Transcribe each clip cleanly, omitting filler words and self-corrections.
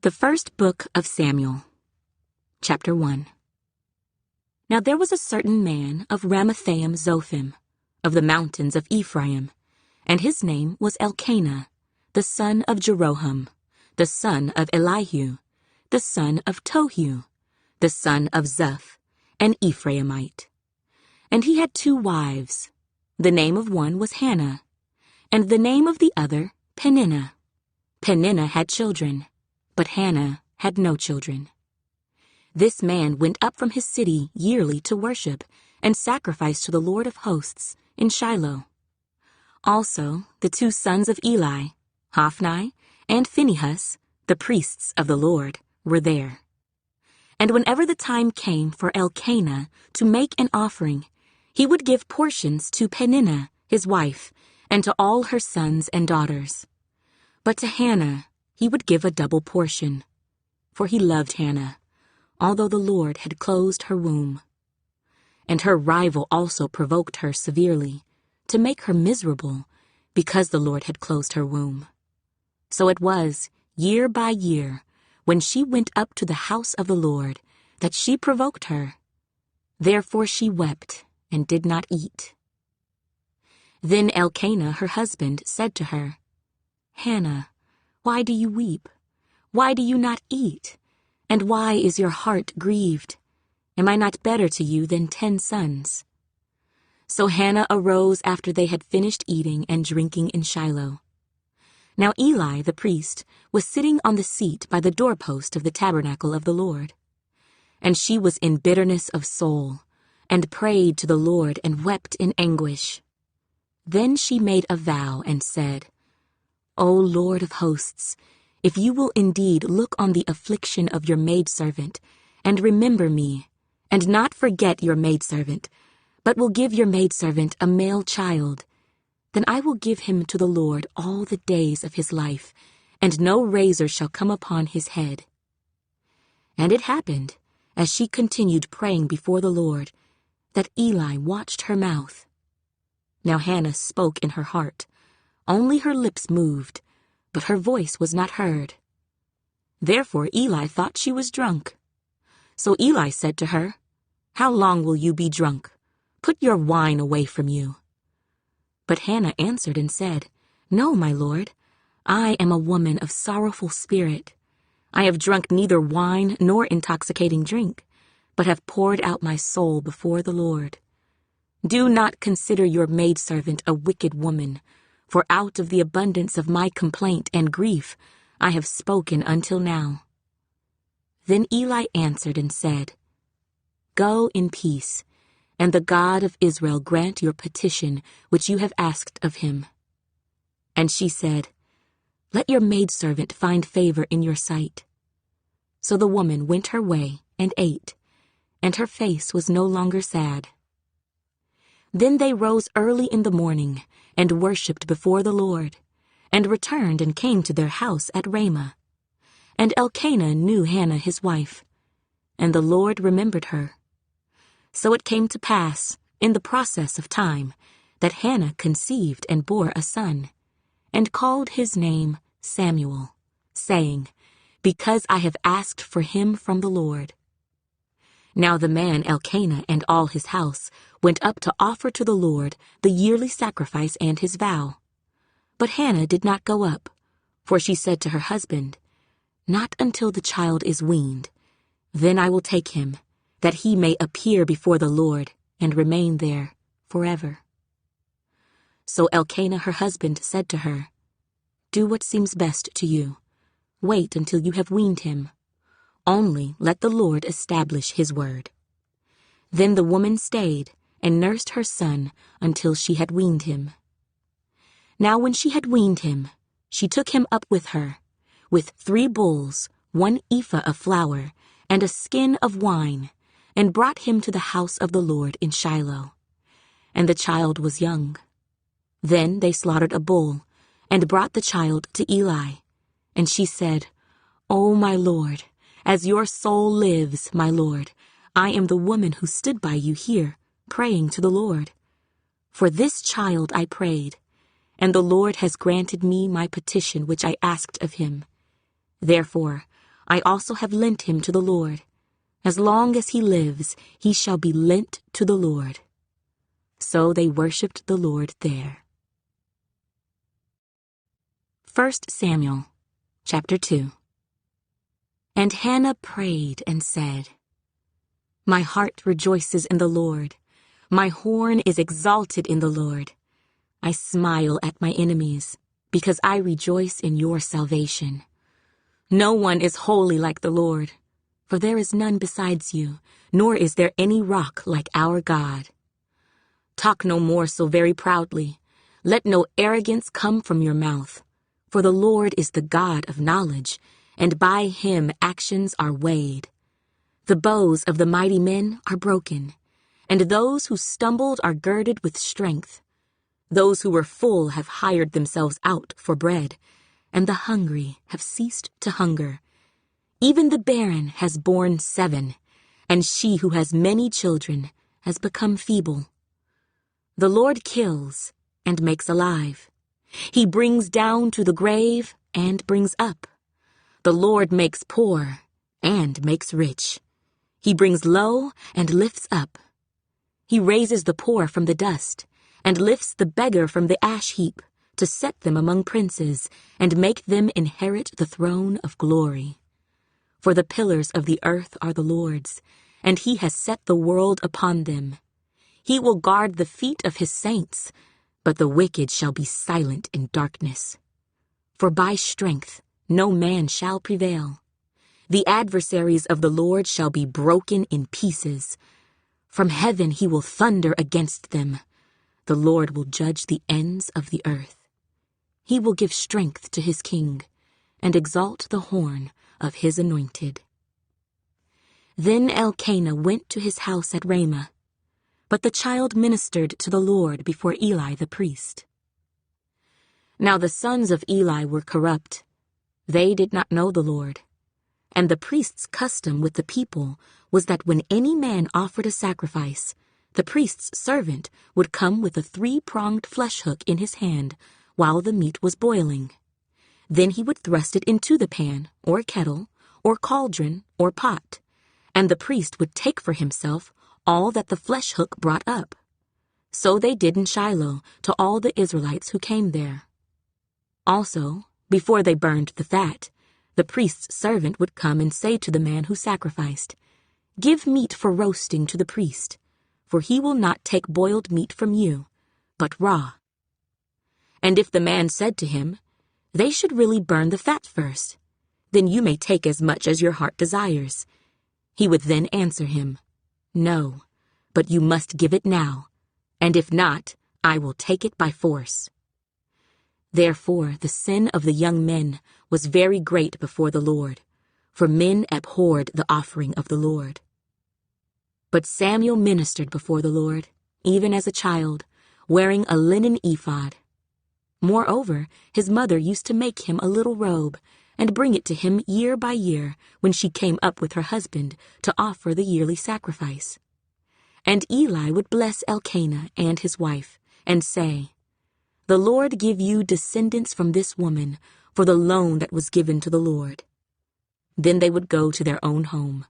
The First Book of Samuel, Chapter 1. Now there was a certain man of Ramathaim Zophim, of the mountains of Ephraim, and his name was Elkanah, the son of Jeroham, the son of Elihu, the son of Tohu, the son of Zuph, an Ephraimite. And he had 2 wives. The name of one was Hannah, and the name of the other Peninnah. Peninnah had children, but Hannah had no children. This man went up from his city yearly to worship and sacrifice to the Lord of hosts in Shiloh. Also the 2 sons of Eli, Hophni and Phinehas, the priests of the Lord, were there. And whenever the time came for Elkanah to make an offering, he would give portions to Peninnah, his wife, and to all her sons and daughters. But to Hannah he would give a double portion, for he loved Hannah, although the Lord had closed her womb. And her rival also provoked her severely, to make her miserable, because the Lord had closed her womb. So it was, year by year, when she went up to the house of the Lord, that she provoked her. Therefore she wept, and did not eat. Then Elkanah her husband said to her, Hannah, why do you weep? Why do you not eat? And why is your heart grieved? Am I not better to you than 10 sons? So Hannah arose after they had finished eating and drinking in Shiloh. Now Eli the priest was sitting on the seat by the doorpost of the tabernacle of the Lord. And she was in bitterness of soul, and prayed to the Lord and wept in anguish. Then she made a vow and said, O Lord of hosts, if you will indeed look on the affliction of your maidservant, and remember me, and not forget your maidservant, but will give your maidservant a male child, then I will give him to the Lord all the days of his life, and no razor shall come upon his head. And it happened, as she continued praying before the Lord, that Eli watched her mouth. Now Hannah spoke in her heart, only her lips moved, but her voice was not heard. Therefore Eli thought she was drunk. So Eli said to her, How long will you be drunk? Put your wine away from you. But Hannah answered and said, No, my lord, I am a woman of sorrowful spirit. I have drunk neither wine nor intoxicating drink, but have poured out my soul before the Lord. Do not consider your maidservant a wicked woman, for out of the abundance of my complaint and grief I have spoken until now. Then Eli answered and said, Go in peace, and the God of Israel grant your petition which you have asked of him. And she said, Let your maidservant find favor in your sight. So the woman went her way and ate, and her face was no longer sad. Then they rose early in the morning, and worshipped before the Lord, and returned and came to their house at Ramah. And Elkanah knew Hannah his wife, and the Lord remembered her. So it came to pass, in the process of time, that Hannah conceived and bore a son, and called his name Samuel, saying, Because I have asked for him from the Lord. Now the man Elkanah and all his house went up to offer to the Lord the yearly sacrifice and his vow. But Hannah did not go up, for she said to her husband, Not until the child is weaned, then I will take him, that he may appear before the Lord and remain there forever. So Elkanah her husband said to her, Do what seems best to you. Wait until you have weaned him. Only let the Lord establish his word. Then the woman stayed and nursed her son until she had weaned him. Now when she had weaned him, she took him up with her, with 3 bulls, 1 ephah of flour, and a skin of wine, and brought him to the house of the Lord in Shiloh. And the child was young. Then they slaughtered a bull, and brought the child to Eli. And she said, O my Lord, as your soul lives, my Lord, I am the woman who stood by you here, praying to the Lord. For this child I prayed, and the Lord has granted me my petition which I asked of him. Therefore, I also have lent him to the Lord. As long as he lives, he shall be lent to the Lord." So they worshipped the Lord there. 1 Samuel, chapter 2. And Hannah prayed and said, "My heart rejoices in the Lord. My horn is exalted in the Lord. I smile at my enemies, because I rejoice in your salvation. No one is holy like the Lord, for there is none besides you, nor is there any rock like our God. Talk no more so very proudly. Let no arrogance come from your mouth. For the Lord is the God of knowledge, and by him actions are weighed. The bows of the mighty men are broken, and those who stumbled are girded with strength. Those who were full have hired themselves out for bread, and the hungry have ceased to hunger. Even the barren has borne 7, and she who has many children has become feeble. The Lord kills and makes alive. He brings down to the grave and brings up. The Lord makes poor and makes rich. He brings low and lifts up. He raises the poor from the dust and lifts the beggar from the ash heap to set them among princes and make them inherit the throne of glory. For the pillars of the earth are the Lord's, and he has set the world upon them. He will guard the feet of his saints, but the wicked shall be silent in darkness. For by strength no man shall prevail. The adversaries of the Lord shall be broken in pieces. From heaven he will thunder against them. The Lord will judge the ends of the earth. He will give strength to his king, and exalt the horn of his anointed. Then Elkanah went to his house at Ramah, but the child ministered to the Lord before Eli the priest. Now the sons of Eli were corrupt. They did not know the Lord. And the priest's custom with the people was that when any man offered a sacrifice, the priest's servant would come with a 3-pronged flesh hook in his hand while the meat was boiling. Then he would thrust it into the pan, or kettle, or cauldron, or pot, and the priest would take for himself all that the flesh hook brought up. So they did in Shiloh to all the Israelites who came there. Also, before they burned the fat, the priest's servant would come and say to the man who sacrificed, "Give meat for roasting to the priest, for he will not take boiled meat from you, but raw." And if the man said to him, "They should really burn the fat first, then you may take as much as your heart desires," he would then answer him, "No, but you must give it now, and if not, I will take it by force." Therefore the sin of the young men was very great before the Lord, for men abhorred the offering of the Lord. But Samuel ministered before the Lord, even as a child, wearing a linen ephod. Moreover, his mother used to make him a little robe, and bring it to him year by year when she came up with her husband to offer the yearly sacrifice. And Eli would bless Elkanah and his wife, and say, "The Lord give you descendants from this woman for the loan that was given to the Lord." Then they would go to their own home.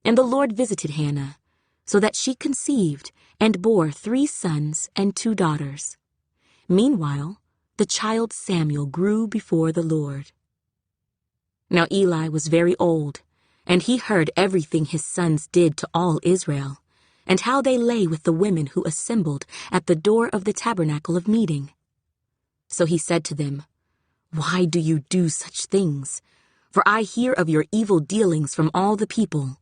And the Lord visited Hannah, so that she conceived and bore 3 sons and 2 daughters. Meanwhile, the child Samuel grew before the Lord. Now Eli was very old, and he heard everything his sons did to all Israel, and how they lay with the women who assembled at the door of the tabernacle of meeting. So he said to them, "Why do you do such things? For I hear of your evil dealings from all the people.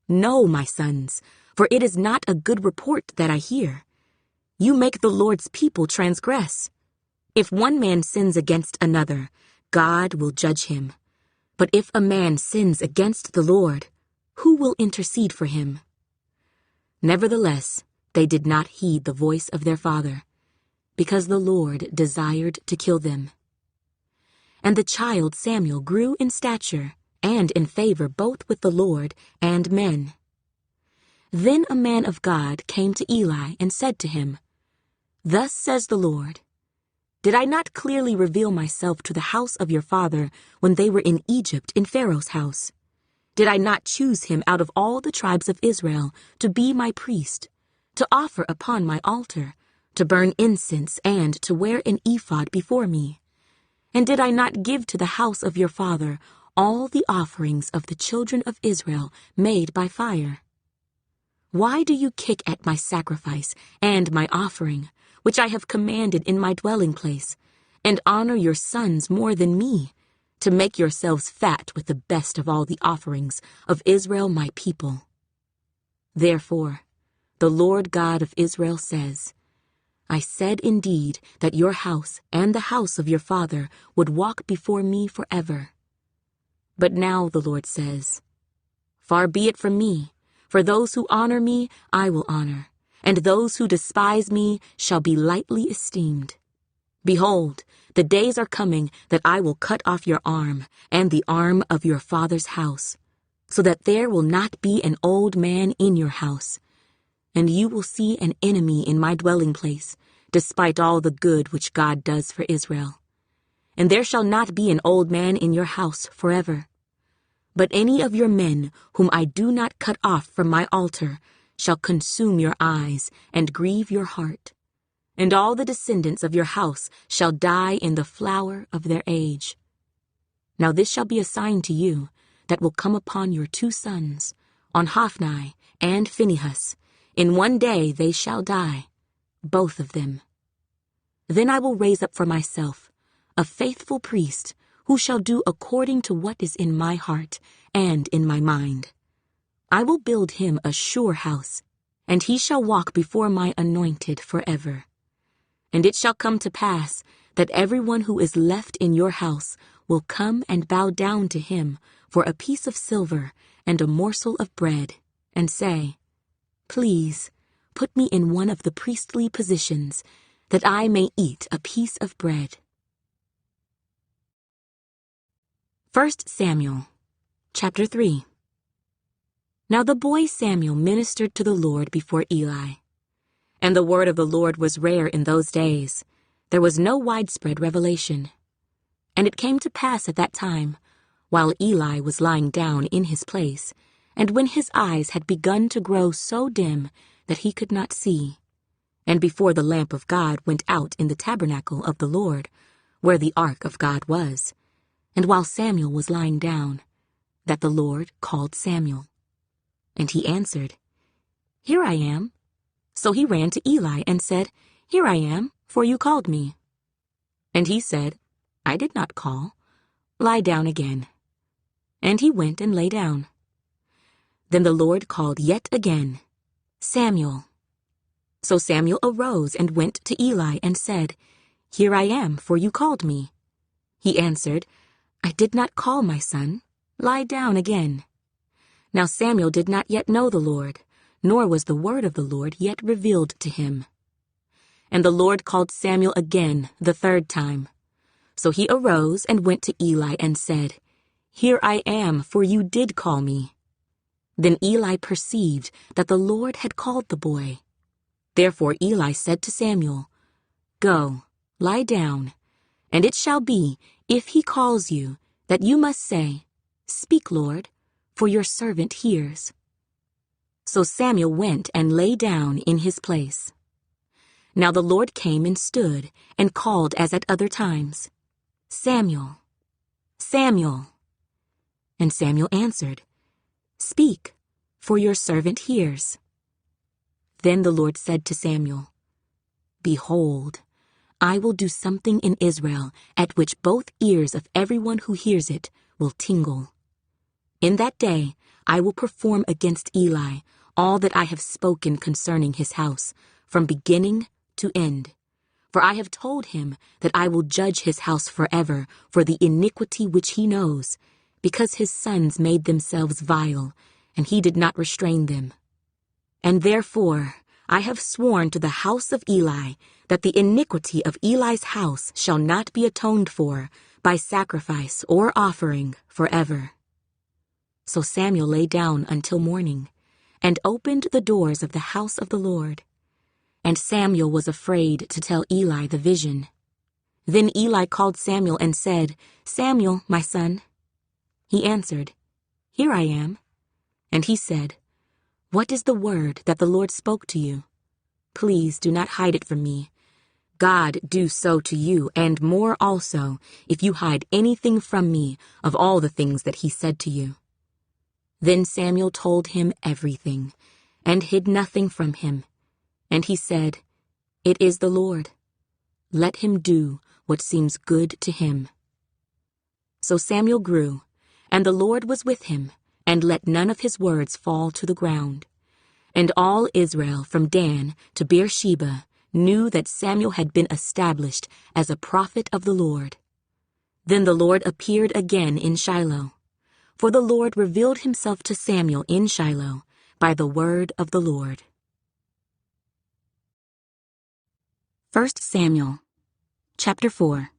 No, my sons, for it is not a good report that I hear. You make the Lord's people transgress. If one man sins against another, God will judge him. But if a man sins against the Lord, who will intercede for him?" Nevertheless, they did not heed the voice of their father, because the Lord desired to kill them. And the child Samuel grew in stature and in favor both with the Lord and men. Then a man of God came to Eli and said to him, "Thus says the Lord, Did I not clearly reveal myself to the house of your father when they were in Egypt in Pharaoh's house? Did I not choose him out of all the tribes of Israel to be my priest, to offer upon my altar, to burn incense, and to wear an ephod before me? And did I not give to the house of your father all the offerings of the children of Israel made by fire? Why do you kick at my sacrifice and my offering, which I have commanded in my dwelling place, and honor your sons more than me, to make yourselves fat with the best of all the offerings of Israel my people? Therefore, the Lord God of Israel says, I said indeed that your house and the house of your father would walk before me forever. But now the Lord says, Far be it from me, for those who honor me I will honor, and those who despise me shall be lightly esteemed. Behold, the days are coming that I will cut off your arm and the arm of your father's house, so that there will not be an old man in your house, and you will see an enemy in my dwelling place, despite all the good which God does for Israel. And there shall not be an old man in your house forever. But any of your men whom I do not cut off from my altar shall consume your eyes and grieve your heart. And all the descendants of your house shall die in the flower of their age. Now this shall be a sign to you that will come upon your 2 sons, on Hophni and Phinehas. In one day they shall die, both of them. Then I will raise up for myself a faithful priest, who shall do according to what is in my heart and in my mind. I will build him a sure house, and he shall walk before my anointed forever. And it shall come to pass that everyone who is left in your house will come and bow down to him for a piece of silver and a morsel of bread, and say, Please, put me in one of the priestly positions, that I may eat a piece of bread. 1 Samuel, chapter 3. Now the boy Samuel ministered to the Lord before Eli. And the word of the Lord was rare in those days. There was no widespread revelation. And it came to pass at that time, while Eli was lying down in his place, and when his eyes had begun to grow so dim that he could not see, and before the lamp of God went out in the tabernacle of the Lord, where the ark of God was, and while Samuel was lying down, that the Lord called Samuel. And he answered, Here I am. So he ran to Eli and said, Here I am, for you called me. And he said, I did not call. Lie down again. And he went and lay down. Then the Lord called yet again, Samuel. So Samuel arose and went to Eli and said, Here I am, for you called me. He answered, I did not call, my son. Lie down again. Now Samuel did not yet know the Lord, nor was the word of the Lord yet revealed to him. And the Lord called Samuel again the 3rd time. So he arose and went to Eli and said, Here I am, for you did call me. Then Eli perceived that the Lord had called the boy. Therefore Eli said to Samuel, Go, lie down, and it shall be, if he calls you, that you must say, Speak, Lord, for your servant hears. So Samuel went and lay down in his place. Now the Lord came and stood and called as at other times, Samuel, Samuel. And Samuel answered, Speak, for your servant hears. Then the Lord said to Samuel, Behold, I will do something in Israel at which both ears of everyone who hears it will tingle. In that day I will perform against Eli all that I have spoken concerning his house, from beginning to end. For I have told him that I will judge his house forever for the iniquity which he knows, because his sons made themselves vile, and he did not restrain them. And therefore I have sworn to the house of Eli that the iniquity of Eli's house shall not be atoned for by sacrifice or offering forever. So Samuel lay down until morning, and opened the doors of the house of the Lord. And Samuel was afraid to tell Eli the vision. Then Eli called Samuel and said, "Samuel, my son." He answered, "Here I am." And he said, "What is the word that the Lord spoke to you? Please do not hide it from me. God do so to you, and more also, if you hide anything from me of all the things that he said to you." Then Samuel told him everything, and hid nothing from him. And he said, "It is the Lord. Let him do what seems good to him." So Samuel grew, and the Lord was with him, and let none of his words fall to the ground. And all Israel from Dan to Beersheba knew that Samuel had been established as a prophet of the Lord. Then the Lord appeared again in Shiloh, for the Lord revealed himself to Samuel in Shiloh by the word of the Lord. 1 Samuel, chapter 4.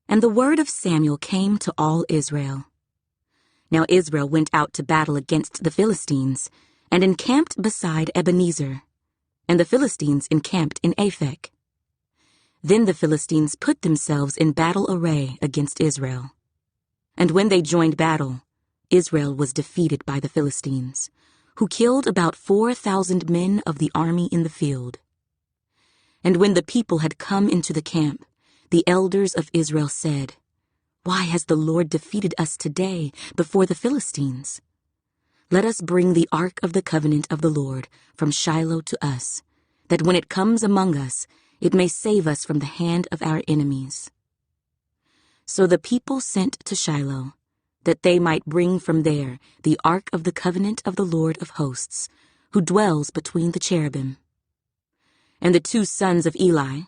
And the word of Samuel came to all Israel. Now Israel went out to battle against the Philistines, and encamped beside Ebenezer, and the Philistines encamped in Aphek. Then the Philistines put themselves in battle array against Israel. And when they joined battle, Israel was defeated by the Philistines, who killed about 4,000 men of the army in the field. And when the people had come into the camp, the elders of Israel said, "Why has the Lord defeated us today before the Philistines? Let us bring the ark of the covenant of the Lord from Shiloh to us, that when it comes among us, it may save us from the hand of our enemies." So the people sent to Shiloh, that they might bring from there the ark of the covenant of the Lord of hosts, who dwells between the cherubim. And the two sons of Eli,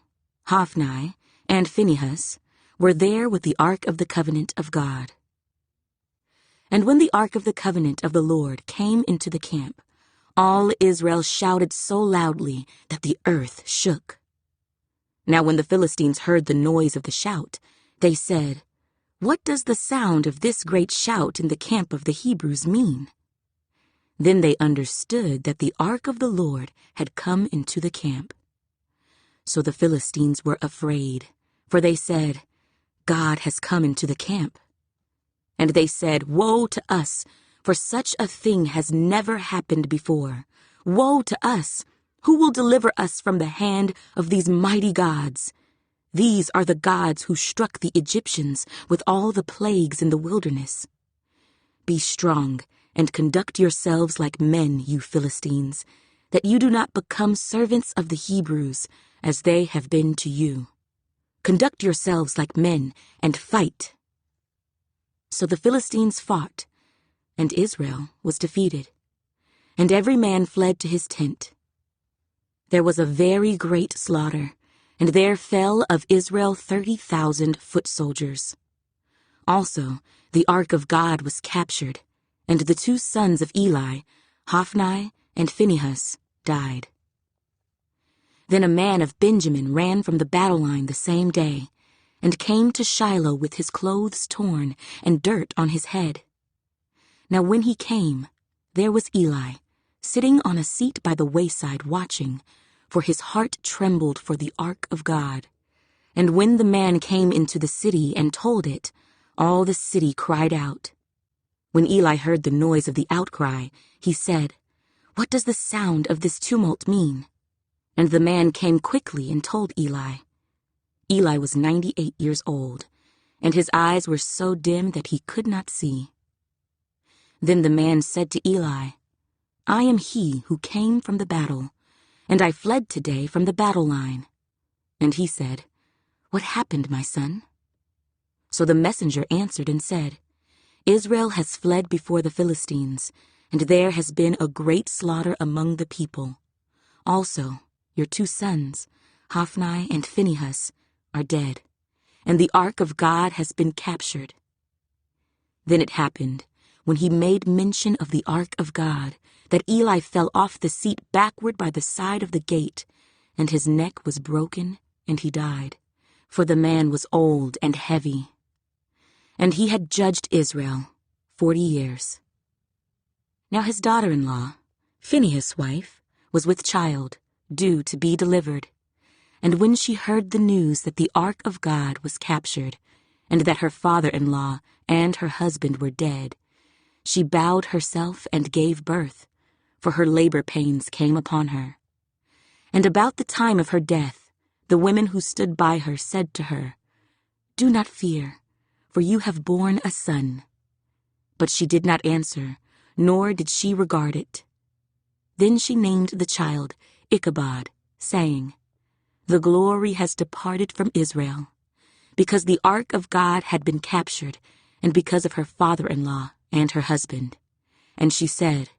Hophni and Phinehas, were there with the ark of the covenant of God. And when the ark of the covenant of the Lord came into the camp, all Israel shouted so loudly that the earth shook. Now when the Philistines heard the noise of the shout, they said, "What does the sound of this great shout in the camp of the Hebrews mean?" Then they understood that the ark of the Lord had come into the camp. So the Philistines were afraid, for they said, "God has come into the camp." And they said, "Woe to us, for such a thing has never happened before. Woe to us! Who will deliver us from the hand of these mighty gods? These are the gods who struck the Egyptians with all the plagues in the wilderness. Be strong and conduct yourselves like men, you Philistines, that you do not become servants of the Hebrews, as they have been to you. Conduct yourselves like men and fight." So the Philistines fought, and Israel was defeated, and every man fled to his tent. There was a very great slaughter, and there fell of Israel 30,000 foot soldiers. Also, the ark of God was captured, and the two sons of Eli, Hophni and Phinehas, died. Then a man of Benjamin ran from the battle line the same day, and came to Shiloh with his clothes torn and dirt on his head. Now when he came, there was Eli, sitting on a seat by the wayside watching, for his heart trembled for the ark of God. And when the man came into the city and told it, all the city cried out. When Eli heard the noise of the outcry, he said, "What does the sound of this tumult mean?" And the man came quickly and told Eli. Eli was 98 years old, and his eyes were so dim that he could not see. Then the man said to Eli, "I am he who came from the battle, and I fled today from the battle line." And he said, "What happened, my son?" So the messenger answered and said, "Israel has fled before the Philistines, and there has been a great slaughter among the people. Also, your two sons, Hophni and Phinehas, are dead, and the ark of God has been captured." Then it happened, when he made mention of the ark of God, that Eli fell off the seat backward by the side of the gate, and his neck was broken, and he died, for the man was old and heavy. And he had judged Israel 40 years. Now his daughter-in-law, Phinehas' wife, was with child, due to be delivered. And when she heard the news that the ark of God was captured, and that her father-in-law and her husband were dead, she bowed herself and gave birth, for her labor pains came upon her. And about the time of her death, the women who stood by her said to her, "Do not fear, for you have borne a son." But she did not answer, nor did she regard it. Then she named the child Ichabod, saying, "The glory has departed from Israel," because the ark of God had been captured, and because of her father-in-law and her husband. And she said,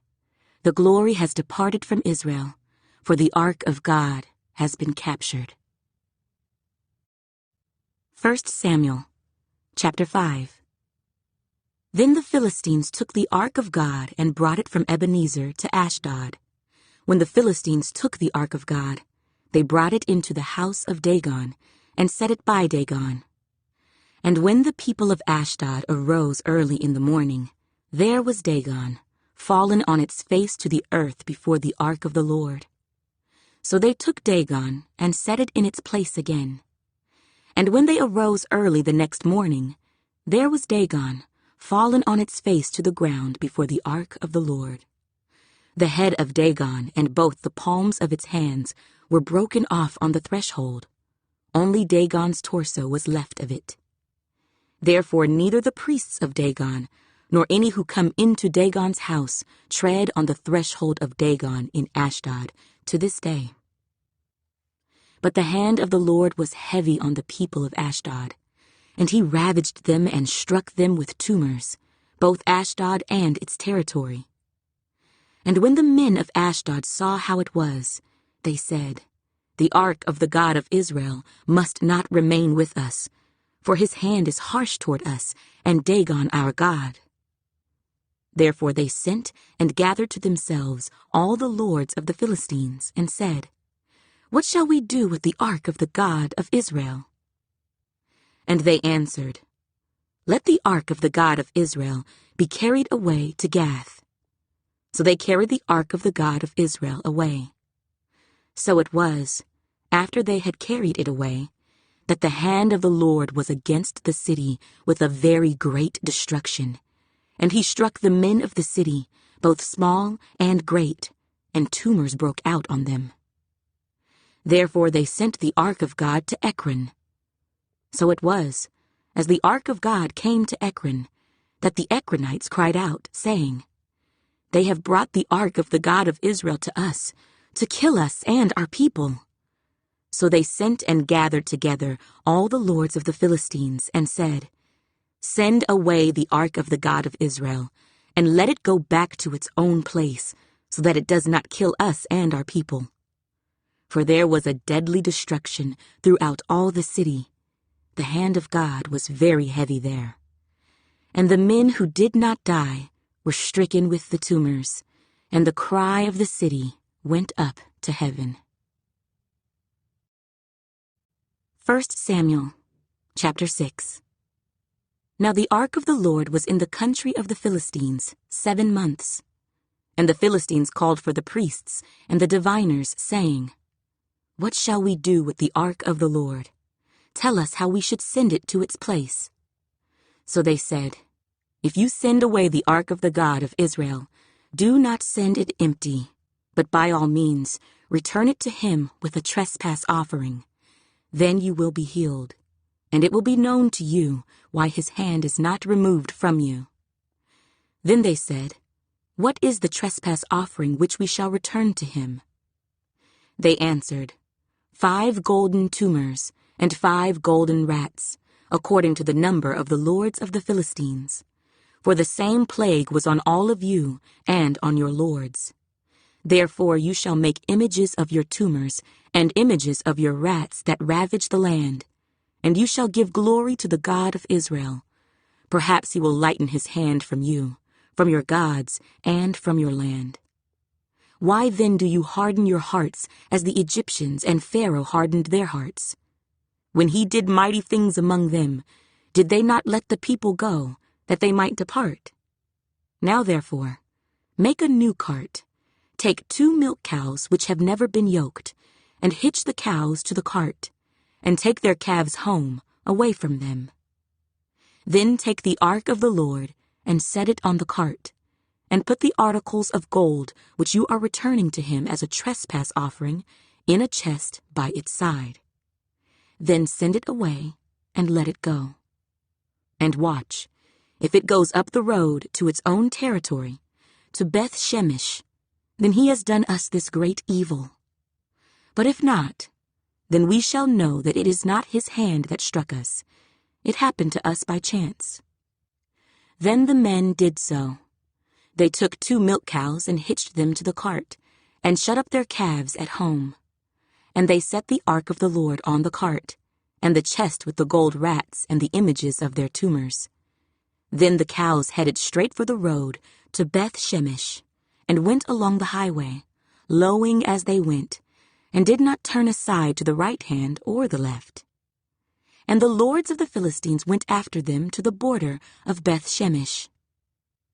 "The glory has departed from Israel, for the ark of God has been captured." 1 Samuel, chapter 5. Then the Philistines took the ark of God and brought it from Ebenezer to Ashdod. When the Philistines took the ark of God, they brought it into the house of Dagon and set it by Dagon. And when the people of Ashdod arose early in the morning, there was Dagon, fallen on its face to the earth before the ark of the Lord. So they took Dagon and set it in its place again. And when they arose early the next morning, there was Dagon, fallen on its face to the ground before the ark of the Lord. The head of Dagon and both the palms of its hands were broken off on the threshold. Only Dagon's torso was left of it. Therefore neither the priests of Dagon, nor any who come into Dagon's house tread on the threshold of Dagon in Ashdod to this day. But the hand of the Lord was heavy on the people of Ashdod, and he ravaged them and struck them with tumors, both Ashdod and its territory. And when the men of Ashdod saw how it was, they said, "The ark of the God of Israel must not remain with us, for his hand is harsh toward us, and Dagon our God." Therefore they sent and gathered to themselves all the lords of the Philistines, and said, "What shall we do with the ark of the God of Israel?" And they answered, "Let the ark of the God of Israel be carried away to Gath." So they carried the ark of the God of Israel away. So it was, after they had carried it away, that the hand of the Lord was against the city with a very great destruction, and he struck the men of the city, both small and great, and tumors broke out on them. Therefore they sent the ark of God to Ekron. So it was, as the ark of God came to Ekron, that the Ekronites cried out, saying, "They have brought the ark of the God of Israel to us, to kill us and our people." So they sent and gathered together all the lords of the Philistines, and said, "Send away the ark of the God of Israel, and let it go back to its own place, so that it does not kill us and our people." For there was a deadly destruction throughout all the city. The hand of God was very heavy there. And the men who did not die were stricken with the tumors, and the cry of the city went up to heaven. 1 Samuel, chapter 6. Now the ark of the Lord was in the country of the Philistines 7 months. And the Philistines called for the priests and the diviners, saying, "What shall we do with the ark of the Lord? Tell us how we should send it to its place." So they said, "If you send away the ark of the God of Israel, do not send it empty, but by all means return it to him with a trespass offering. Then you will be healed, and it will be known to you why his hand is not removed from you." Then they said, "What is the trespass offering which we shall return to him?" They answered, 5 golden tumors and 5 golden rats, according to the number of the lords of the Philistines. For the same plague was on all of you and on your lords. Therefore you shall make images of your tumors and images of your rats that ravage the land, and you shall give glory to the God of Israel. Perhaps he will lighten his hand from you, from your gods, and from your land. Why then do you harden your hearts as the Egyptians and Pharaoh hardened their hearts? When he did mighty things among them, did they not let the people go, that they might depart? Now therefore, make a new cart. Take 2 milk cows which have never been yoked, and hitch the cows to the cart, and take their calves home, away from them. Then take the ark of the Lord, and set it on the cart, and put the articles of gold which you are returning to him as a trespass offering in a chest by its side. Then send it away, and let it go. And watch, if it goes up the road to its own territory, to Beth Shemesh, then he has done us this great evil. But if not, then we shall know that it is not his hand that struck us. It happened to us by chance. Then the men did so. They took 2 milk cows and hitched them to the cart, and shut up their calves at home. And they set the ark of the Lord on the cart, and the chest with the gold rats and the images of their tumors. Then the cows headed straight for the road to Beth Shemesh, and went along the highway, lowing as they went, and did not turn aside to the right hand or the left. And the lords of the Philistines went after them to the border of Beth Shemesh.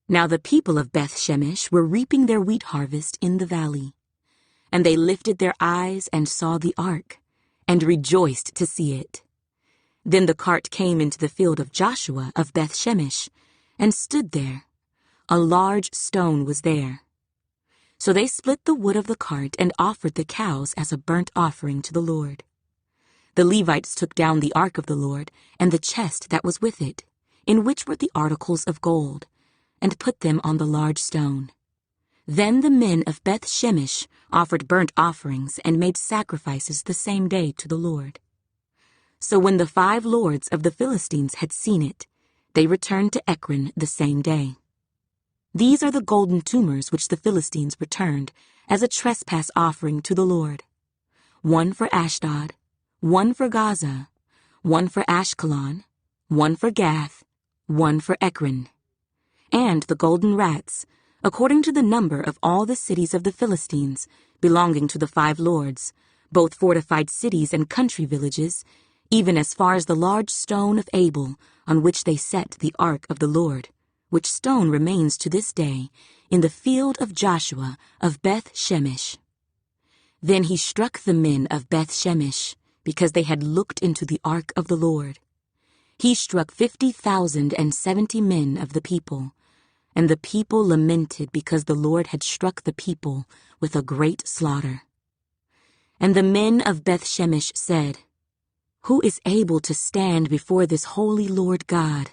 Now the people of Beth Shemesh were reaping their wheat harvest in the valley. And they lifted their eyes and saw the ark, and rejoiced to see it. Then the cart came into the field of Joshua of Beth Shemesh, and stood there. A large stone was there. So they split the wood of the cart and offered the cows as a burnt offering to the Lord. The Levites took down the ark of the Lord and the chest that was with it, in which were the articles of gold, and put them on the large stone. Then the men of Beth Shemesh offered burnt offerings and made sacrifices the same day to the Lord. So when the 5 lords of the Philistines had seen it, they returned to Ekron the same day. These are the golden tumors which the Philistines returned as a trespass offering to the Lord: 1 for Ashdod, 1 for Gaza, 1 for Ashkelon, 1 for Gath, 1 for Ekron. And the golden rats, according to the number of all the cities of the Philistines, belonging to the 5 lords, both fortified cities and country villages, even as far as the large stone of Abel, on which they set the ark of the Lord, which stone remains to this day in the field of Joshua of Beth Shemesh. Then he struck the men of Beth Shemesh, because they had looked into the ark of the Lord. He struck 50,070 men of the people, and the people lamented because the Lord had struck the people with a great slaughter. And the men of Beth Shemesh said, "Who is able to stand before this holy Lord God,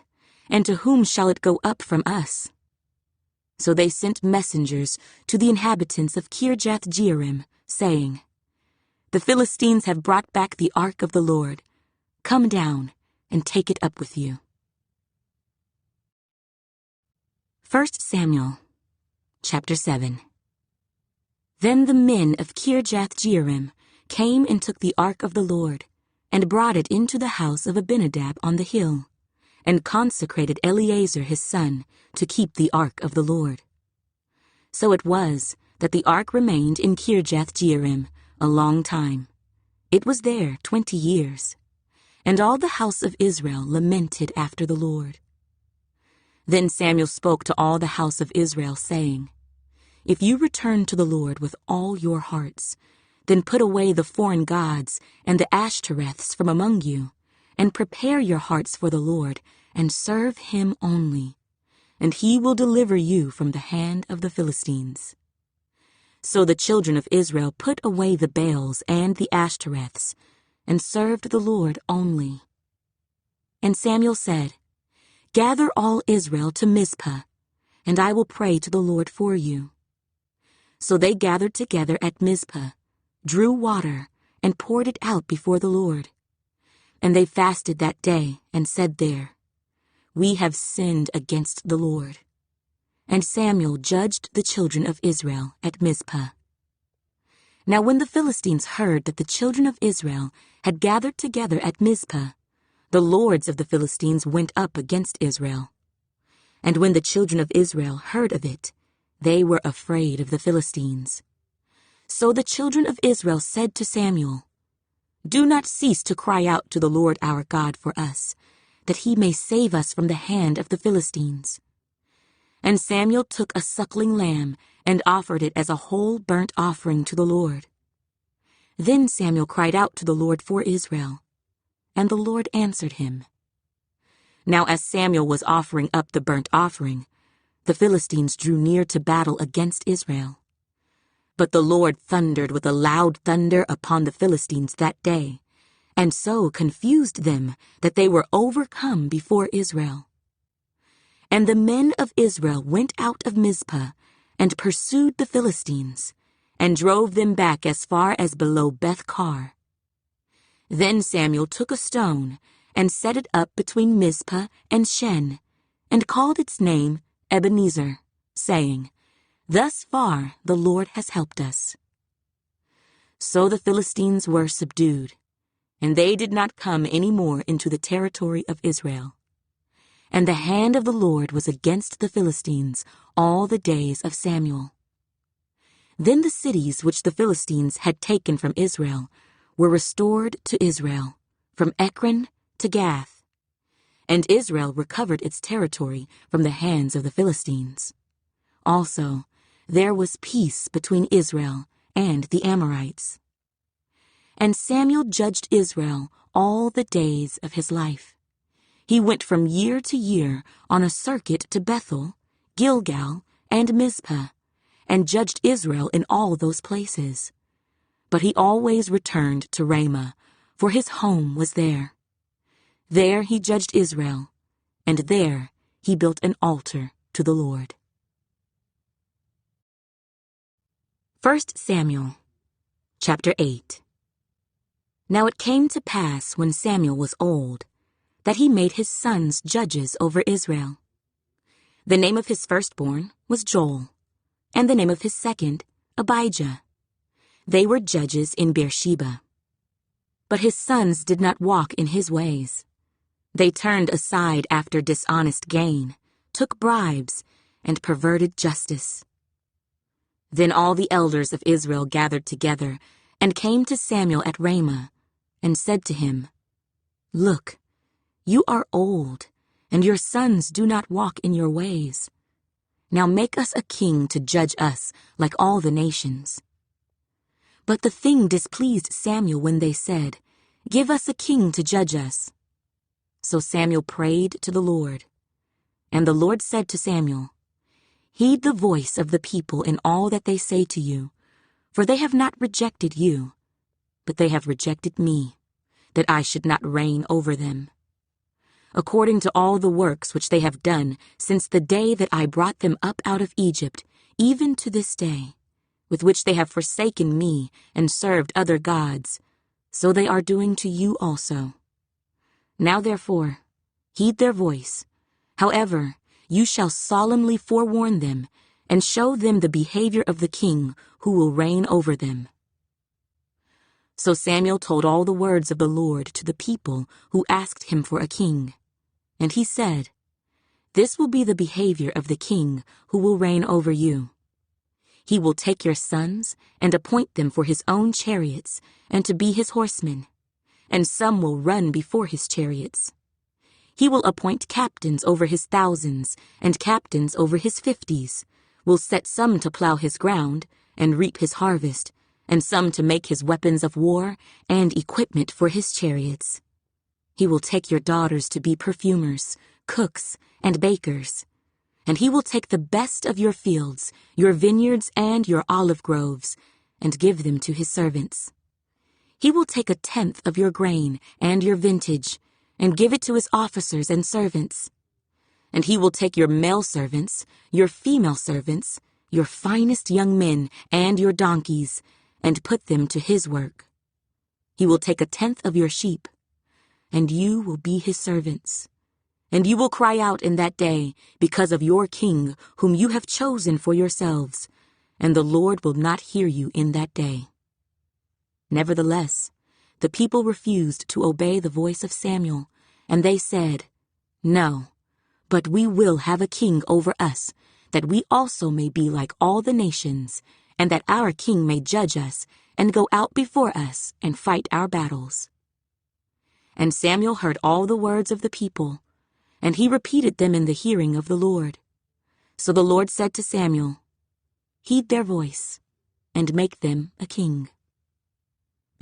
and to whom shall it go up from us?" So they sent messengers to the inhabitants of Kirjath-jearim, saying, "The Philistines have brought back the ark of the Lord. Come down and take it up with you." 1 Samuel, chapter 7. Then the men of Kirjath-jearim came and took the ark of the Lord, and brought it into the house of Abinadab on the hill, and consecrated Eleazar his son to keep the ark of the Lord. So it was that the ark remained in Kirjath-jearim a long time. It was there 20 years, and all the house of Israel lamented after the Lord. Then Samuel spoke to all the house of Israel, saying, "If you return to the Lord with all your hearts, then put away the foreign gods and the Ashtoreths from among you, and prepare your hearts for the Lord, and serve him only, and he will deliver you from the hand of the Philistines." So the children of Israel put away the Baals and the Ashtoreths, and served the Lord only. And Samuel said, "Gather all Israel to Mizpah, and I will pray to the Lord for you." So they gathered together at Mizpah, drew water, and poured it out before the Lord. And they fasted that day, and said there, "We have sinned against the Lord." And Samuel judged the children of Israel at Mizpah. Now when the Philistines heard that the children of Israel had gathered together at Mizpah, the lords of the Philistines went up against Israel. And when the children of Israel heard of it, they were afraid of the Philistines. So the children of Israel said to Samuel, "Do not cease to cry out to the Lord our God for us, that he may save us from the hand of the Philistines." And Samuel took a suckling lamb and offered it as a whole burnt offering to the Lord. Then Samuel cried out to the Lord for Israel, and the Lord answered him. Now as Samuel was offering up the burnt offering, the Philistines drew near to battle against Israel. But the Lord thundered with a loud thunder upon the Philistines that day, and so confused them that they were overcome before Israel. And the men of Israel went out of Mizpah and pursued the Philistines, and drove them back as far as below Beth-kar. Then Samuel took a stone and set it up between Mizpah and Shen, and called its name Ebenezer, saying, Thus far the Lord has helped us. So the Philistines were subdued, and they did not come any more into the territory of Israel. And the hand of the Lord was against the Philistines all the days of Samuel. Then the cities which the Philistines had taken from Israel were restored to Israel, from Ekron to Gath. And Israel recovered its territory from the hands of the Philistines. Also, there was peace between Israel and the Amorites. And Samuel judged Israel all the days of his life. He went from year to year on a circuit to Bethel, Gilgal, and Mizpah, and judged Israel in all those places. But he always returned to Ramah, for his home was there. There he judged Israel, and there he built an altar to the Lord. 1 Samuel, chapter 8. Now it came to pass when Samuel was old, that he made his sons judges over Israel. The name of his firstborn was Joel, and the name of his second, Abijah. They were judges in Beersheba. But his sons did not walk in his ways. They turned aside after dishonest gain, took bribes, and perverted justice. Then all the elders of Israel gathered together and came to Samuel at Ramah, and said to him, Look, you are old, and your sons do not walk in your ways. Now make us a king to judge us like all the nations. But the thing displeased Samuel when they said, Give us a king to judge us. So Samuel prayed to the Lord. And the Lord said to Samuel, Heed the voice of the people in all that they say to you, for they have not rejected you, but they have rejected me, that I should not reign over them. According to all the works which they have done since the day that I brought them up out of Egypt, even to this day, with which they have forsaken me and served other gods, so they are doing to you also. Now therefore, heed their voice. However, you shall solemnly forewarn them, and show them the behavior of the king who will reign over them. So Samuel told all the words of the Lord to the people who asked him for a king. And he said, This will be the behavior of the king who will reign over you. He will take your sons and appoint them for his own chariots and to be his horsemen, and some will run before his chariots. He will appoint captains over his thousands and captains over his 50s, will set some to plow his ground and reap his harvest, and some to make his weapons of war and equipment for his chariots. He will take your daughters to be perfumers, cooks, and bakers. And he will take the best of your fields, your vineyards, and your olive groves, and give them to his servants. He will take 1/10 of your grain and your vintage, and give it to his officers and servants. And he will take your male servants, your female servants, your finest young men, and your donkeys, and put them to his work. He will take 1/10 of your sheep, and you will be his servants. And you will cry out in that day because of your king whom you have chosen for yourselves, and the Lord will not hear you in that day. Nevertheless, the people refused to obey the voice of Samuel, and they said, No, but we will have a king over us, that we also may be like all the nations, and that our king may judge us and go out before us and fight our battles. And Samuel heard all the words of the people, and he repeated them in the hearing of the Lord. So the Lord said to Samuel, Heed their voice, and make them a king.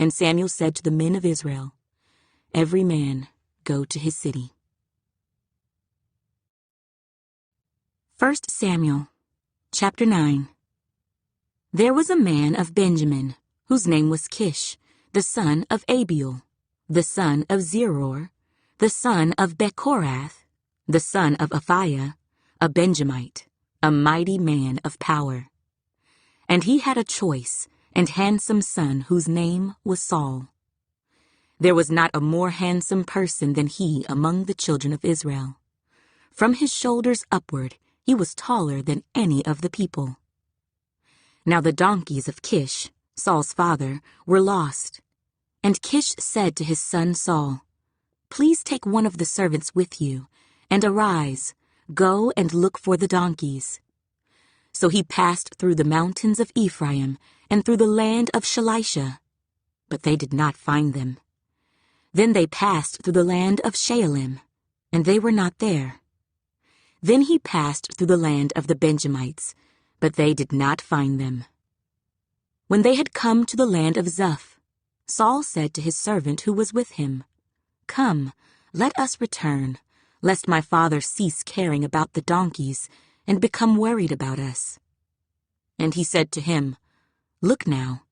And Samuel said to the men of Israel, "Every man go to his city." 1 Samuel, chapter 9. There was a man of Benjamin, whose name was Kish, the son of Abiel, the son of Zeror, the son of Bechorath, the son of Aphiah, a Benjamite, a mighty man of power. And he had a choice and handsome son whose name was Saul. There was not a more handsome person than he among the children of Israel. From his shoulders upward he was taller than any of the people. Now the donkeys of Kish, Saul's father, were lost. And Kish said to his son Saul, "Please take one of the servants with you, and arise, go and look for the donkeys." So he passed through the mountains of Ephraim and through the land of Shalisha, but they did not find them. Then they passed through the land of Shaalim, and they were not there. Then he passed through the land of the Benjamites, but they did not find them. When they had come to the land of Zuph, Saul said to his servant who was with him, "Come, let us return, lest my father cease caring about the donkeys and become worried about us." And he said to him, "Look now,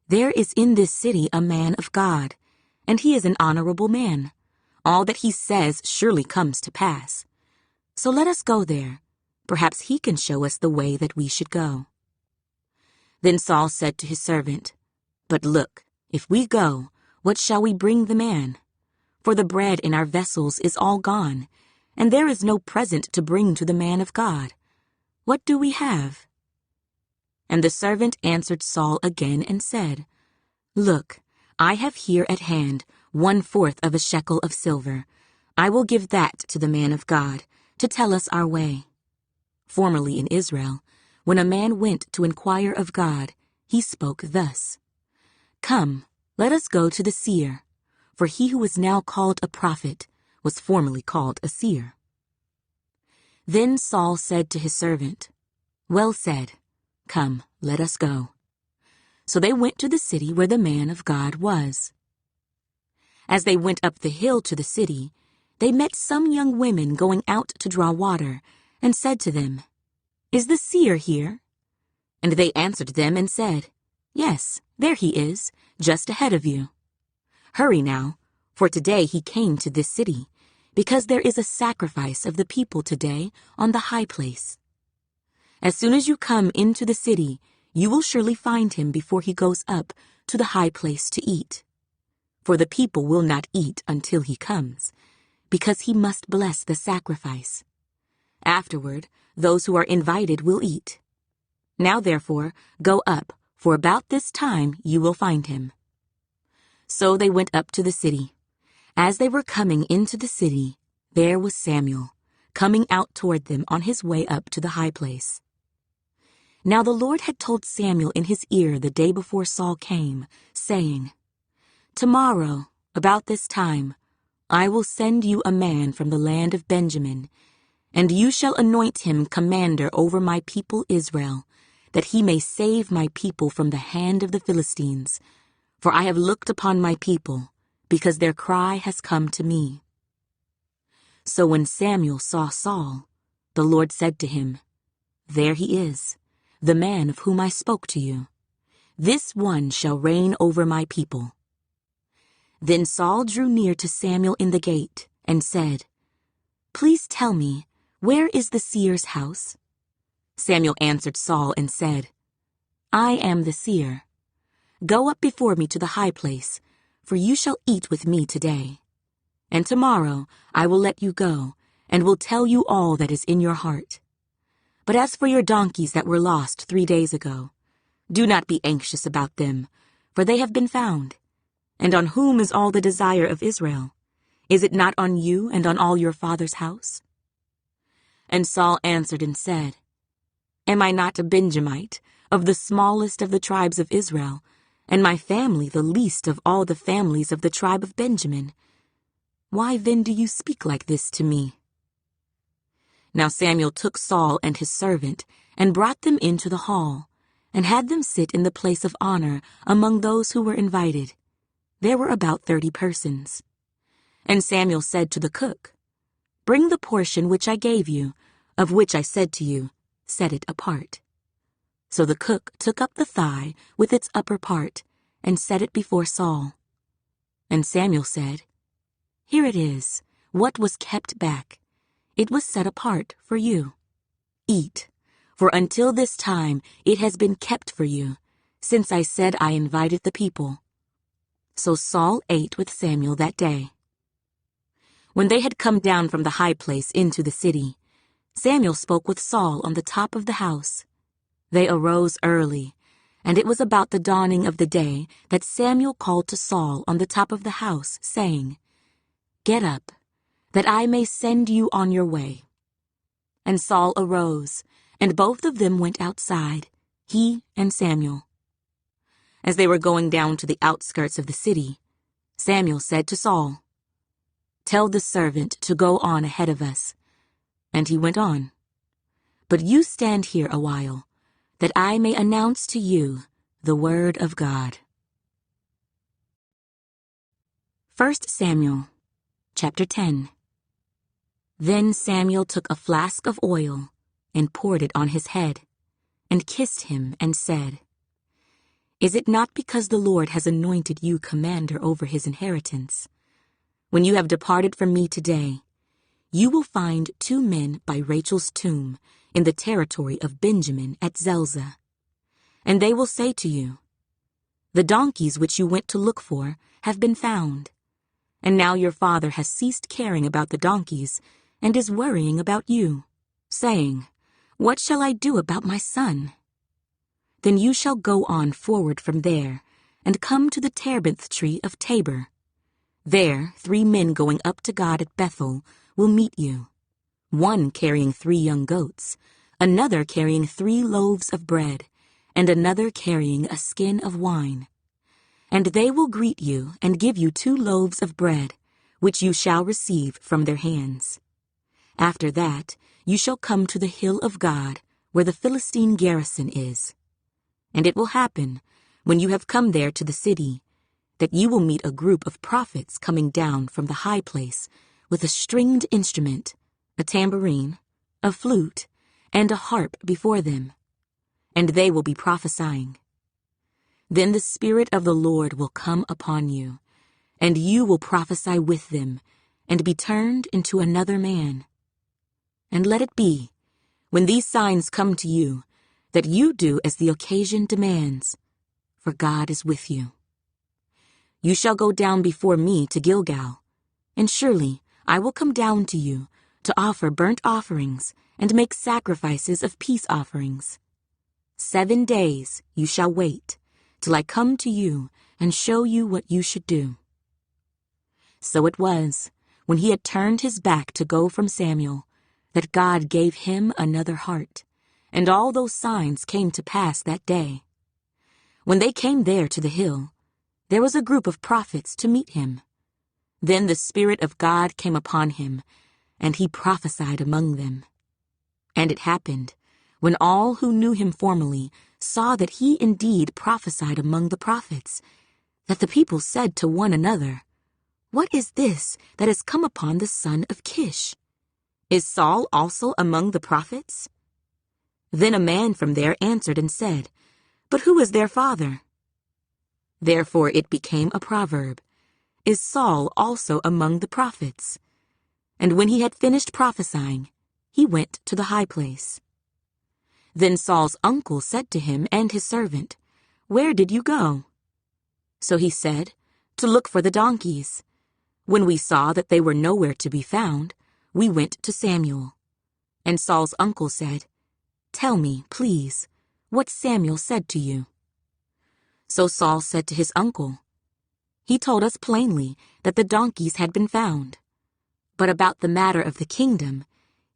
there is in this city a man of God, and he is an honorable man. All that he says surely comes to pass. So let us go there. Perhaps he can show us the way that we should go." Then Saul said to his servant, "But look, if we go, what shall we bring the man? For the bread in our vessels is all gone, and there is no present to bring to the man of God. What do we have?" And the servant answered Saul again and said, "Look, I have here at hand 1/4 of a shekel of silver. I will give that to the man of God, to tell us our way." Formerly in Israel, when a man went to inquire of God, he spoke thus, "Come, let us go to the seer," for he who is now called a prophet was formerly called a seer. Then Saul said to his servant, "Well said. Come, let us go." So they went to the city where the man of God was. As they went up the hill to the city, they met some young women going out to draw water, and said to them, "Is the seer here?" And they answered them and said, "Yes, there he is, just ahead of you. Hurry now, for today he came to this city, because there is a sacrifice of the people today on the high place. As soon as you come into the city, you will surely find him before he goes up to the high place to eat. For the people will not eat until he comes, because he must bless the sacrifice. Afterward, those who are invited will eat. Now therefore, go up, for about this time you will find him." So they went up to the city. As they were coming into the city, there was Samuel, coming out toward them on his way up to the high place. Now the Lord had told Samuel in his ear the day before Saul came, saying, "Tomorrow, about this time, I will send you a man from the land of Benjamin, and you shall anoint him commander over my people Israel, that he may save my people from the hand of the Philistines. For I have looked upon my people, because their cry has come to me." So when Samuel saw Saul, the Lord said to him, "There he is, the man of whom I spoke to you. This one shall reign over my people." Then Saul drew near to Samuel in the gate and said, "Please tell me, where is the seer's house?" Samuel answered Saul and said, "I am the seer. Go up before me to the high place, for you shall eat with me today. And tomorrow I will let you go, and will tell you all that is in your heart. But as for your donkeys that were lost 3 days ago, do not be anxious about them, for they have been found. And on whom is all the desire of Israel? Is it not on you and on all your father's house?" And Saul answered and said, "Am I not a Benjamite, of the smallest of the tribes of Israel, and my family the least of all the families of the tribe of Benjamin? Why then do you speak like this to me?" Now Samuel took Saul and his servant, and brought them into the hall, and had them sit in the place of honor among those who were invited, there were about 30 persons. And Samuel said to the cook, "Bring the portion which I gave you, of which I said to you, set it apart." So the cook took up the thigh with its upper part and set it before Saul. And Samuel said, "Here it is, what was kept back. It was set apart for you. Eat, for until this time it has been kept for you, since I said I invited the people." So Saul ate with Samuel that day. When they had come down from the high place into the city, Samuel spoke with Saul on the top of the house. They arose early, and it was about the dawning of the day that Samuel called to Saul on the top of the house, saying, "Get up, that I may send you on your way." And Saul arose, and both of them went outside, he and Samuel. As they were going down to the outskirts of the city, Samuel said to Saul, "Tell the servant to go on ahead of us." And he went on. "But you stand here a while, that I may announce to you the word of God." 1 Samuel, chapter 10. Then Samuel took a flask of oil and poured it on his head, and kissed him and said, "Is it not because the Lord has anointed you commander over his inheritance? When you have departed from me today, you will find 2 men by Rachel's tomb in the territory of Benjamin at Zelzah. And they will say to you, 'The donkeys which you went to look for have been found.' And now your father has ceased caring about the donkeys and is worrying about you, saying, 'What shall I do about my son?' Then you shall go on forward from there and come to the terebinth tree of Tabor. There 3 men going up to God at Bethel will meet you, one carrying 3 young goats, another carrying 3 loaves of bread, and another carrying a skin of wine. And they will greet you and give you 2 loaves of bread, which you shall receive from their hands. After that, you shall come to the hill of God, where the Philistine garrison is. And it will happen, when you have come there to the city, that you will meet a group of prophets coming down from the high place with a stringed instrument, a tambourine, a flute, and a harp before them. And they will be prophesying. Then the Spirit of the Lord will come upon you, and you will prophesy with them, and be turned into another man. And let it be, when these signs come to you, that you do as the occasion demands, for God is with you. You shall go down before me to Gilgal, and surely I will come down to you to offer burnt offerings and make sacrifices of peace offerings. 7 days you shall wait, till I come to you and show you what you should do." So it was, when he had turned his back to go from Samuel, that God gave him another heart, and all those signs came to pass that day. When they came there to the hill, there was a group of prophets to meet him. Then the Spirit of God came upon him, and he prophesied among them. And it happened, when all who knew him formerly saw that he indeed prophesied among the prophets, that the people said to one another, "What is this that has come upon the son of Kish? Is Saul also among the prophets?" Then a man from there answered and said, "But who is their father?" Therefore it became a proverb, "Is Saul also among the prophets?" And when he had finished prophesying, he went to the high place. Then Saul's uncle said to him and his servant, "Where did you go?" So he said, "To look for the donkeys. When we saw that they were nowhere to be found, we went to Samuel." And Saul's uncle said, "Tell me, please, what Samuel said to you." So Saul said to his uncle, "He told us plainly that the donkeys had been found. But about the matter of the kingdom,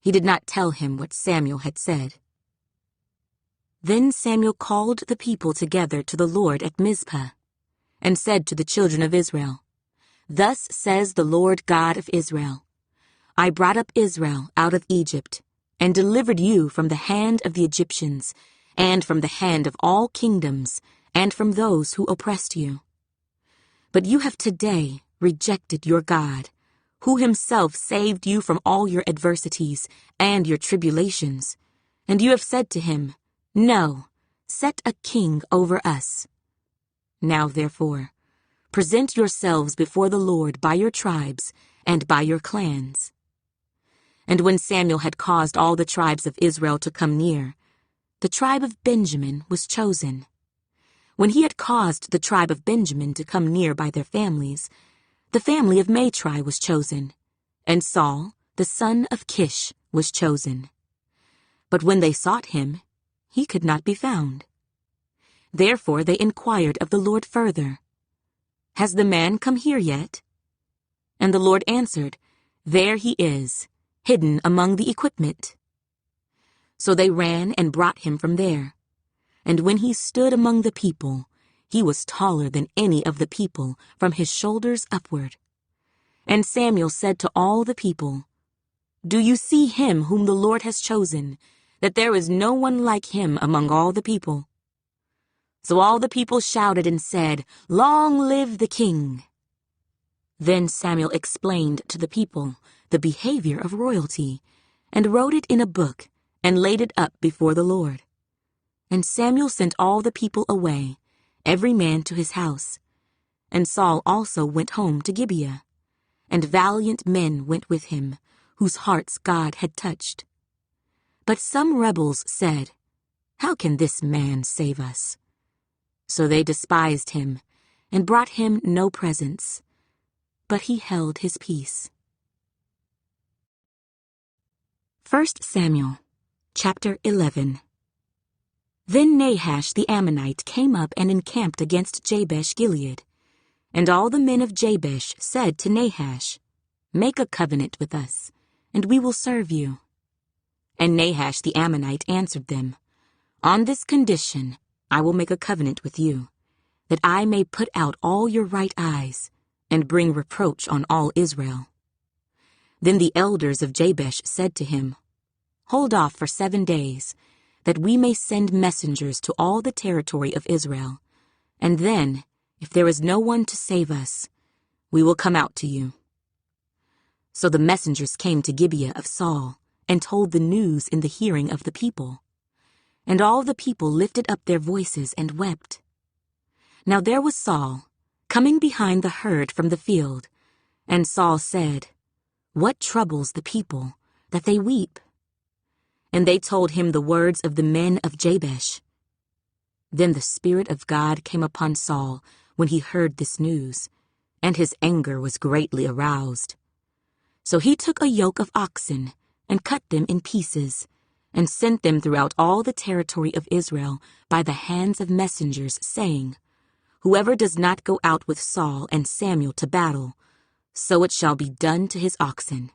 he did not tell him what Samuel had said." Then Samuel called the people together to the Lord at Mizpah, and said to the children of Israel, "Thus says the Lord God of Israel, I brought up Israel out of Egypt, and delivered you from the hand of the Egyptians, and from the hand of all kingdoms, and from those who oppressed you. But you have today rejected your God, who himself saved you from all your adversities and your tribulations. And you have said to him, 'No, set a king over us.' Now therefore, present yourselves before the Lord by your tribes and by your clans." And when Samuel had caused all the tribes of Israel to come near, the tribe of Benjamin was chosen. When he had caused the tribe of Benjamin to come near by their families, the family of Matri was chosen, and Saul, the son of Kish, was chosen. But when they sought him, he could not be found. Therefore they inquired of the Lord further, "Has the man come here yet?" And the Lord answered, "There he is, hidden among the equipment." So they ran and brought him from there. And when he stood among the people, he was taller than any of the people from his shoulders upward. And Samuel said to all the people, "Do you see him whom the Lord has chosen, that there is no one like him among all the people?" So all the people shouted and said, "Long live the king!" Then Samuel explained to the people the behavior of royalty, and wrote it in a book, and laid it up before the Lord. And Samuel sent all the people away, every man to his house. And Saul also went home to Gibeah, and valiant men went with him, whose hearts God had touched. But some rebels said, "How can this man save us?" So they despised him, and brought him no presents. But he held his peace. 1 Samuel, chapter 11. Then Nahash the Ammonite came up and encamped against Jabesh Gilead. And all the men of Jabesh said to Nahash, "Make a covenant with us, and we will serve you." And Nahash the Ammonite answered them, "On this condition I will make a covenant with you, that I may put out all your right eyes, and bring reproach on all Israel." Then the elders of Jabesh said to him, "Hold off for 7 days, that we may send messengers to all the territory of Israel, and then, if there is no one to save us, we will come out to you." So the messengers came to Gibeah of Saul, and told the news in the hearing of the people. And all the people lifted up their voices and wept. Now there was Saul, coming behind the herd from the field, and Saul said, "What troubles the people, that they weep?" And they told him the words of the men of Jabesh. Then the Spirit of God came upon Saul when he heard this news, and his anger was greatly aroused. So he took a yoke of oxen, and cut them in pieces, and sent them throughout all the territory of Israel by the hands of messengers, saying, "Whoever does not go out with Saul and Samuel to battle, so it shall be done to his oxen."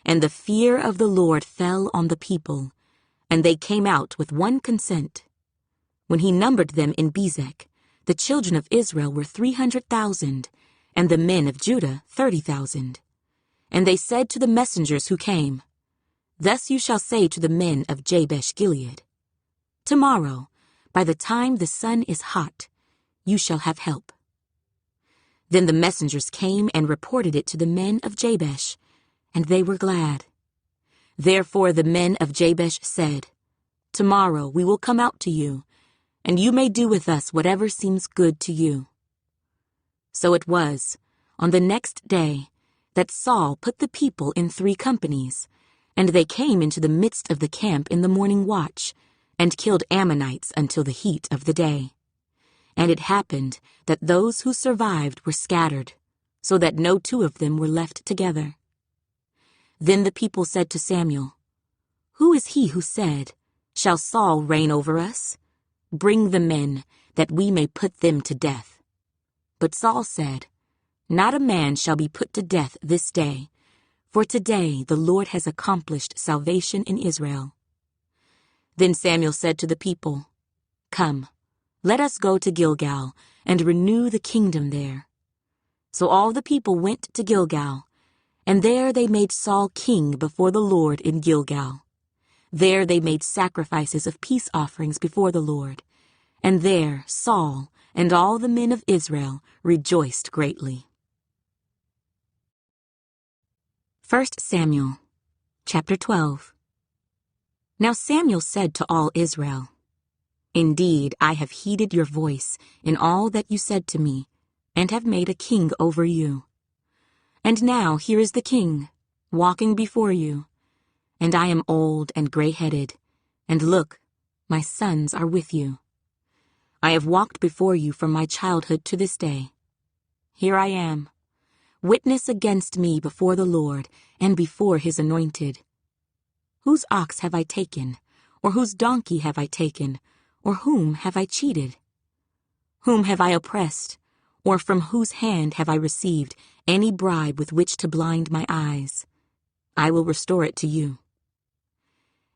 And the fear of the Lord fell on the people, and they came out with one consent. When he numbered them in Bezek, the children of Israel were 300,000, and the men of Judah 30,000. And they said to the messengers who came, "Thus you shall say to the men of Jabesh Gilead, Tomorrow, by the time the sun is hot, you shall have help." Then the messengers came and reported it to the men of Jabesh, and they were glad. Therefore the men of Jabesh said, "Tomorrow we will come out to you, and you may do with us whatever seems good to you." So it was, on the next day, that Saul put the people in 3 companies, and they came into the midst of the camp in the morning watch, and killed Ammonites until the heat of the day. And it happened that those who survived were scattered, so that no 2 of them were left together. Then the people said to Samuel, "Who is he who said, 'Shall Saul reign over us?' Bring the men, that we may put them to death." But Saul said, "Not a man shall be put to death this day, for today the Lord has accomplished salvation in Israel." Then Samuel said to the people, "Come, let us go to Gilgal, and renew the kingdom there." So all the people went to Gilgal, and there they made Saul king before the Lord in Gilgal. There they made sacrifices of peace offerings before the Lord, and there Saul and all the men of Israel rejoiced greatly. 1 Samuel, chapter 12. Now Samuel said to all Israel, "Indeed, I have heeded your voice in all that you said to me, and have made a king over you. And now here is the king, walking before you, and I am old and gray-headed, and look, my sons are with you. I have walked before you from my childhood to this day. Here I am, witness against me before the Lord and before his anointed. Whose ox have I taken, or whose donkey have I taken, or whom have I cheated? Whom have I oppressed, or from whose hand have I received any bribe with which to blind my eyes? I will restore it to you."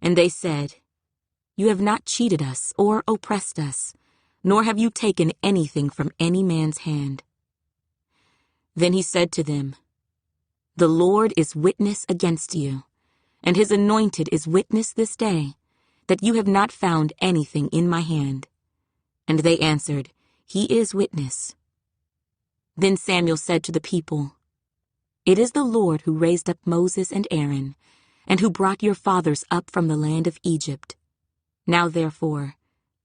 And they said, "You have not cheated us or oppressed us, nor have you taken anything from any man's hand." Then he said to them, "The Lord is witness against you, and his anointed is witness this day, that you have not found anything in my hand." And they answered, "He is witness." Then Samuel said to the people, "It is the Lord who raised up Moses and Aaron, and who brought your fathers up from the land of Egypt. Now therefore,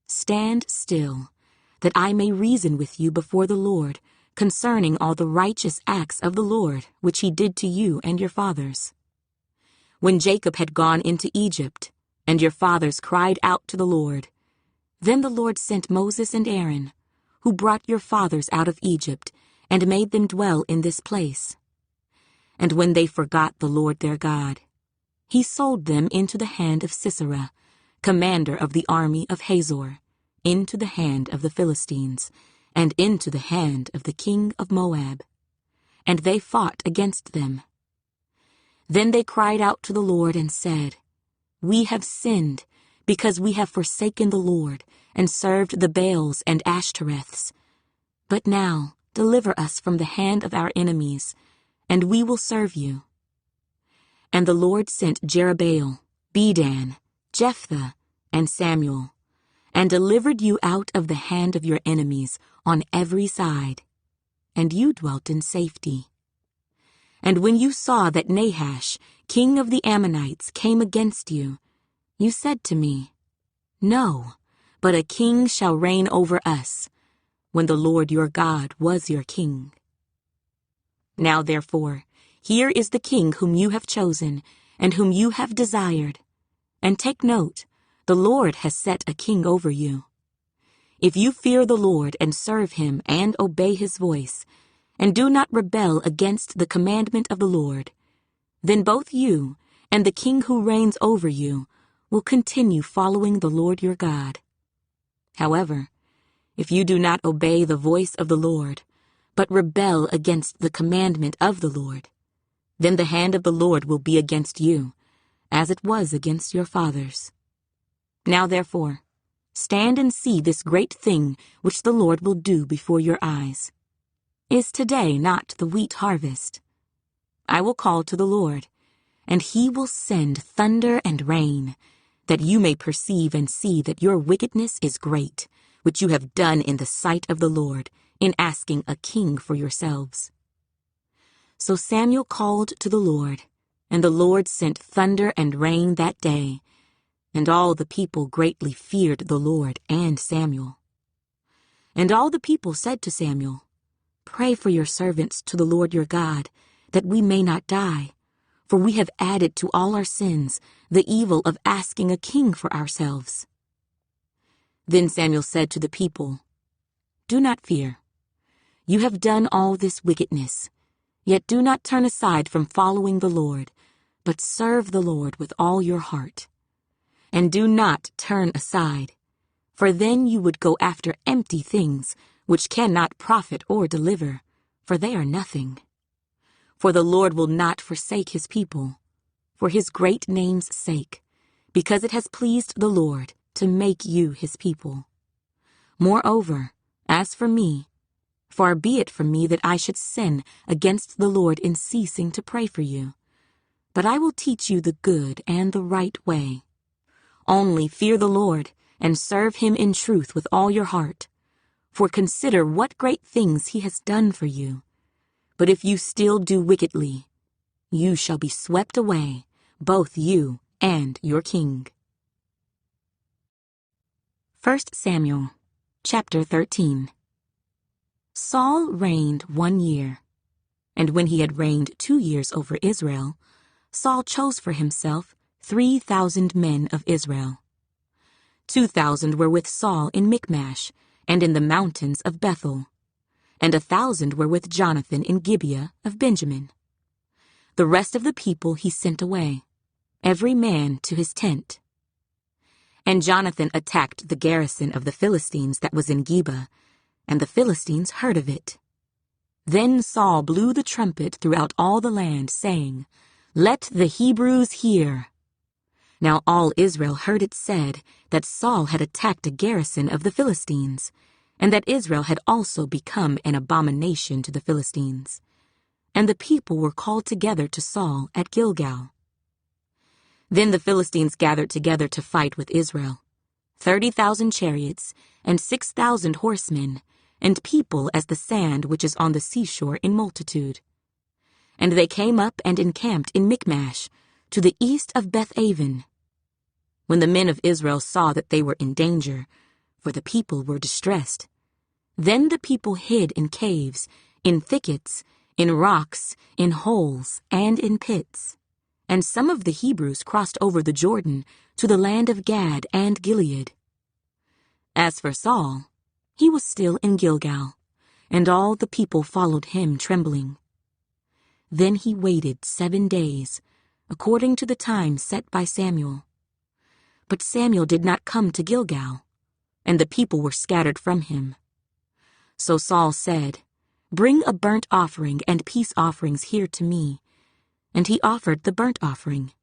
stand still, that I may reason with you before the Lord concerning all the righteous acts of the Lord which he did to you and your fathers. When Jacob had gone into Egypt, and your fathers cried out to the Lord, then the Lord sent Moses and Aaron, who brought your fathers out of Egypt, and made them dwell in this place. And when they forgot the Lord their God, he sold them into the hand of Sisera, commander of the army of Hazor, into the hand of the Philistines, and into the hand of the king of Moab. And they fought against them. Then they cried out to the Lord and said, "We have sinned, because we have forsaken the Lord, and served the Baals and Ashtoreths. But now deliver us from the hand of our enemies, and we will serve you." And the Lord sent Jerubbaal, Bedan, Jephthah, and Samuel, and delivered you out of the hand of your enemies on every side, and you dwelt in safety. And when you saw that Nahash, king of the Ammonites, came against you, you said to me, "No, but a king shall reign over us," when the Lord your God was your king. Now therefore, here is the king whom you have chosen, and whom you have desired. And take note, the Lord has set a king over you. If you fear the Lord and serve him and obey his voice, and do not rebel against the commandment of the Lord, then both you and the king who reigns over you will continue following the Lord your God. However, if you do not obey the voice of the Lord, but rebel against the commandment of the Lord, then the hand of the Lord will be against you, as it was against your fathers. Now therefore, stand and see this great thing which the Lord will do before your eyes. Is today not the wheat harvest? I will call to the Lord, and he will send thunder and rain, that you may perceive and see that your wickedness is great, which you have done in the sight of the Lord, in asking a king for yourselves." So Samuel called to the Lord, and the Lord sent thunder and rain that day, and all the people greatly feared the Lord and Samuel. And all the people said to Samuel, "Pray for your servants to the Lord your God, that we may not die, for we have added to all our sins the evil of asking a king for ourselves." Then Samuel said to the people, "Do not fear. You have done all this wickedness, yet do not turn aside from following the Lord, but serve the Lord with all your heart. And do not turn aside, for then you would go after empty things, which cannot profit or deliver, for they are nothing. For the Lord will not forsake his people, for his great name's sake, because it has pleased the Lord to make you his people. Moreover, as for me, far be it from me that I should sin against the Lord in ceasing to pray for you. But I will teach you the good and the right way. Only fear the Lord, and serve him in truth with all your heart. for consider what great things he has done for you. But if you still do wickedly, you shall be swept away, both you and your king. 1 Samuel, chapter 13. Saul reigned 1 year, and when he had reigned 2 years over Israel, Saul chose for himself 3,000 men of Israel. 2,000 were with Saul in Michmash and in the mountains of Bethel, and 1,000 were with Jonathan in Gibeah of Benjamin. The rest of the people he sent away, every man to his tent. And Jonathan attacked the garrison of the Philistines that was in Geba, and the Philistines heard of it. Then Saul blew the trumpet throughout all the land, saying, "Let the Hebrews hear." Now all Israel heard it said that Saul had attacked a garrison of the Philistines, and that Israel had also become an abomination to the Philistines. And the people were called together to Saul at Gilgal. Then the Philistines gathered together to fight with Israel, 30,000 chariots and 6,000 horsemen, and people as the sand which is on the seashore in multitude. And they came up and encamped in Michmash, to the east of Beth-aven. When the men of Israel saw that they were in danger, for the people were distressed, then the people hid in caves, in thickets, in rocks, in holes, and in pits. And some of the Hebrews crossed over the Jordan to the land of Gad and Gilead. As for Saul, he was still in Gilgal, and all the people followed him trembling. Then he waited 7 days, according to the time set by Samuel. But Samuel did not come to Gilgal, and the people were scattered from him. So Saul said, "Bring a burnt offering and peace offerings here to me." And he offered the burnt offering.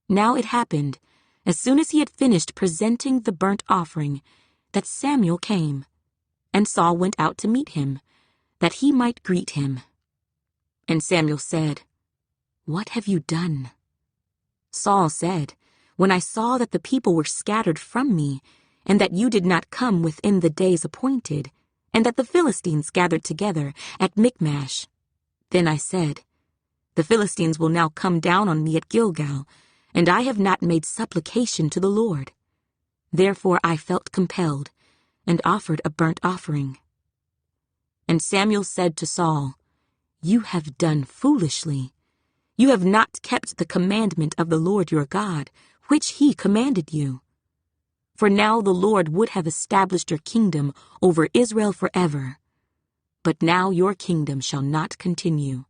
Now it happened, as soon as he had finished presenting the burnt offering, that Samuel came, and Saul went out to meet him, that he might greet him. And Samuel said, "What have you done?" Saul said, "When I saw that the people were scattered from me, and that you did not come within the days appointed, and that the Philistines gathered together at Michmash, then I said, the Philistines will now come down on me at Gilgal, and I have not made supplication to the Lord. Therefore I felt compelled, and offered a burnt offering." And Samuel said to Saul, "You have done foolishly. You have not kept the commandment of the Lord your God, which he commanded you. For now the Lord would have established your kingdom over Israel forever. But now your kingdom shall not continue.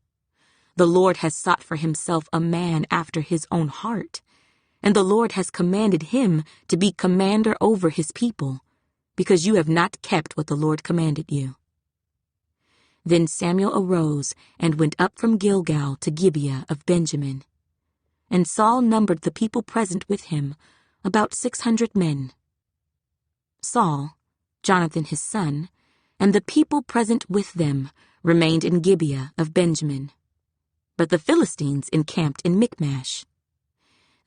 The Lord has sought for himself a man after his own heart, and the Lord has commanded him to be commander over his people, because you have not kept what the Lord commanded you." Then Samuel arose and went up from Gilgal to Gibeah of Benjamin. And Saul numbered the people present with him, about 600 men. Saul, Jonathan his son, and the people present with them remained in Gibeah of Benjamin. But the Philistines encamped in Michmash.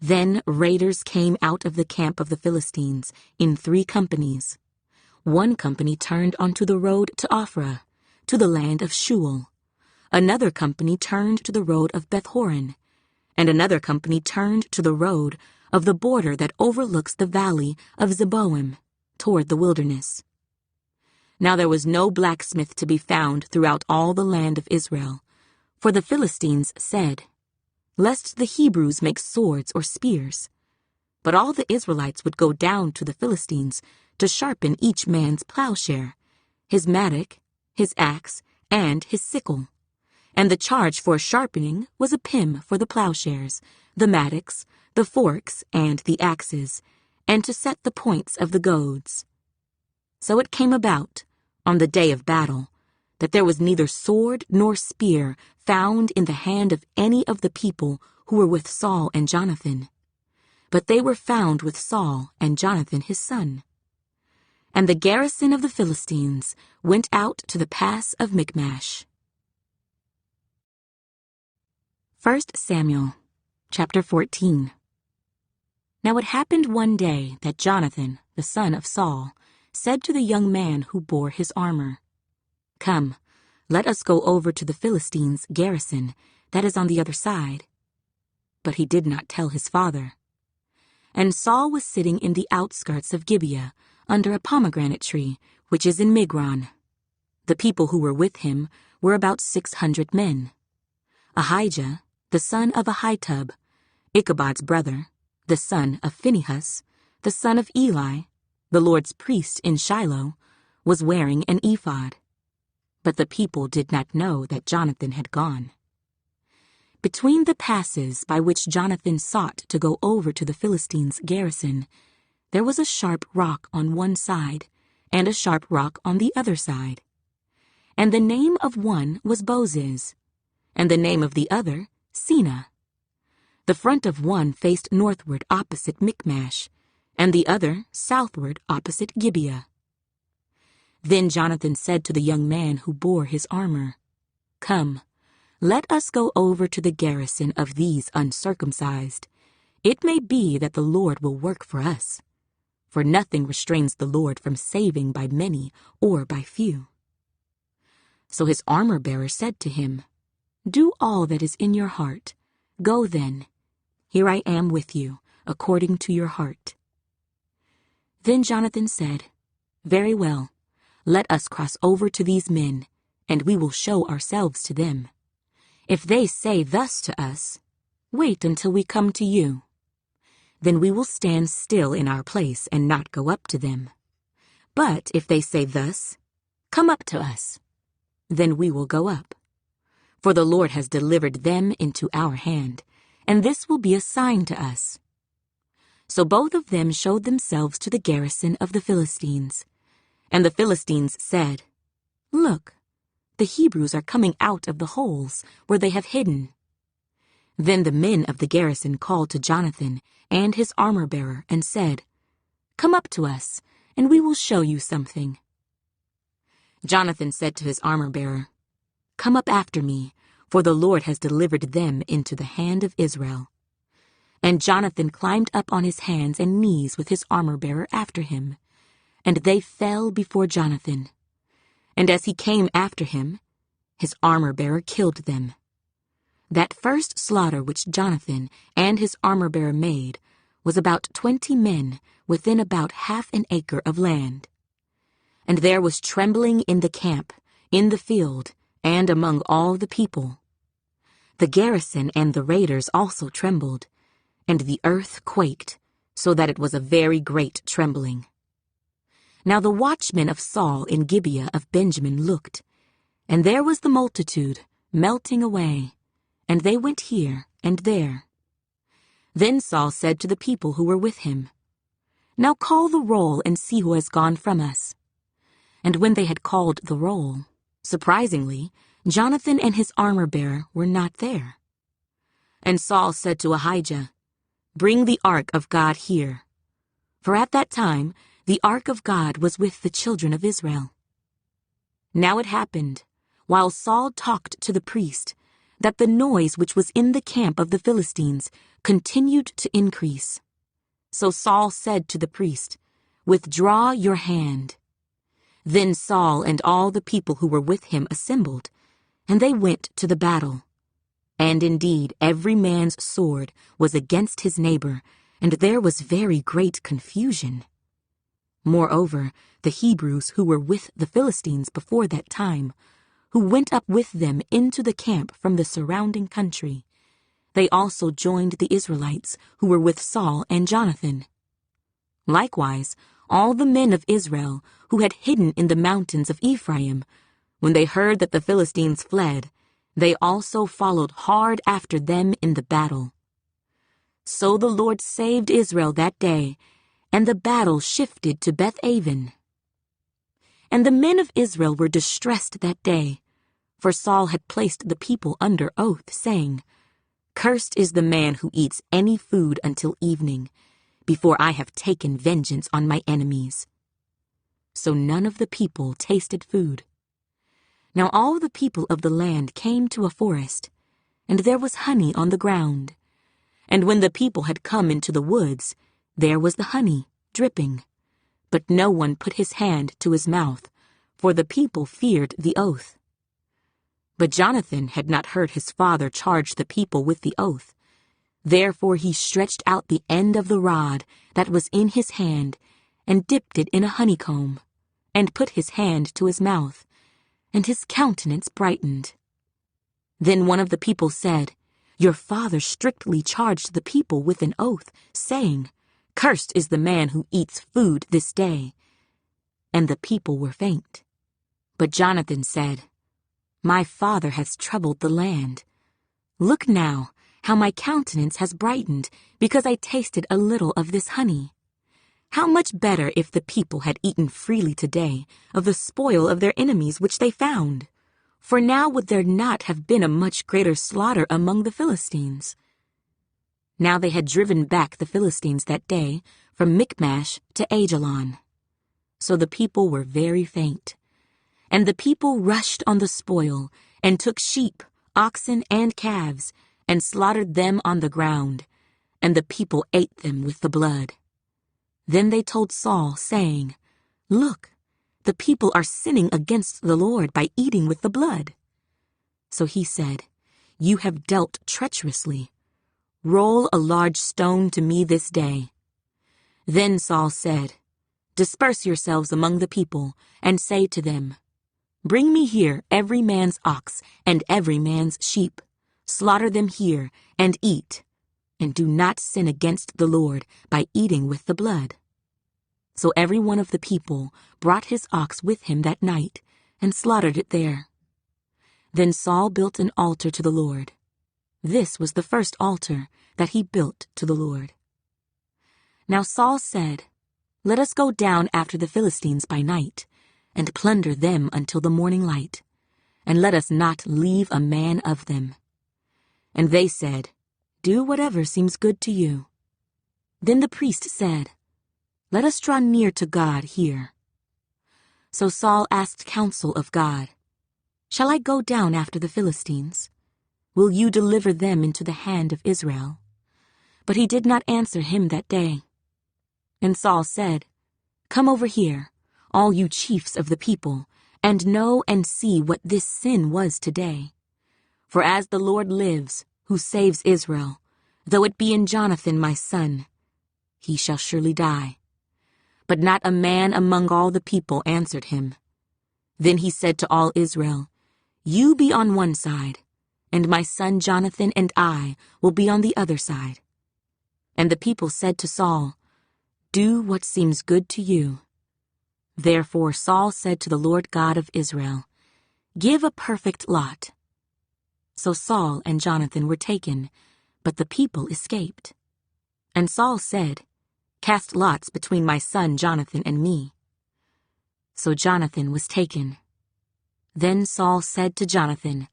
Then raiders came out of the camp of the Philistines in 3 companies. One company turned onto the road to Ophrah, to the land of Shual. Another company turned to the road of Beth-horon, and another company turned to the road of the border that overlooks the valley of Zeboim, toward the wilderness. Now there was no blacksmith to be found throughout all the land of Israel, for the Philistines said, "Lest the Hebrews make swords or spears." But all the Israelites would go down to the Philistines to sharpen each man's plowshare, his mattock, his axe, and his sickle. And the charge for sharpening was a pim for the plowshares, the mattocks, the forks, and the axes, and to set the points of the goads. So it came about, on the day of battle, that there was neither sword nor spear found in the hand of any of the people who were with Saul and Jonathan, but they were found with Saul and Jonathan his son. And the garrison of the Philistines went out to the pass of Michmash. 1 Samuel, chapter 14. Now it happened one day that Jonathan, the son of Saul, said to the young man who bore his armor, "Come, let us go over to the Philistines' garrison that is on the other side." But he did not tell his father. And Saul was sitting in the outskirts of Gibeah, under a pomegranate tree, which is in Migron. The people who were with him were about 600 men. Ahijah, the son of Ahitub, Ichabod's brother, the son of Phinehas, the son of Eli, the Lord's priest in Shiloh, was wearing an ephod. But the people did not know that Jonathan had gone. Between the passes by which Jonathan sought to go over to the Philistines' garrison, there was a sharp rock on one side and a sharp rock on the other side. And the name of one was Bozez, and the name of the other Sina. The front of one faced northward opposite Michmash, and the other southward opposite Gibeah. Then Jonathan said to the young man who bore his armor, "Come, let us go over to the garrison of these uncircumcised. It may be that the Lord will work for us, for nothing restrains the Lord from saving by many or by few." So his armor-bearer said to him, "Do all that is in your heart. Go then. Here I am with you, according to your heart." Then Jonathan said, "Very well. Let us cross over to these men, and we will show ourselves to them. If they say thus to us, 'Wait until we come to you,' then we will stand still in our place and not go up to them. But if they say thus, 'Come up to us,' then we will go up. For the Lord has delivered them into our hand, and this will be a sign to us." So both of them showed themselves to the garrison of the Philistines. And the Philistines said, "Look, the Hebrews are coming out of the holes where they have hidden." Then the men of the garrison called to Jonathan and his armor-bearer and said, "Come up to us, and we will show you something." Jonathan said to his armor-bearer, "Come up after me, for the Lord has delivered them into the hand of Israel." And Jonathan climbed up on his hands and knees with his armor-bearer after him, and they fell before Jonathan. And as he came after him, his armor-bearer killed them. That first slaughter which Jonathan and his armor-bearer made was about 20 men within about half an acre of land. And there was trembling in the camp, in the field, and among all the people. The garrison and the raiders also trembled, and the earth quaked, so that it was a very great trembling. Now the watchmen of Saul in Gibeah of Benjamin looked, and there was the multitude melting away, and they went here and there. Then Saul said to the people who were with him, "Now call the roll and see who has gone from us." And when they had called the roll, surprisingly, Jonathan and his armor-bearer were not there. And Saul said to Ahijah, "Bring the ark of God here." For at that time the ark of God was with the children of Israel. Now it happened, while Saul talked to the priest, that the noise which was in the camp of the Philistines continued to increase. So Saul said to the priest, "Withdraw your hand." Then Saul and all the people who were with him assembled, and they went to the battle. And indeed every man's sword was against his neighbor, and there was very great confusion. Moreover, the Hebrews who were with the Philistines before that time, who went up with them into the camp from the surrounding country, they also joined the Israelites who were with Saul and Jonathan. Likewise, all the men of Israel who had hidden in the mountains of Ephraim, when they heard that the Philistines fled, they also followed hard after them in the battle. So the Lord saved Israel that day, and the battle shifted to Beth-aven. And the men of Israel were distressed that day, for Saul had placed the people under oath, saying, "Cursed is the man who eats any food until evening, before I have taken vengeance on my enemies." So none of the people tasted food. Now all the people of the land came to a forest, and there was honey on the ground. And when the people had come into the woods, there was the honey, dripping. but no one put his hand to his mouth, for the people feared the oath. But Jonathan had not heard his father charge the people with the oath. Therefore he stretched out the end of the rod that was in his hand, and dipped it in a honeycomb, and put his hand to his mouth, and his countenance brightened. Then one of the people said, "Your father strictly charged the people with an oath, saying, 'Cursed is the man who eats food this day.' And the people were faint. But Jonathan said, 'My father has troubled the land. Look now, how my countenance has brightened, because I tasted a little of this honey. How much better if the people had eaten freely today of the spoil of their enemies which they found. For now would there not have been a much greater slaughter among the Philistines?' Now they had driven back the Philistines that day from Michmash to Ajalon. So the people were very faint. And the people rushed on the spoil, and took sheep, oxen, and calves, and slaughtered them on the ground, and the people ate them with the blood. Then they told Saul, saying, 'Look, the people are sinning against the Lord by eating with the blood.' So he said, 'You have dealt treacherously. Roll a large stone to me this day.' Then Saul said, 'Disperse yourselves among the people, and say to them, Bring me here every man's ox and every man's sheep. Slaughter them here, and eat, and do not sin against the Lord by eating with the blood.' So every one of the people brought his ox with him that night, and slaughtered it there. Then Saul built an altar to the Lord. This was the first altar that he built to the Lord. Now Saul said, 'Let us go down after the Philistines by night, and plunder them until the morning light, and let us not leave a man of them.' And they said, 'Do whatever seems good to you.' Then the priest said, 'Let us draw near to God here.' So Saul asked counsel of God, 'Shall I go down after the Philistines? Will you deliver them into the hand of Israel?' But he did not answer him that day. And Saul said, 'Come over here, all you chiefs of the people, and know and see what this sin was today. For as the Lord lives, who saves Israel, though it be in Jonathan my son, he shall surely die.' But not a man among all the people answered him. Then he said to all Israel, 'You be on one side, and my son Jonathan and I will be on the other side.' And the people said to Saul, 'Do what seems good to you.' Therefore Saul said to the Lord God of Israel, 'Give a perfect lot.' So Saul and Jonathan were taken, but the people escaped. And Saul said, 'Cast lots between my son Jonathan and me.' So Jonathan was taken. Then Saul said to Jonathan,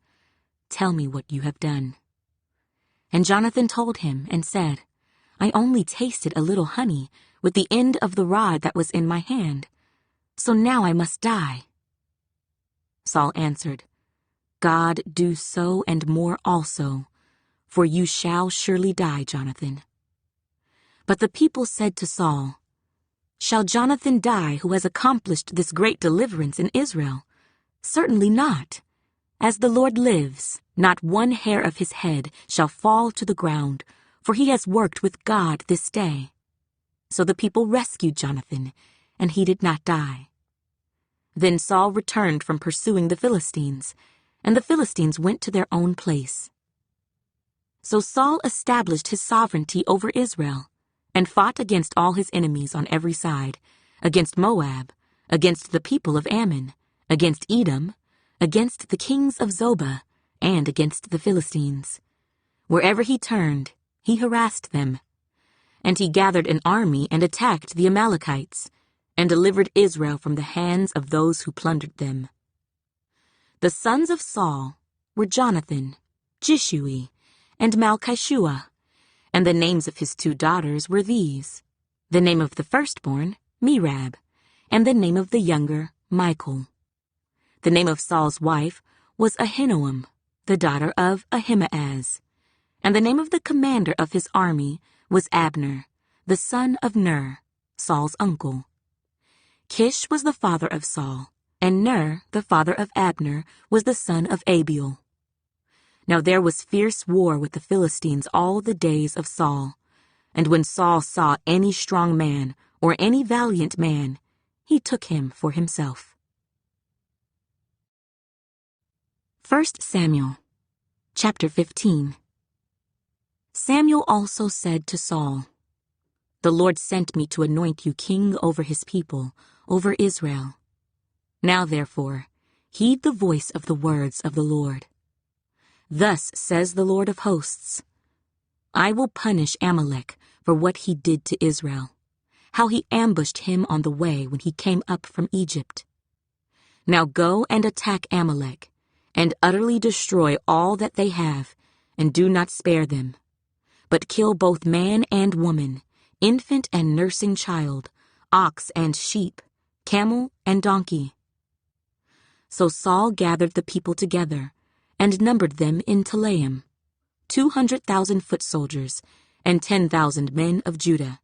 'Tell me what you have done.' And Jonathan told him and said, 'I only tasted a little honey with the end of the rod that was in my hand. So now I must die.' Saul answered, 'God do so and more also, for you shall surely die, Jonathan.' But the people said to Saul, 'Shall Jonathan die who has accomplished this great deliverance in Israel? Certainly not. As the Lord lives, not one hair of his head shall fall to the ground, for he has worked with God this day.' So the people rescued Jonathan, and he did not die. Then Saul returned from pursuing the Philistines, and the Philistines went to their own place. So Saul established his sovereignty over Israel, and fought against all his enemies on every side, against Moab, against the people of Ammon, against Edom, against the kings of Zobah, and against the Philistines. Wherever he turned, he harassed them. And he gathered an army and attacked the Amalekites, and delivered Israel from the hands of those who plundered them. The sons of Saul were Jonathan, Jishui, and Malchishua, and the names of his 2 daughters were these: the name of the firstborn, Merab, and the name of the younger, Michal. The name of Saul's wife was Ahinoam, the daughter of Ahimaaz, and the name of the commander of his army was Abner, the son of Ner, Saul's uncle. Kish was the father of Saul, and Ner, the father of Abner, was the son of Abiel. Now there was fierce war with the Philistines all the days of Saul, and when Saul saw any strong man or any valiant man, he took him for himself. 1 Samuel, chapter 15. Samuel also said to Saul, "The Lord sent me to anoint you king over his people, over Israel. Now therefore, heed the voice of the words of the Lord. Thus says the Lord of hosts, I will punish Amalek for what he did to Israel, how he ambushed him on the way when he came up from Egypt. Now go and attack Amalek, and utterly destroy all that they have, and do not spare them, but kill both man and woman, infant and nursing child, ox and sheep, camel and donkey." So Saul gathered the people together, and numbered them in Telaim, 200,000 foot soldiers, and 10,000 men of Judah.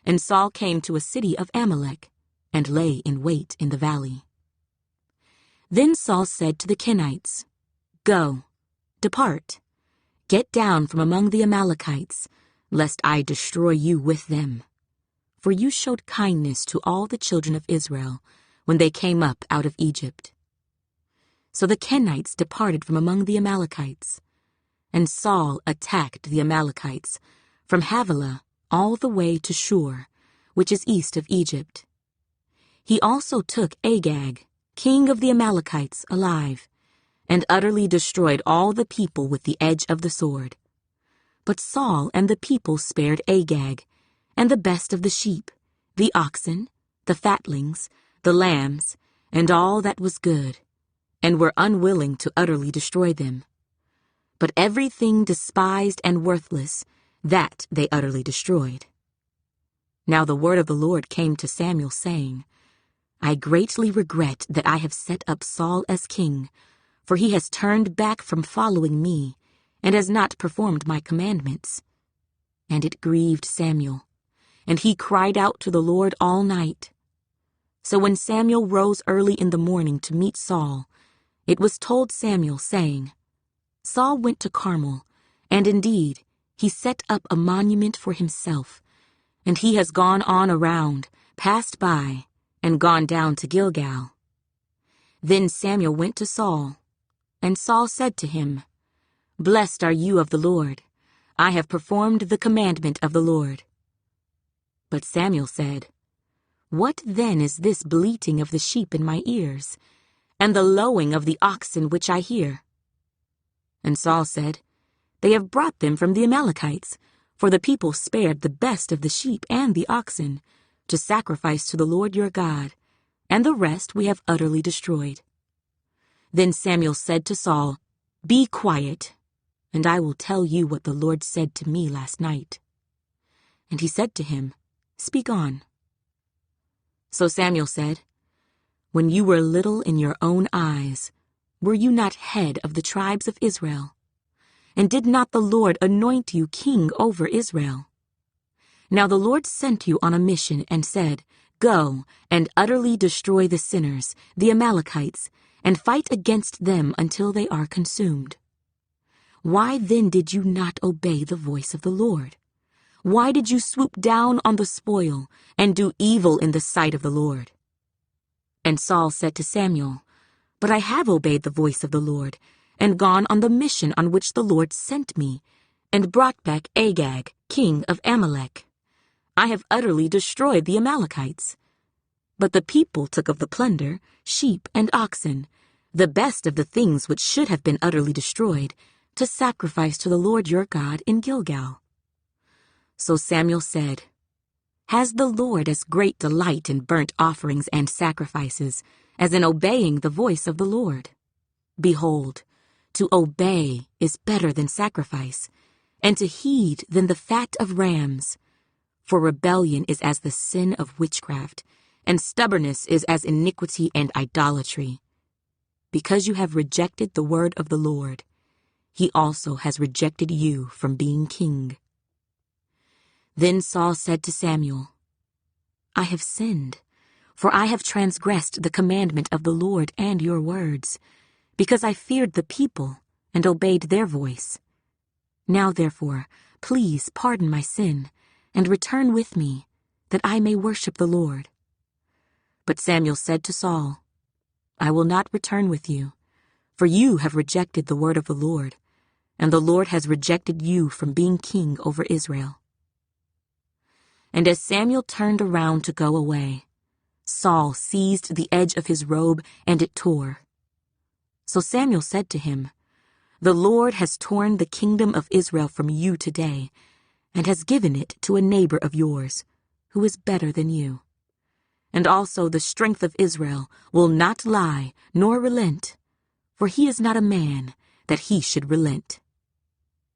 And Saul came to a city of Amalek, and lay in wait in the valley. Then Saul said to the Kenites, "Go, depart, get down from among the Amalekites, lest I destroy you with them. For you showed kindness to all the children of Israel when they came up out of Egypt." So the Kenites departed from among the Amalekites, and Saul attacked the Amalekites from Havilah all the way to Shur, which is east of Egypt. He also took Agag, king of the Amalekites, alive, and utterly destroyed all the people with the edge of the sword. But Saul and the people spared Agag, and the best of the sheep, the oxen, the fatlings, the lambs, and all that was good, and were unwilling to utterly destroy them. But everything despised and worthless, that they utterly destroyed. Now the word of the Lord came to Samuel, saying, "I greatly regret that I have set up Saul as king, for he has turned back from following me, and has not performed my commandments." And it grieved Samuel, and he cried out to the Lord all night. So when Samuel rose early in the morning to meet Saul, it was told Samuel, saying, "Saul went to Carmel, and indeed he set up a monument for himself, and he has gone on around, passed by, and gone down to Gilgal." Then Samuel went to Saul, and Saul said to him, "Blessed are you of the Lord. I have performed the commandment of the Lord." But Samuel said, "What then is this bleating of the sheep in my ears, and the lowing of the oxen which I hear?" And Saul said, "They have brought them from the Amalekites, for the people spared the best of the sheep and the oxen, to sacrifice to the Lord your God, and the rest we have utterly destroyed." Then Samuel said to Saul, "Be quiet, and I will tell you what the Lord said to me last night." And he said to him, "Speak on." So Samuel said, "When you were little in your own eyes, were you not head of the tribes of Israel? And did not the Lord anoint you king over Israel? Now the Lord sent you on a mission and said, 'Go and utterly destroy the sinners, the Amalekites, and fight against them until they are consumed.' Why then did you not obey the voice of the Lord? Why did you swoop down on the spoil and do evil in the sight of the Lord?" And Saul said to Samuel, "But I have obeyed the voice of the Lord, and gone on the mission on which the Lord sent me, and brought back Agag, king of Amalek. I have utterly destroyed the Amalekites. But the people took of the plunder, sheep and oxen, the best of the things which should have been utterly destroyed, to sacrifice to the Lord your God in Gilgal." So Samuel said, "Has the Lord as great delight in burnt offerings and sacrifices as in obeying the voice of the Lord? Behold, to obey is better than sacrifice, and to heed than the fat of rams. For rebellion is as the sin of witchcraft, and stubbornness is as iniquity and idolatry. Because you have rejected the word of the Lord, he also has rejected you from being king." Then Saul said to Samuel, "I have sinned. for I have transgressed the commandment of the Lord and your words, because I feared the people and obeyed their voice. Now therefore, please pardon my sin, and return with me, that I may worship the Lord." But Samuel said to Saul, "I will not return with you, for you have rejected the word of the Lord, and the Lord has rejected you from being king over Israel." And as Samuel turned around to go away, Saul seized the edge of his robe, and it tore. So Samuel said to him, "The Lord has torn the kingdom of Israel from you today, and has given it to a neighbor of yours, who is better than you. And also the strength of Israel will not lie nor relent, for he is not a man that he should relent."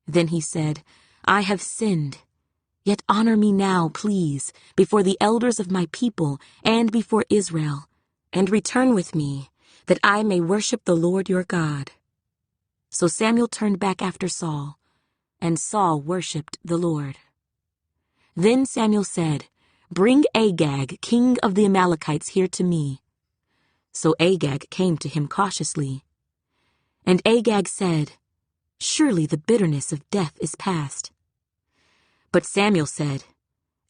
Then he said, "I have sinned. Yet honor me now, please, before the elders of my people and before Israel, and return with me, that I may worship the Lord your God." So Samuel turned back after Saul, and Saul worshipped the Lord. Then Samuel said, "Bring Agag, king of the Amalekites, here to me." So Agag came to him cautiously. And Agag said, "Surely the bitterness of death is past." But Samuel said,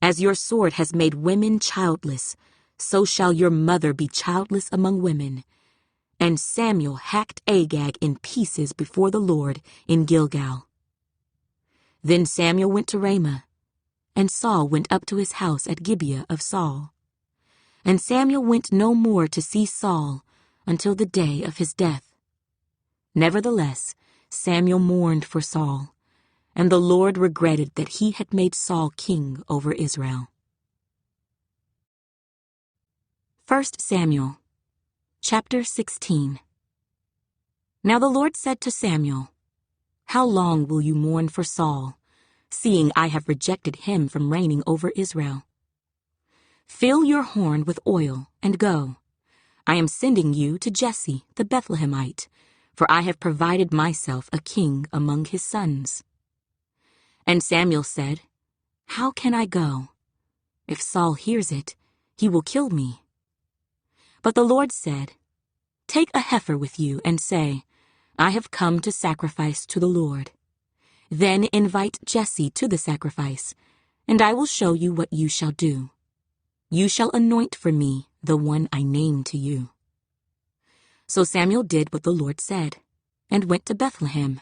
"As your sword has made women childless, so shall your mother be childless among women." And Samuel hacked Agag in pieces before the Lord in Gilgal. Then Samuel went to Ramah, and Saul went up to his house at Gibeah of Saul. And Samuel went no more to see Saul until the day of his death. Nevertheless, Samuel mourned for Saul, and the Lord regretted that he had made Saul king over Israel. 1 Samuel, chapter 16. Now the Lord said to Samuel, "How long will you mourn for Saul, seeing I have rejected him from reigning over Israel? Fill your horn with oil and go. I am sending you to Jesse the Bethlehemite, for I have provided myself a king among his sons." And Samuel said, "How can I go? If Saul hears it, he will kill me." But the Lord said, "Take a heifer with you and say, 'I have come to sacrifice to the Lord.' Then invite Jesse to the sacrifice, and I will show you what you shall do. You shall anoint for me the one I name to you." So Samuel did what the Lord said, and went to Bethlehem.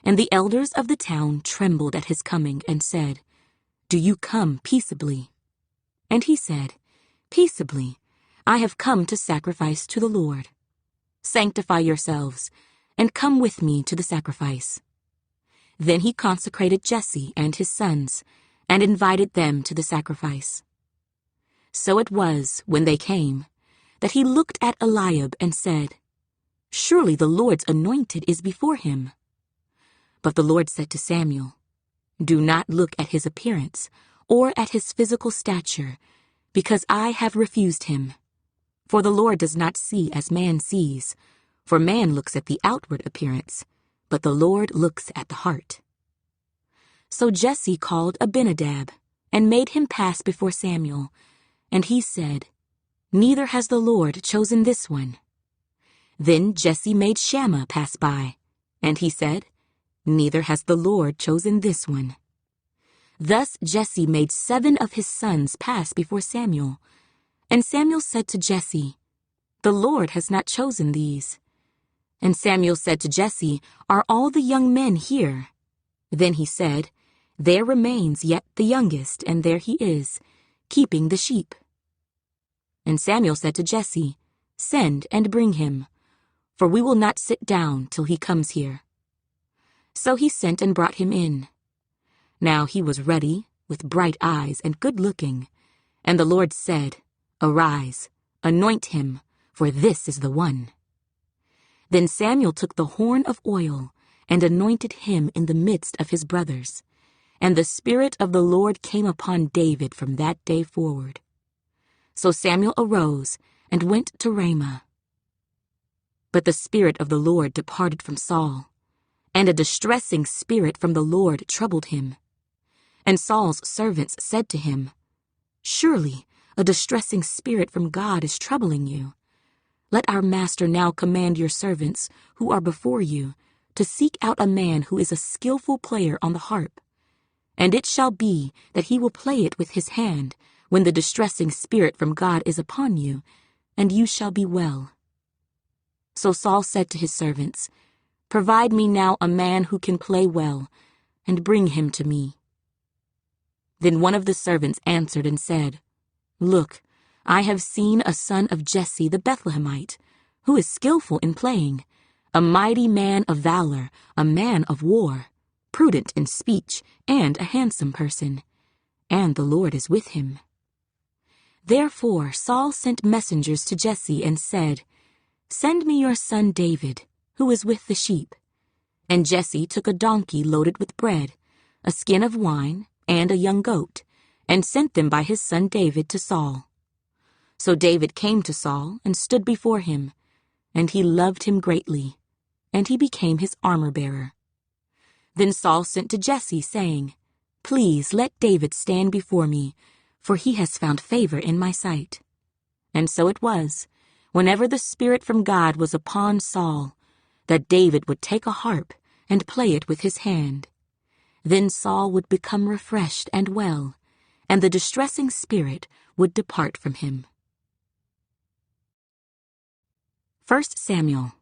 And the elders of the town trembled at his coming and said, "Do you come peaceably?" And he said, "Peaceably. I have come to sacrifice to the Lord. Sanctify yourselves, and come with me to the sacrifice." Then he consecrated Jesse and his sons, and invited them to the sacrifice. So it was, when they came, that he looked at Eliab and said, "Surely the Lord's anointed is before him." But the Lord said to Samuel, "Do not look at his appearance or at his physical stature, because I have refused him. For the Lord does not see as man sees, for man looks at the outward appearance, but the Lord looks at the heart." So Jesse called Abinadab, and made him pass before Samuel, and he said, "Neither has the Lord chosen this one." Then Jesse made Shammah pass by, and he said, "Neither has the Lord chosen this one." Thus Jesse made 7 of his sons pass before Samuel. And Samuel said to Jesse, "The Lord has not chosen these." And Samuel said to Jesse, "Are all the young men here?" Then he said, "There remains yet the youngest, and there he is, keeping the sheep." And Samuel said to Jesse, "Send and bring him, for we will not sit down till he comes here." So he sent and brought him in. Now he was ruddy, with bright eyes and good-looking. And the Lord said, "Arise, anoint him, for this is the one." Then Samuel took the horn of oil and anointed him in the midst of his brothers. And the Spirit of the Lord came upon David from that day forward. So Samuel arose and went to Ramah. But the Spirit of the Lord departed from Saul, and a distressing spirit from the Lord troubled him. And Saul's servants said to him, "Surely a distressing spirit from God is troubling you. Let our master now command your servants, who are before you, to seek out a man who is a skillful player on the harp. And it shall be that he will play it with his hand when the distressing spirit from God is upon you, and you shall be well." So Saul said to his servants, "Provide me now a man who can play well, and bring him to me." Then one of the servants answered and said, "Look, I have seen a son of Jesse the Bethlehemite, who is skillful in playing, a mighty man of valor, a man of war, prudent in speech, and a handsome person, and the Lord is with him." Therefore Saul sent messengers to Jesse and said, "Send me your son David, who is with the sheep." And Jesse took a donkey loaded with bread, a skin of wine, and a young goat, and sent them by his son David to Saul. So David came to Saul and stood before him, and he loved him greatly, and he became his armor-bearer. Then Saul sent to Jesse, saying, "Please let David stand before me, for he has found favor in my sight." And so it was, whenever the Spirit from God was upon Saul, that David would take a harp and play it with his hand. Then Saul would become refreshed and well, and the distressing spirit would depart from him. 1 Samuel,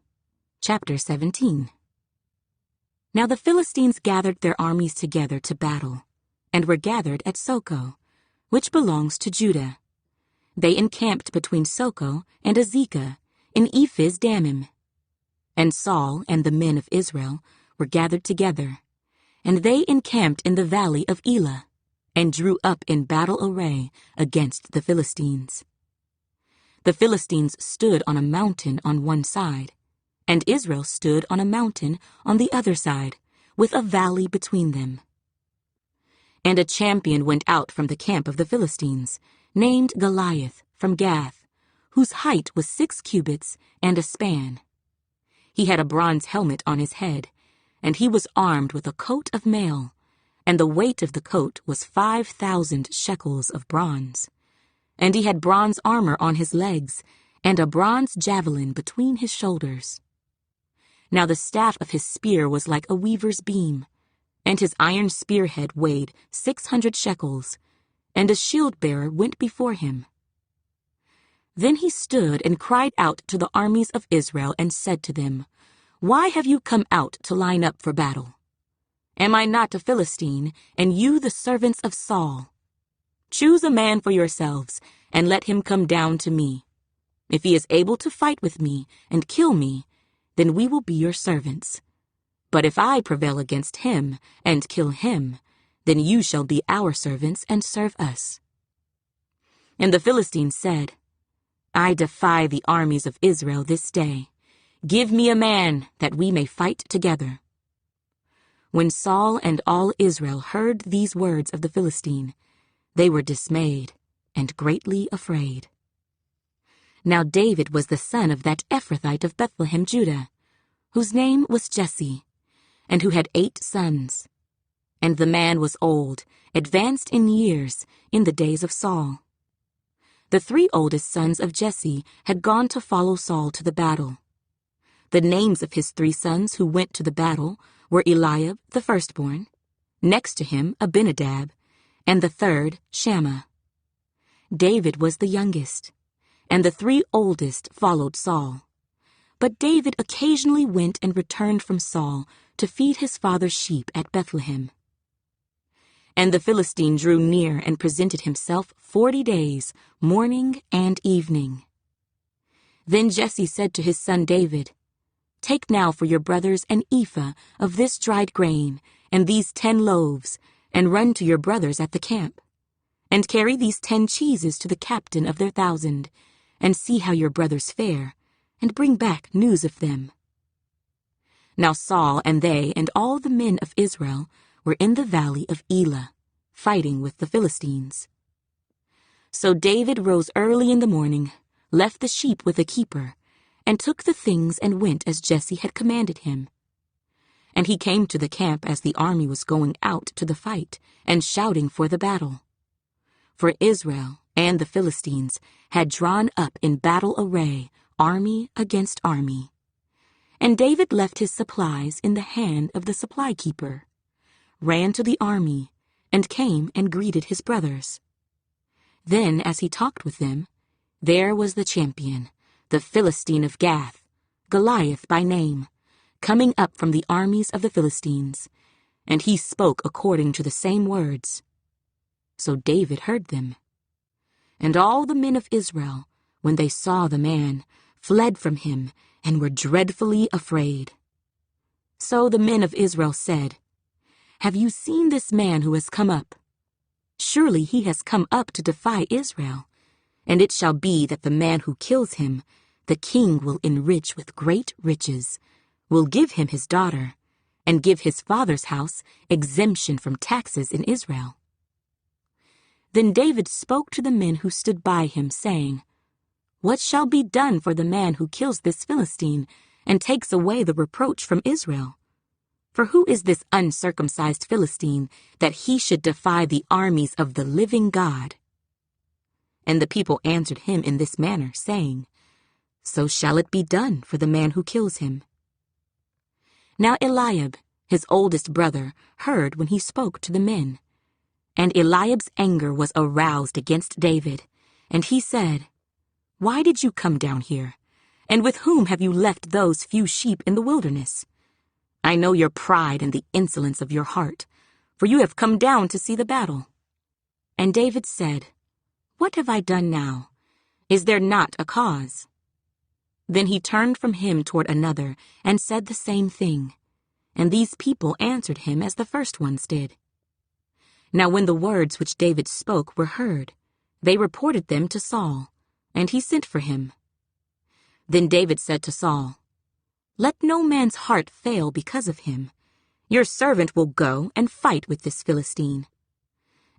chapter 17. Now the Philistines gathered their armies together to battle, and were gathered at Soko, which belongs to Judah. They encamped between Soko and Azekah in Ephes Dammim. And Saul and the men of Israel were gathered together, and they encamped in the valley of Elah, and drew up in battle array against the Philistines. The Philistines stood on a mountain on one side, and Israel stood on a mountain on the other side, with a valley between them. And a champion went out from the camp of the Philistines, named Goliath, from Gath, whose height was 6 cubits and a span. He had a bronze helmet on his head, and he was armed with a coat of mail, and the weight of the coat was 5,000 shekels of bronze. And he had bronze armor on his legs, and a bronze javelin between his shoulders. Now the staff of his spear was like a weaver's beam, and his iron spearhead weighed 600 shekels, and a shield-bearer went before him. Then he stood and cried out to the armies of Israel and said to them, "Why have you come out to line up for battle? Am I not a Philistine, and you the servants of Saul? Choose a man for yourselves, and let him come down to me. If he is able to fight with me and kill me, then we will be your servants. But if I prevail against him and kill him, then you shall be our servants and serve us." And the Philistines said, "I defy the armies of Israel this day. Give me a man, that we may fight together." When Saul and all Israel heard these words of the Philistine, they were dismayed and greatly afraid. Now David was the son of that Ephrathite of Bethlehem, Judah, whose name was Jesse, and who had 8 sons. And the man was old, advanced in years, in the days of Saul. The 3 oldest sons of Jesse had gone to follow Saul to the battle. The names of his 3 sons who went to the battle were Eliab, the firstborn, next to him Abinadab, and the third Shammah. David was the youngest, and the 3 oldest followed Saul. But David occasionally went and returned from Saul to feed his father's sheep at Bethlehem. And the Philistine drew near and presented himself 40 days, morning and evening. Then Jesse said to his son David, "Take now for your brothers an ephah of this dried grain, and these 10 loaves, and run to your brothers at the camp. And carry these 10 cheeses to the captain of their 1,000, and see how your brothers fare, and bring back news of them." Now Saul and they and all the men of Israel were in the valley of Elah, fighting with the Philistines. So David rose early in the morning, left the sheep with a keeper, and took the things and went as Jesse had commanded him. And he came to the camp as the army was going out to the fight and shouting for the battle. For Israel, and the Philistines had drawn up in battle array, army against army. And David left his supplies in the hand of the supply keeper, ran to the army, and came and greeted his brothers. Then, as he talked with them, there was the champion, the Philistine of Gath, Goliath by name, coming up from the armies of the Philistines, and he spoke according to the same words. So David heard them. And all the men of Israel, when they saw the man, fled from him and were dreadfully afraid. So the men of Israel said, "Have you seen this man who has come up? Surely he has come up to defy Israel, and it shall be that the man who kills him, the king will enrich with great riches, will give him his daughter, and give his father's house exemption from taxes in Israel." Then David spoke to the men who stood by him, saying, "What shall be done for the man who kills this Philistine and takes away the reproach from Israel? For who is this uncircumcised Philistine that he should defy the armies of the living God?" And the people answered him in this manner, saying, "So shall it be done for the man who kills him." Now Eliab, his oldest brother, heard when he spoke to the men. And Eliab's anger was aroused against David, and he said, "Why did you come down here? And with whom have you left those few sheep in the wilderness? I know your pride and the insolence of your heart, for you have come down to see the battle." And David said, "What have I done now? Is there not a cause?" Then he turned from him toward another and said the same thing, and these people answered him as the first ones did. Now when the words which David spoke were heard, they reported them to Saul, and he sent for him. Then David said to Saul, "Let no man's heart fail because of him. Your servant will go and fight with this Philistine."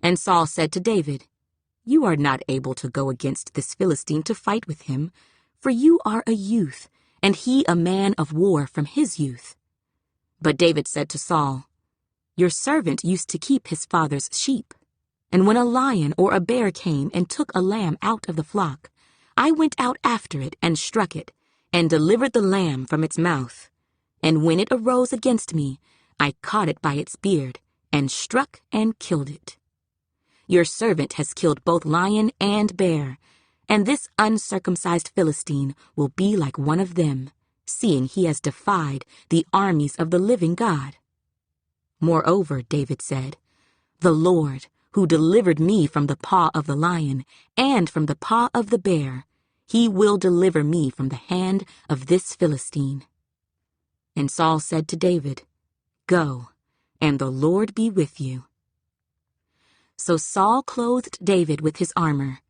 And Saul said to David, "You are not able to go against this Philistine to fight with him, for you are a youth, and he a man of war from his youth." But David said to Saul, "Your servant used to keep his father's sheep, and when a lion or a bear came and took a lamb out of the flock, I went out after it and struck it, and delivered the lamb from its mouth. And when it arose against me, I caught it by its beard, and struck and killed it. Your servant has killed both lion and bear, and this uncircumcised Philistine will be like one of them, seeing he has defied the armies of the living God." Moreover, David said, "The Lord, who delivered me from the paw of the lion and from the paw of the bear, he will deliver me from the hand of this Philistine." And Saul said to David, "Go, and the Lord be with you." So Saul clothed David with his armor,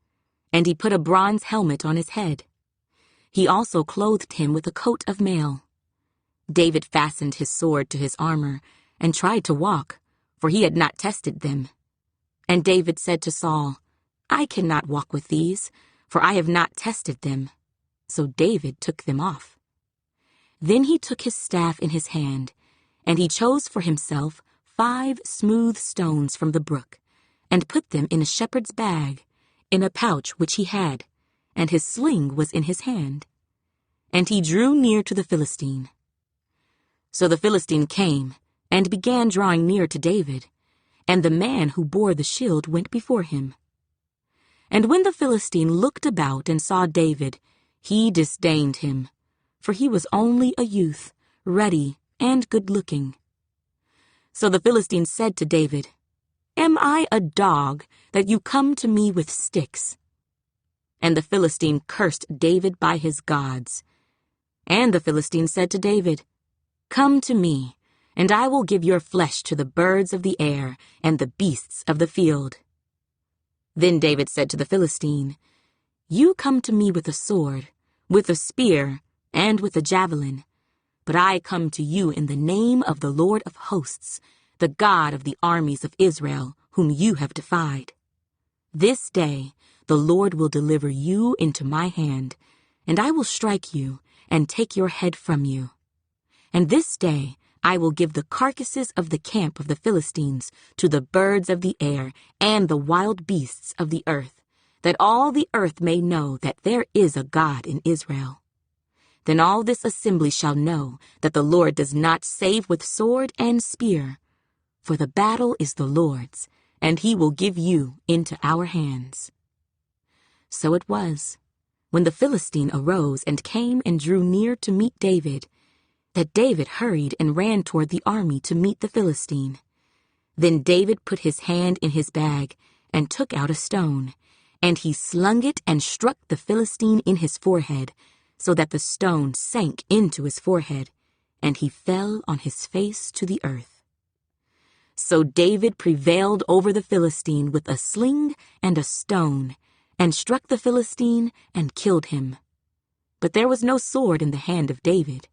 and he put a bronze helmet on his head. He also clothed him with a coat of mail. David fastened his sword to his armor and tried to walk, for he had not tested them. And David said to Saul, "I cannot walk with these, for I have not tested them." So David took them off. Then he took his staff in his hand, and he chose for himself 5 smooth stones from the brook, and put them in a shepherd's bag, in a pouch which he had, and his sling was in his hand. And he drew near to the Philistine. So the Philistine came, and began drawing near to David, and the man who bore the shield went before him. And when the Philistine looked about and saw David, he disdained him, for he was only a youth, ruddy and good-looking. So the Philistine said to David, "Am I a dog that you come to me with sticks?" And the Philistine cursed David by his gods. And the Philistine said to David, "Come to me, and I will give your flesh to the birds of the air and the beasts of the field." Then David said to the Philistine, "You come to me with a sword, with a spear, and with a javelin, but I come to you in the name of the Lord of hosts, the God of the armies of Israel, whom you have defied. This day the Lord will deliver you into my hand, and I will strike you and take your head from you. And this day I will give the carcasses of the camp of the Philistines to the birds of the air and the wild beasts of the earth, that all the earth may know that there is a God in Israel. Then all this assembly shall know that the Lord does not save with sword and spear, for the battle is the Lord's, and he will give you into our hands." So it was, when the Philistine arose and came and drew near to meet David, that David hurried and ran toward the army to meet the Philistine. Then David put his hand in his bag and took out a stone, and he slung it and struck the Philistine in his forehead, so that the stone sank into his forehead, and he fell on his face to the earth. So David prevailed over the Philistine with a sling and a stone, and struck the Philistine and killed him. But there was no sword in the hand of David.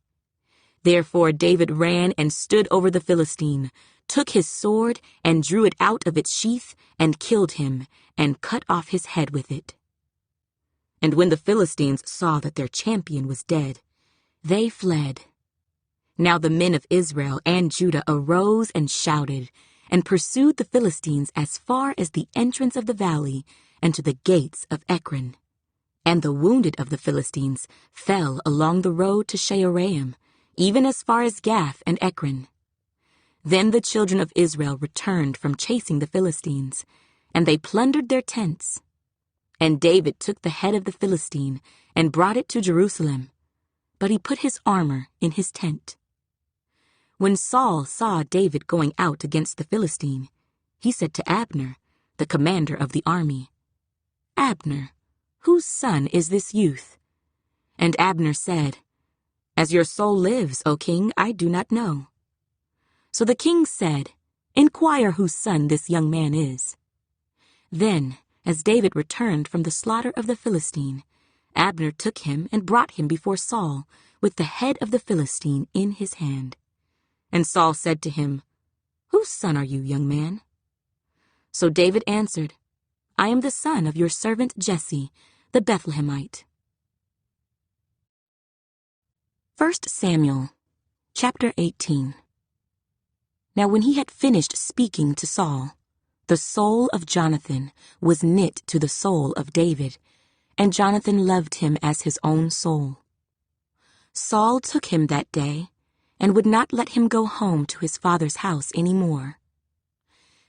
Therefore David ran and stood over the Philistine, took his sword and drew it out of its sheath, and killed him, and cut off his head with it. And when the Philistines saw that their champion was dead, they fled. Now the men of Israel and Judah arose and shouted, and pursued the Philistines as far as the entrance of the valley and to the gates of Ekron. And the wounded of the Philistines fell along the road to Shaaraim, even as far as Gath and Ekron. Then the children of Israel returned from chasing the Philistines, and they plundered their tents. And David took the head of the Philistine and brought it to Jerusalem, but he put his armor in his tent. When Saul saw David going out against the Philistine, he said to Abner, the commander of the army, "Abner, whose son is this youth?" And Abner said, "As your soul lives, O king, I do not know." So the king said, "Inquire whose son this young man is." Then, as David returned from the slaughter of the Philistine, Abner took him and brought him before Saul with the head of the Philistine in his hand. And Saul said to him, "Whose son are you, young man?" So David answered, "I am the son of your servant Jesse, the Bethlehemite." 1 Samuel, chapter 18. Now when he had finished speaking to Saul, the soul of Jonathan was knit to the soul of David, and Jonathan loved him as his own soul. Saul took him that day, and would not let him go home to his father's house any more.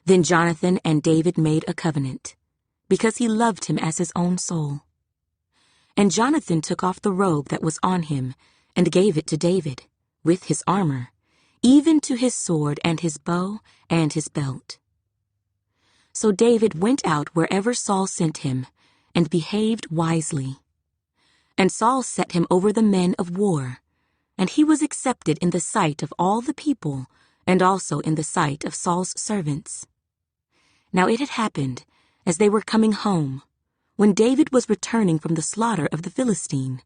Then Jonathan and David made a covenant, because he loved him as his own soul. And Jonathan took off the robe that was on him, and gave it to David, with his armor, even to his sword and his bow and his belt. So David went out wherever Saul sent him, and behaved wisely. And Saul set him over the men of war, and he was accepted in the sight of all the people, and also in the sight of Saul's servants. Now it had happened, as they were coming home, when David was returning from the slaughter of the Philistine,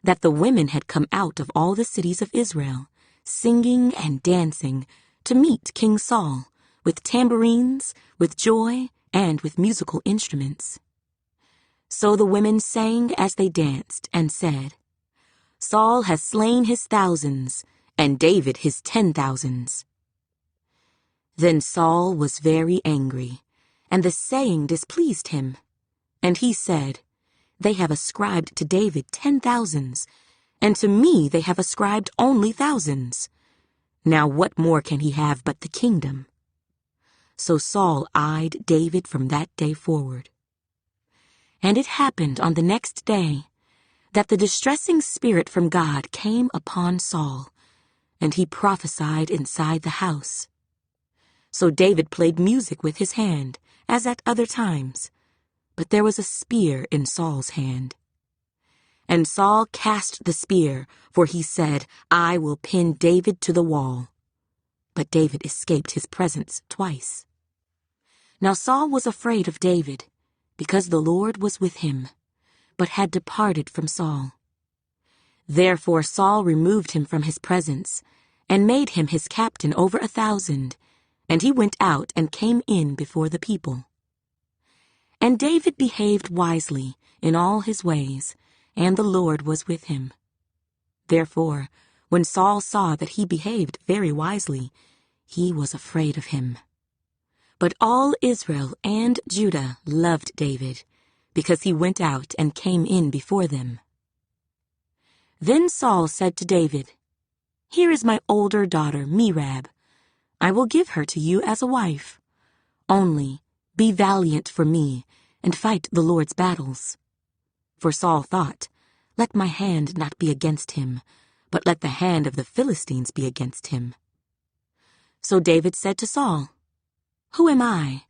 that the women had come out of all the cities of Israel, singing and dancing, to meet King Saul, with tambourines, with joy, and with musical instruments. So the women sang as they danced, and said, "Saul has slain his thousands, and David his 10,000s. Then Saul was very angry, and the saying displeased him. And he said, "They have ascribed to David 10,000s, and to me they have ascribed only thousands. Now what more can he have but the kingdom?" So Saul eyed David from that day forward. And it happened on the next day that the distressing spirit from God came upon Saul, and he prophesied inside the house. So David played music with his hand, as at other times, but there was a spear in Saul's hand. And Saul cast the spear, for he said, "I will pin David to the wall." But David escaped his presence twice. Now Saul was afraid of David, because the Lord was with him, but had departed from Saul. Therefore Saul removed him from his presence, and made him his captain over 1,000, and he went out and came in before the people. And David behaved wisely in all his ways, and the Lord was with him. Therefore, when Saul saw that he behaved very wisely, he was afraid of him. But all Israel and Judah loved David, because he went out and came in before them. Then Saul said to David, "Here is my older daughter, Merab. I will give her to you as a wife. Only be valiant for me and fight the Lord's battles." For Saul thought, "Let my hand not be against him, but let the hand of the Philistines be against him." So David said to Saul, "Who am I,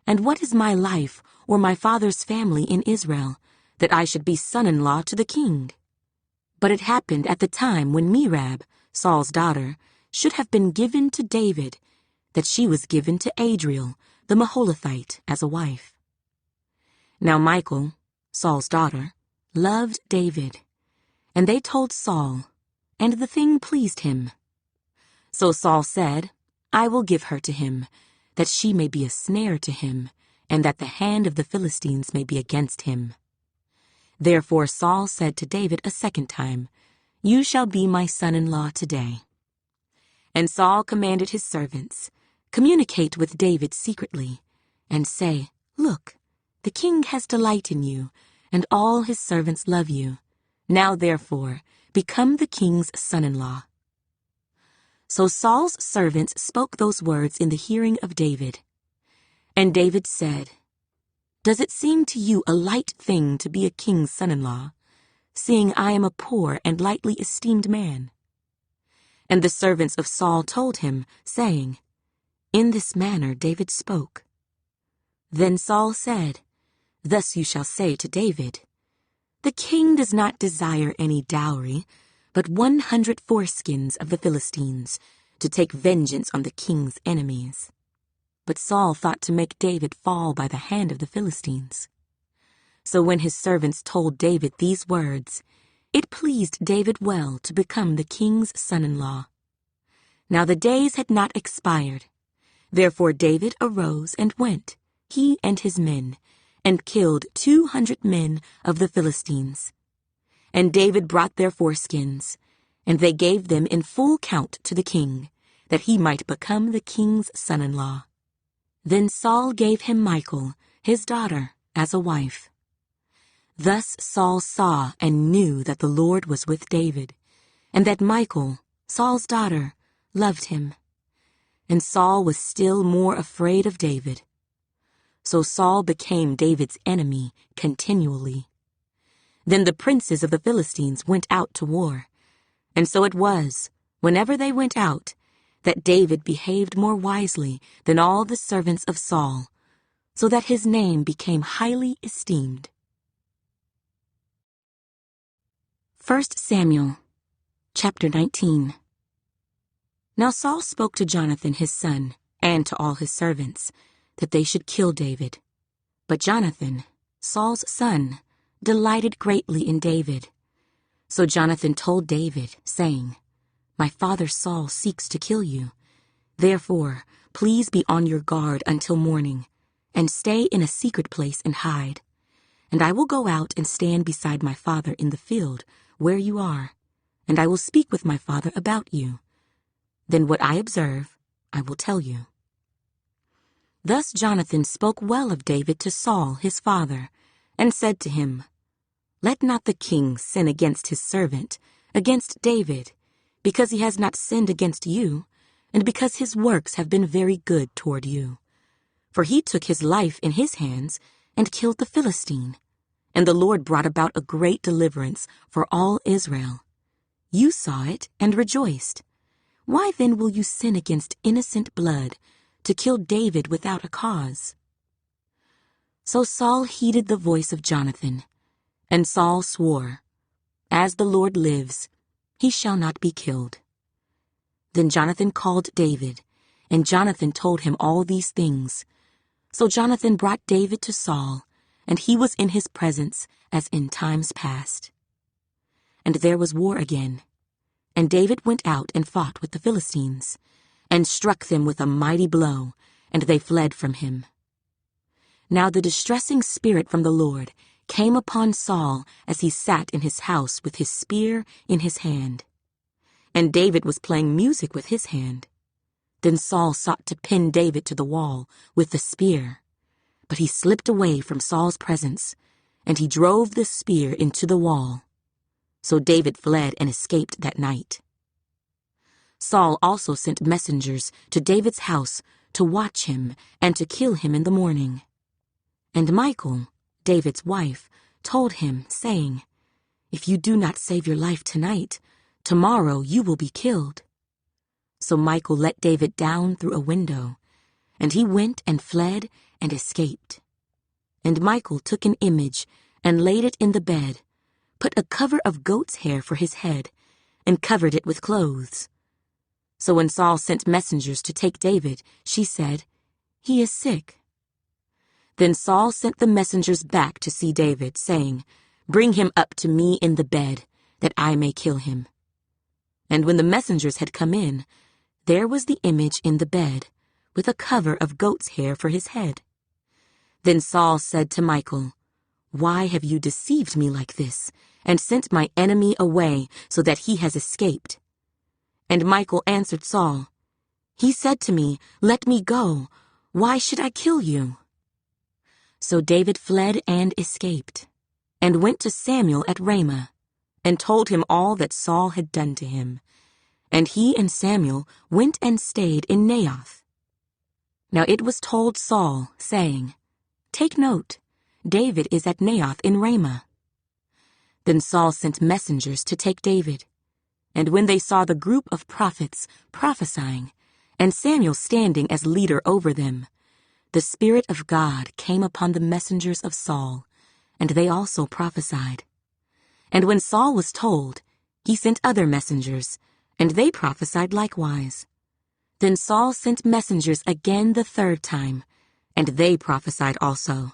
and what is my life or my father's family in Israel, that I should be son-in-law to the king?" But it happened at the time when Merab, Saul's daughter, should have been given to David, that she was given to Adriel, the Maholathite, as a wife. Now Michal, Saul's daughter, loved David, and they told Saul, and the thing pleased him. So Saul said, "I will give her to him, that she may be a snare to him, and that the hand of the Philistines may be against him." Therefore Saul said to David a second time, "You shall be my son-in-law today." And Saul commanded his servants, "Communicate with David secretly, and say, 'Look, the king has delight in you, and all his servants love you. Now therefore, become the king's son-in-law.'" So Saul's servants spoke those words in the hearing of David. And David said, "Does it seem to you a light thing to be a king's son-in-law, seeing I am a poor and lightly esteemed man?" And the servants of Saul told him, saying, "In this manner David spoke." Then Saul said, "Thus you shall say to David, 'The king does not desire any dowry, but 100 foreskins of the Philistines, to take vengeance on the king's enemies.'" But Saul thought to make David fall by the hand of the Philistines. So when his servants told David these words, it pleased David well to become the king's son-in-law. Now the days had not expired. Therefore David arose and went, he and his men, and killed 200 men of the Philistines. And David brought their foreskins, and they gave them in full count to the king, that he might become the king's son-in-law. Then Saul gave him Michal, his daughter, as a wife. Thus Saul saw and knew that the Lord was with David, and that Michal, Saul's daughter, loved him. And Saul was still more afraid of David. So Saul became David's enemy continually. Then the princes of the Philistines went out to war, and so it was, whenever they went out, that David behaved more wisely than all the servants of Saul, so that his name became highly esteemed. 1 Samuel, chapter 19. Now Saul spoke to Jonathan his son, and to all his servants, that they should kill David. But Jonathan, Saul's son, delighted greatly in David. So Jonathan told David, saying, "My father Saul seeks to kill you. Therefore, please be on your guard until morning, and stay in a secret place and hide. And I will go out and stand beside my father in the field where you are, and I will speak with my father about you. Then what I observe, I will tell you." Thus Jonathan spoke well of David to Saul his father, and said to him, "Let not the king sin against his servant, against David, because he has not sinned against you, and because his works have been very good toward you. For he took his life in his hands and killed the Philistine, and the Lord brought about a great deliverance for all Israel. You saw it and rejoiced. Why then will you sin against innocent blood, to kill David without a cause?" So Saul heeded the voice of Jonathan, and Saul swore, "As the Lord lives, he shall not be killed." Then Jonathan called David, and Jonathan told him all these things. So Jonathan brought David to Saul, and he was in his presence as in times past. And there was war again, and David went out and fought with the Philistines, and struck them with a mighty blow, and they fled from him. Now the distressing spirit from the Lord came upon Saul as he sat in his house with his spear in his hand. And David was playing music with his hand. Then Saul sought to pin David to the wall with the spear, but he slipped away from Saul's presence, and he drove the spear into the wall. So David fled and escaped that night. Saul also sent messengers to David's house to watch him and to kill him in the morning. And Michal, David's wife, told him, saying, "If you do not save your life tonight, tomorrow you will be killed." So Michal let David down through a window, and he went and fled and escaped. And Michal took an image and laid it in the bed, put a cover of goat's hair for his head, and covered it with clothes. So when Saul sent messengers to take David, she said, "He is sick." Then Saul sent the messengers back to see David, saying, "Bring him up to me in the bed, that I may kill him." And when the messengers had come in, there was the image in the bed, with a cover of goat's hair for his head. Then Saul said to Michal, "Why have you deceived me like this, and sent my enemy away, so that he has escaped?" And Michal answered Saul, "He said to me, 'Let me go. Why should I kill you?'" So David fled and escaped, and went to Samuel at Ramah, and told him all that Saul had done to him. And he and Samuel went and stayed in Naioth. Now it was told Saul, saying, "Take note, David is at Naioth in Ramah." Then Saul sent messengers to take David. And when they saw the group of prophets prophesying, and Samuel standing as leader over them, the Spirit of God came upon the messengers of Saul, and they also prophesied. And when Saul was told, he sent other messengers, and they prophesied likewise. Then Saul sent messengers again the third time, and they prophesied also.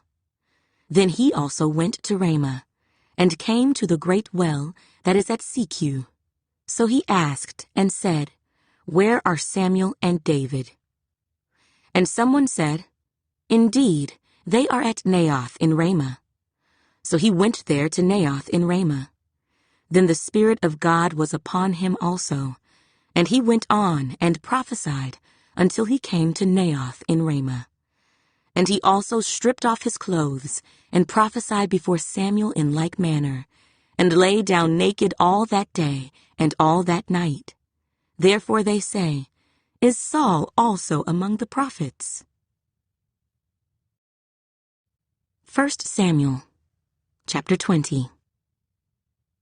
Then he also went to Ramah, and came to the great well that is at Secu. So he asked and said, "Where are Samuel and David?" And someone said, "Indeed, they are at Naioth in Ramah." So he went there to Naioth in Ramah. Then the Spirit of God was upon him also, and he went on and prophesied until he came to Naioth in Ramah. And he also stripped off his clothes and prophesied before Samuel in like manner, and lay down naked all that day and all that night. Therefore they say, "Is Saul also among the prophets?" 1 Samuel, chapter 20.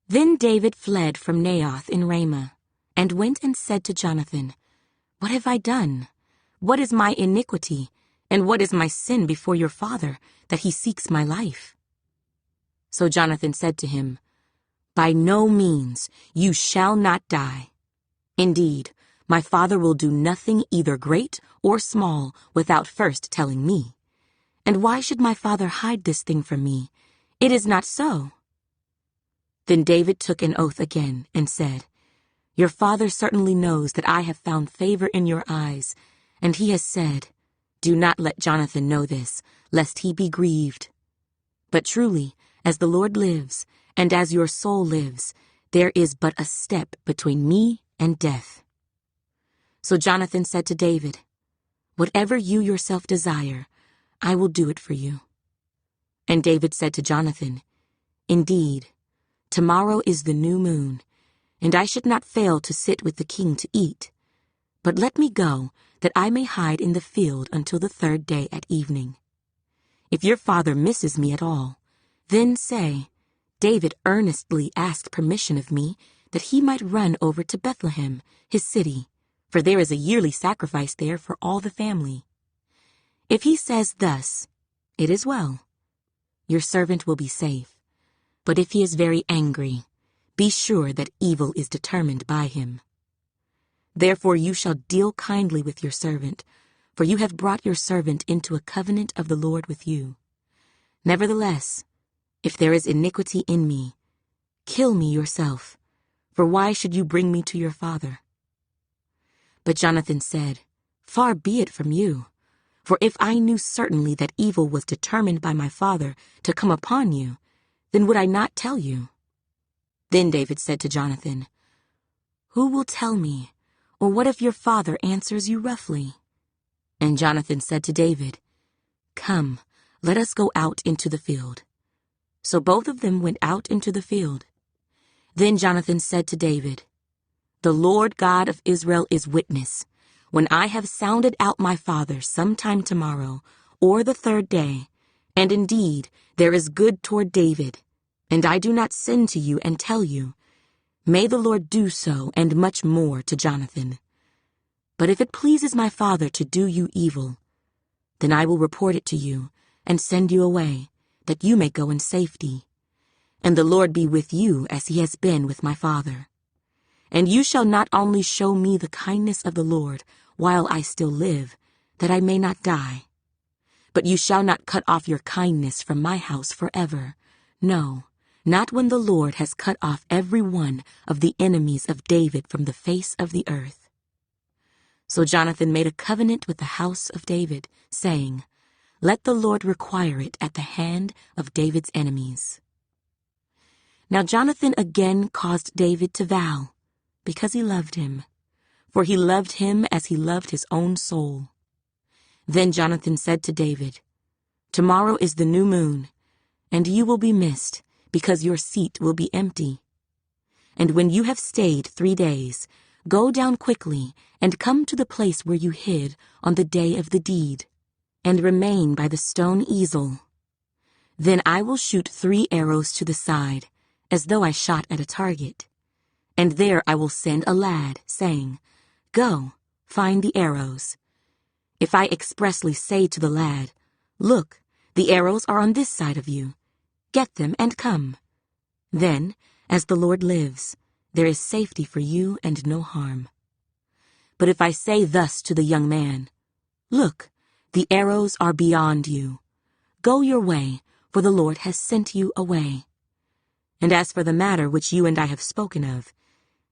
Then David fled from Naioth in Ramah, and went and said to Jonathan, "What have I done? What is my iniquity, and what is my sin before your father, that he seeks my life?" So Jonathan said to him, "By no means, you shall not die. Indeed, my father will do nothing either great or small without first telling me. And why should my father hide this thing from me? It is not so." Then David took an oath again and said, "Your father certainly knows that I have found favor in your eyes, and he has said, 'Do not let Jonathan know this, lest he be grieved.' But truly, as the Lord lives, and as your soul lives, there is but a step between me and death." So Jonathan said to David, "Whatever you yourself desire, I will do it for you." And David said to Jonathan, "Indeed, tomorrow is the new moon, and I should not fail to sit with the king to eat. But let me go, that I may hide in the field until the third day at evening. If your father misses me at all, then say, 'David earnestly asked permission of me that he might run over to Bethlehem, his city, for there is a yearly sacrifice there for all the family.' If he says thus, it is well. Your servant will be safe. But if he is very angry, be sure that evil is determined by him. Therefore you shall deal kindly with your servant, for you have brought your servant into a covenant of the Lord with you. Nevertheless, if there is iniquity in me, kill me yourself, for why should you bring me to your father?" But Jonathan said, "Far be it from you, for if I knew certainly that evil was determined by my father to come upon you, then would I not tell you?" Then David said to Jonathan, "Who will tell me, or what if your father answers you roughly?" And Jonathan said to David, "Come, let us go out into the field." So both of them went out into the field. Then Jonathan said to David, "The Lord God of Israel is witness. When I have sounded out my father sometime tomorrow, or the third day, and indeed there is good toward David, and I do not send to you and tell you, may the Lord do so and much more to Jonathan. But if it pleases my father to do you evil, then I will report it to you and send you away, that you may go in safety. And the Lord be with you as he has been with my father. And you shall not only show me the kindness of the Lord while I still live, that I may not die, but you shall not cut off your kindness from my house forever. No, not when the Lord has cut off every one of the enemies of David from the face of the earth." So Jonathan made a covenant with the house of David, saying, "Let the Lord require it at the hand of David's enemies." Now Jonathan again caused David to vow, because he loved him, for he loved him as he loved his own soul. Then Jonathan said to David, "Tomorrow is the new moon, and you will be missed, because your seat will be empty. And when you have stayed 3 days, go down quickly and come to the place where you hid on the day of the deed, and remain by the stone easel. Then I will shoot 3 arrows to the side, as though I shot at a target. And there I will send a lad, saying, 'Go, find the arrows.' If I expressly say to the lad, 'Look, the arrows are on this side of you. Get them and come,' then, as the Lord lives, there is safety for you and no harm. But if I say thus to the young man, 'Look, the arrows are beyond you. Go your way, for the Lord has sent you away. And as for the matter which you and I have spoken of,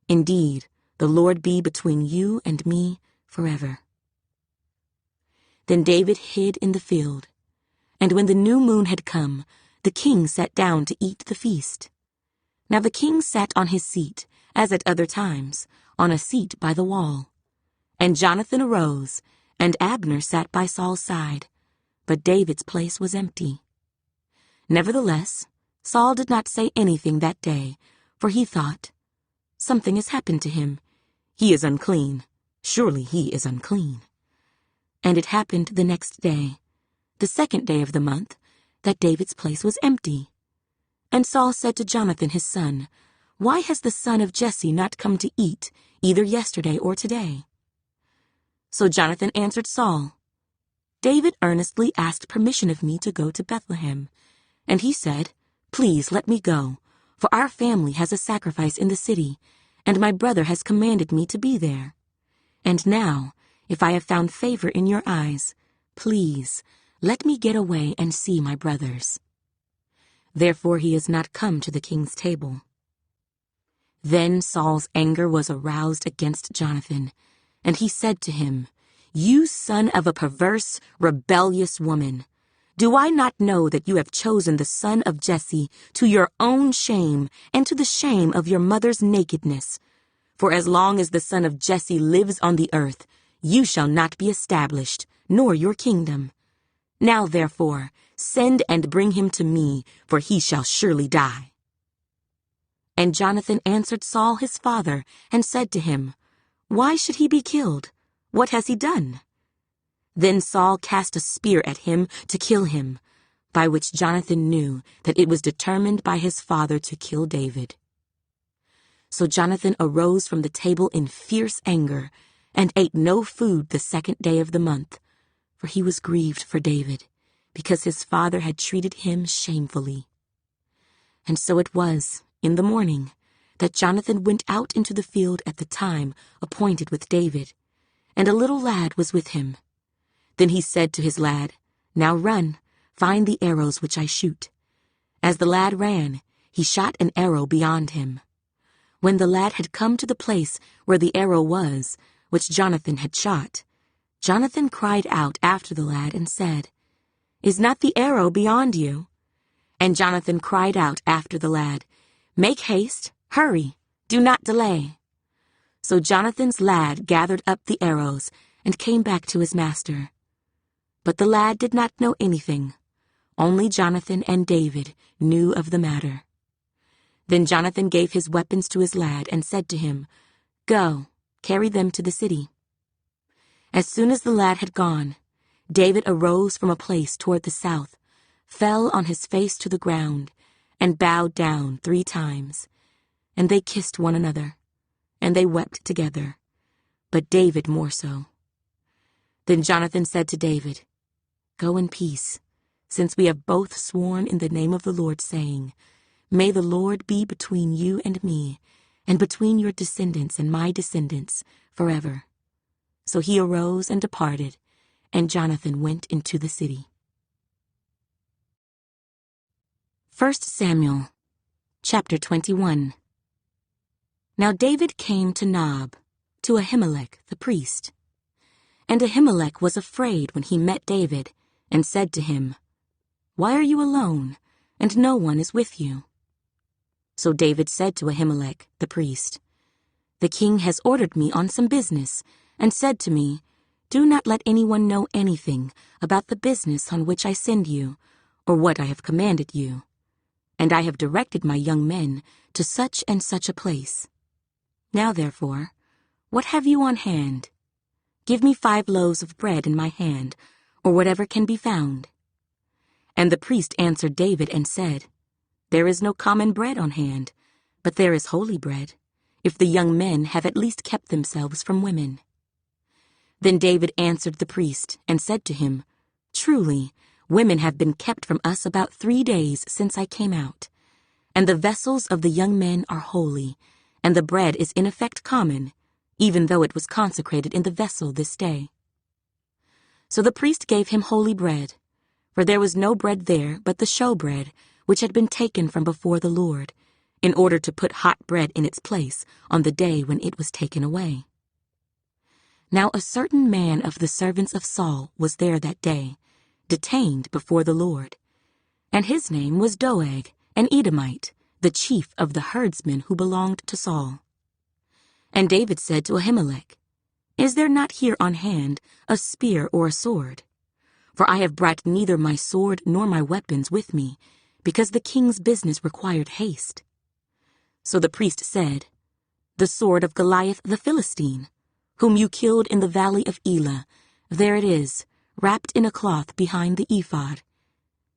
indeed, the Lord be between you and me forever.'" Then David hid in the field, and when the new moon had come, the king sat down to eat the feast. Now the king sat on his seat, as at other times, on a seat by the wall. And Jonathan arose, and Abner sat by Saul's side, but David's place was empty. Nevertheless, Saul did not say anything that day, for he thought, "Something has happened to him. He is unclean. Surely he is unclean." And it happened the next day, the 2nd day of the month, that David's place was empty. And Saul said to Jonathan his son, "Why has the son of Jesse not come to eat, either yesterday or today?" So Jonathan answered Saul, "David earnestly asked permission of me to go to Bethlehem, and he said, 'Please let me go, for our family has a sacrifice in the city, and my brother has commanded me to be there. And now, if I have found favor in your eyes, please, let me get away and see my brothers.' Therefore he has not come to the king's table." Then Saul's anger was aroused against Jonathan, and he said to him, "You son of a perverse, rebellious woman, do I not know that you have chosen the son of Jesse to your own shame and to the shame of your mother's nakedness? For as long as the son of Jesse lives on the earth, you shall not be established, nor your kingdom. Now therefore, send and bring him to me, for he shall surely die." And Jonathan answered Saul his father, and said to him, "Why should he be killed? What has he done?" Then Saul cast a spear at him to kill him, by which Jonathan knew that it was determined by his father to kill David. So Jonathan arose from the table in fierce anger, and ate no food the 2nd day of the month, for he was grieved for David, because his father had treated him shamefully. And so it was, in the morning, that Jonathan went out into the field at the time appointed with David, and a little lad was with him. Then he said to his lad, "Now run, find the arrows which I shoot." As the lad ran, he shot an arrow beyond him. When the lad had come to the place where the arrow was, which Jonathan had shot, Jonathan cried out after the lad and said, "Is not the arrow beyond you?" And Jonathan cried out after the lad, "Make haste, hurry, do not delay." So Jonathan's lad gathered up the arrows and came back to his master. But the lad did not know anything, Only Jonathan and David knew of the matter. Then Jonathan gave his weapons to his lad and said to him, "Go, carry them to the city." As soon as the lad had gone, David arose from a place toward the south, fell on his face to the ground, and bowed down 3 times. And they kissed one another, and they wept together, but David more so. Then Jonathan said to David, "Go in peace, since we have both sworn in the name of the Lord, saying, 'May the Lord be between you and me, and between your descendants and my descendants forever.'" So he arose and departed, and Jonathan went into the city. 1 Samuel, chapter 21. Now David came to Nob, to Ahimelech the priest. And Ahimelech was afraid when he met David, and said to him, "Why are you alone, and no one is with you?" So David said to Ahimelech the priest, "The king has ordered me on some business, and said to me, 'Do not let anyone know anything about the business on which I send you, or what I have commanded you. And I have directed my young men to such and such a place. Now therefore, what have you on hand? Give me 5 loaves of bread in my hand, or whatever can be found." And the priest answered David and said, "There is no common bread on hand, but there is holy bread, if the young men have at least kept themselves from women." Then David answered the priest and said to him, "Truly, women have been kept from us about 3 days since I came out, and the vessels of the young men are holy, and the bread is in effect common, even though it was consecrated in the vessel this day." So the priest gave him holy bread, for there was no bread there but the showbread, which had been taken from before the Lord, in order to put hot bread in its place on the day when it was taken away. Now a certain man of the servants of Saul was there that day, detained before the Lord, and his name was Doeg, an Edomite, the chief of the herdsmen who belonged to Saul. And David said to Ahimelech, "Is there not here on hand a spear or a sword? For I have brought neither my sword nor my weapons with me, because the king's business required haste." So the priest said, "The sword of Goliath the Philistine, whom you killed in the valley of Elah, there it is, wrapped in a cloth behind the ephod.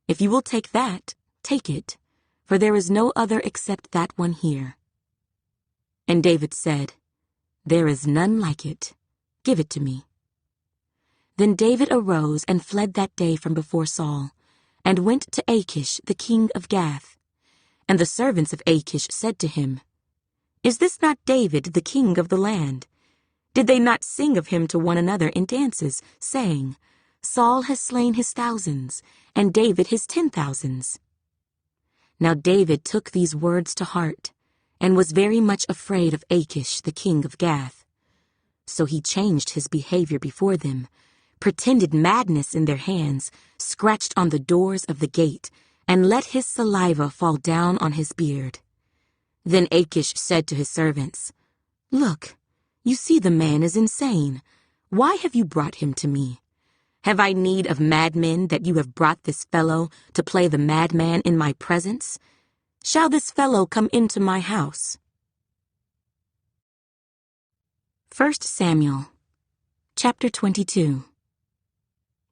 If you will take that, take it, for there is no other except that one here." And David said, "There is none like it. Give it to me." Then David arose and fled that day from before Saul, and went to Achish the king of Gath. And the servants of Achish said to him, "Is this not David the king of the land? Did they not sing of him to one another in dances, saying, 'Saul has slain his thousands, and David his 10,000s?'" Now David took these words to heart, and was very much afraid of Achish the king of Gath. So he changed his behavior before them, pretended madness in their hands, scratched on the doors of the gate, and let his saliva fall down on his beard. Then Achish said to his servants, "Look, you see the man is insane. Why have you brought him to me? Have I need of madmen that you have brought this fellow to play the madman in my presence? Shall this fellow come into my house?" 1 Samuel, chapter 22.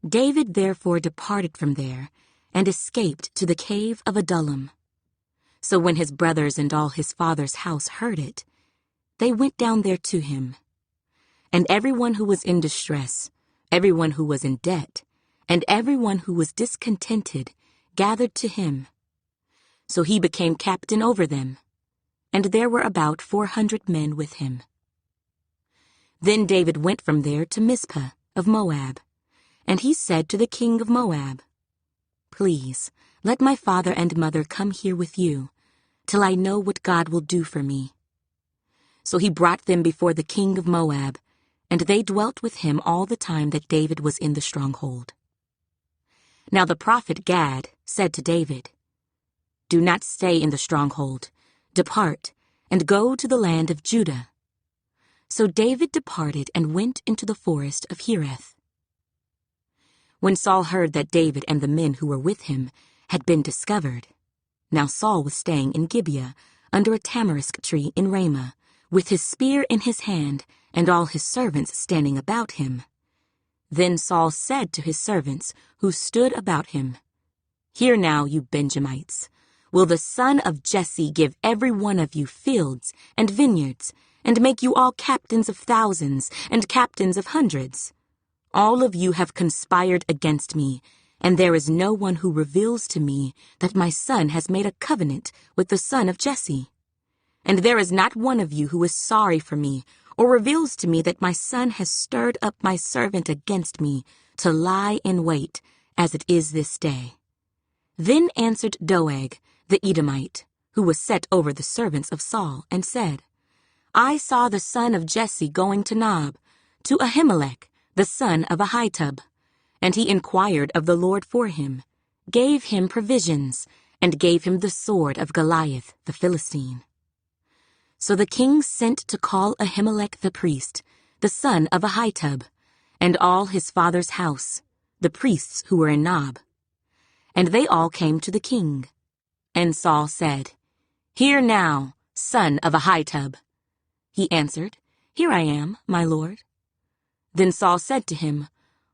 David therefore departed from there, and escaped to the cave of Adullam. So when his brothers and all his father's house heard it, they went down there to him. And everyone who was in distress, everyone who was in debt, and everyone who was discontented gathered to him. So he became captain over them, and there were about 400 men with him. Then David went from there to Mizpah of Moab, and he said to the king of Moab, "Please, let my father and mother come here with you, till I know what God will do for me." So he brought them before the king of Moab, and they dwelt with him all the time that David was in the stronghold. Now the prophet Gad said to David, "Do not stay in the stronghold. Depart, and go to the land of Judah." So David departed and went into the forest of Hereth. when Saul heard that David and the men who were with him had been discovered. Now Saul was staying in Gibeah, under a tamarisk tree in Ramah, with his spear in his hand, and all his servants standing about him. Then Saul said to his servants, who stood about him, "Hear now, you Benjamites. Will the son of Jesse give every one of you fields and vineyards, and make you all captains of thousands and captains of hundreds? All of you have conspired against me, and there is no one who reveals to me that my son has made a covenant with the son of Jesse. And there is not one of you who is sorry for me, or reveals to me that my son has stirred up my servant against me to lie in wait, as it is this day." Then answered Doeg, the Edomite, who was set over the servants of Saul, and said, "I saw the son of Jesse going to Nob, to Ahimelech, the son of Ahitub, and he inquired of the Lord for him, gave him provisions, and gave him the sword of Goliath the Philistine." So the king sent to call Ahimelech the priest, the son of Ahitub, and all his father's house, the priests who were in Nob. And they all came to the king. And Saul said, "Hear now, son of Ahitub." He answered, "Here I am, my lord." Then Saul said to him,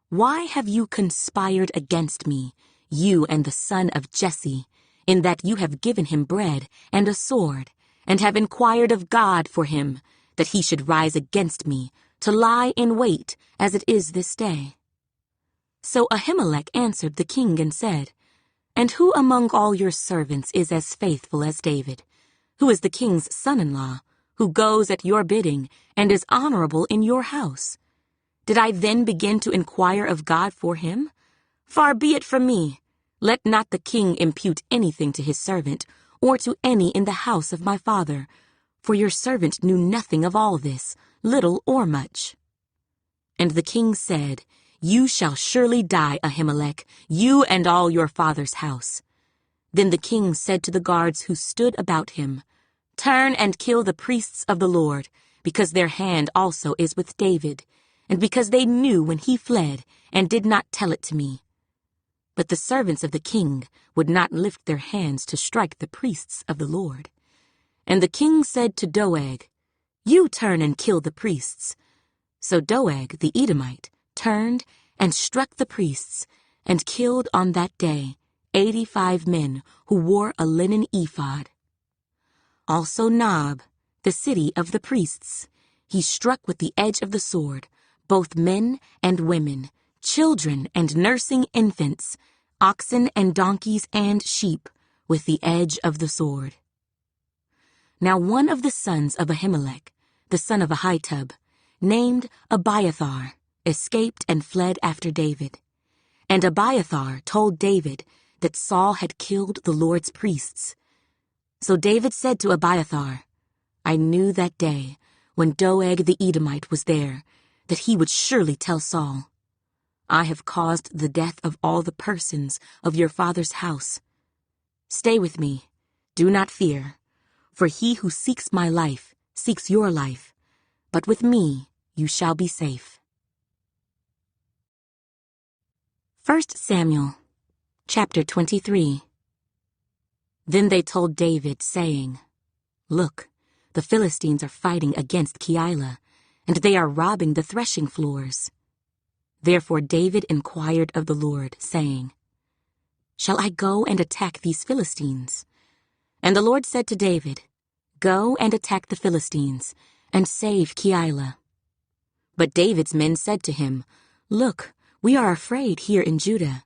"Why have you conspired against me, you and the son of Jesse, in that you have given him bread and a sword, and have inquired of God for him, that he should rise against me, to lie in wait, as it is this day?" So Ahimelech answered the king and said, "And who among all your servants is as faithful as David, who is the king's son-in-law, who goes at your bidding, and is honorable in your house? Did I then begin to inquire of God for him? Far be it from me. Let not the king impute anything to his servant, or to any in the house of my father, for your servant knew nothing of all this, little or much." And the king said, "You shall surely die, Ahimelech, you and all your father's house." Then the king said to the guards who stood about him, "Turn and kill the priests of the Lord, because their hand also is with David, and because they knew when he fled, and did not tell it to me." But the servants of the king would not lift their hands to strike the priests of the Lord. And the king said to Doeg, "You turn and kill the priests." So Doeg the Edomite turned and struck the priests, and killed on that day 85 men who wore a linen ephod. Also Nob, the city of the priests, he struck with the edge of the sword, both men and women, children and nursing infants, oxen and donkeys and sheep, with the edge of the sword. Now one of the sons of Ahimelech, the son of Ahitub, named Abiathar, escaped and fled after David. And Abiathar told David that Saul had killed the Lord's priests. So David said to Abiathar, "I knew that day, when Doeg the Edomite was there, that he would surely tell Saul. I have caused the death of all the persons of your father's house. Stay with me, do not fear, for he who seeks my life seeks your life, but with me you shall be safe." 1 Samuel, chapter 23. Then they told David, saying, "Look, the Philistines are fighting against Keilah, and they are robbing the threshing floors." Therefore David inquired of the Lord, saying, "Shall I go and attack these Philistines?" And the Lord said to David, "Go and attack the Philistines, and save Keilah." But David's men said to him, "Look, we are afraid here in Judah.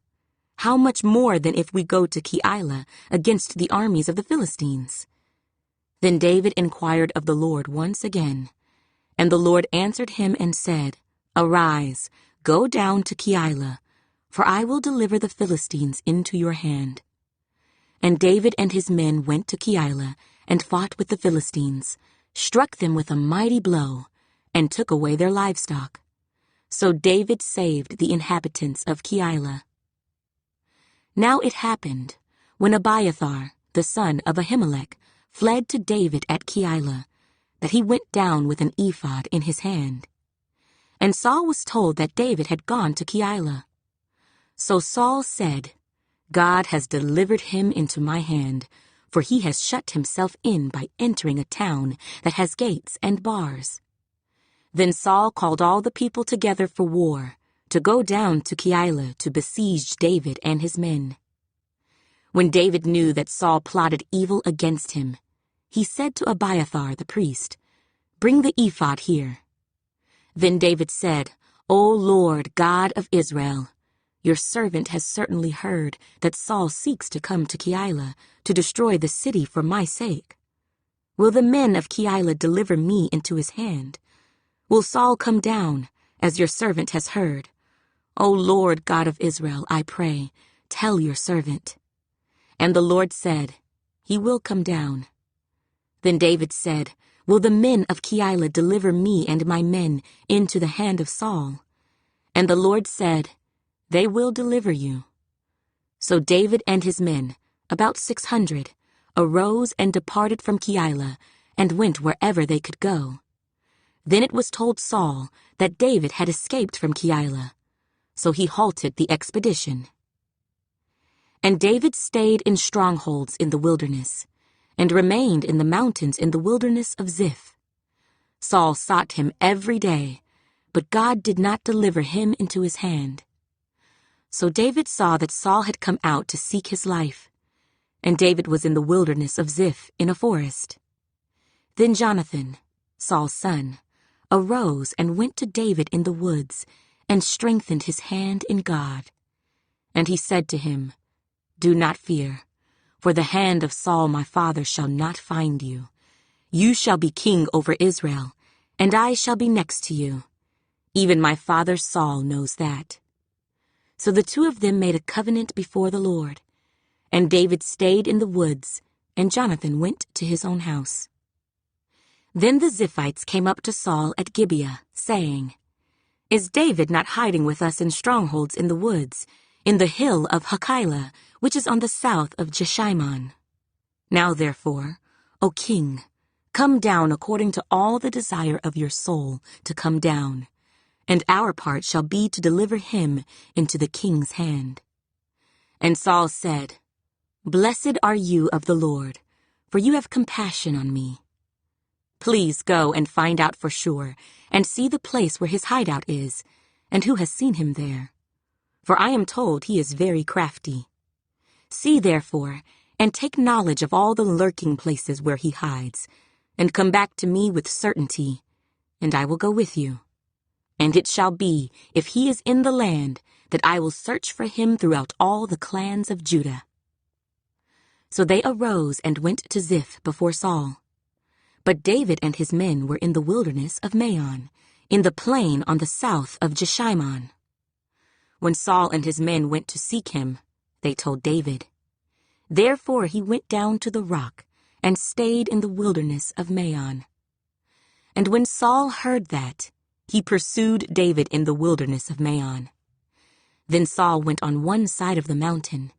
How much more than if we go to Keilah against the armies of the Philistines?" Then David inquired of the Lord once again. And the Lord answered him and said, "Arise, go down to Keilah, for I will deliver the Philistines into your hand." And David and his men went to Keilah and fought with the Philistines, struck them with a mighty blow, and took away their livestock. So David saved the inhabitants of Keilah. Now it happened, when Abiathar, the son of Ahimelech, fled to David at Keilah, that he went down with an ephod in his hand. And Saul was told that David had gone to Keilah. So Saul said, God has delivered him into my hand, for he has shut himself in by entering a town that has gates and bars. Then Saul called all the people together for war, to go down to Keilah to besiege David and his men. When David knew that Saul plotted evil against him, he said to Abiathar the priest, Bring the ephod here. Then David said, O Lord, God of Israel, your servant has certainly heard that Saul seeks to come to Keilah to destroy the city for my sake. Will the men of Keilah deliver me into his hand? Will Saul come down, as your servant has heard? O Lord, God of Israel, I pray, tell your servant. And the Lord said, He will come down. Then David said, Will the men of Keilah deliver me and my men into the hand of Saul? And the Lord said, They will deliver you. So David and his men, about 600, arose and departed from Keilah, and went wherever they could go. Then it was told Saul that David had escaped from Keilah, so he halted the expedition. And David stayed in strongholds in the wilderness, and remained in the mountains in the wilderness of Ziph. Saul sought him every day, but God did not deliver him into his hand. So David saw that Saul had come out to seek his life, and David was in the wilderness of Ziph in a forest. Then Jonathan, Saul's son, arose and went to David in the woods, and strengthened his hand in God. And he said to him, Do not fear, for the hand of Saul my father shall not find you. You shall be king over Israel, and I shall be next to you. Even my father Saul knows that. So the two of them made a covenant before the Lord, and David stayed in the woods, and Jonathan went to his own house. Then the Ziphites came up to Saul at Gibeah, saying, Is David not hiding with us in strongholds in the woods, in the hill of Hachilah, which is on the south of Jeshimon? Now therefore, O king, come down according to all the desire of your soul to come down, and our part shall be to deliver him into the king's hand. And Saul said, Blessed are you of the Lord, for you have compassion on me. Please go and find out for sure, and see the place where his hideout is, and who has seen him there. For I am told he is very crafty. See therefore, and take knowledge of all the lurking places where he hides, and come back to me with certainty, and I will go with you. And it shall be, if he is in the land, that I will search for him throughout all the clans of Judah. So they arose and went to Ziph before Saul. But David and his men were in the wilderness of Maon, in the plain on the south of Jeshimon. When Saul and his men went to seek him, they told David. Therefore he went down to the rock, and stayed in the wilderness of Maon. And when Saul heard that, he pursued David in the wilderness of Maon. Then Saul went on one side of the mountain,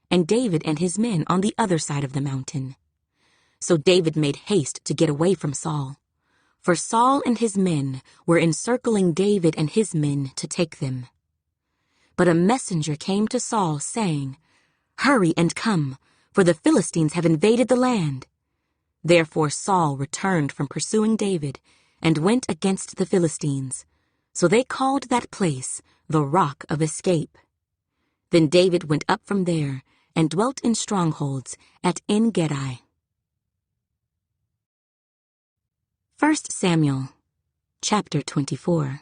and David and his men on the other side of the mountain. So David made haste to get away from Saul, for Saul and his men were encircling David and his men to take them. But a messenger came to Saul, saying, Hurry and come, for the Philistines have invaded the land. Therefore Saul returned from pursuing David, and went against the Philistines. So they called that place the Rock of Escape. Then David went up from there, and dwelt in strongholds at En-gedi. 1 Samuel, chapter 24.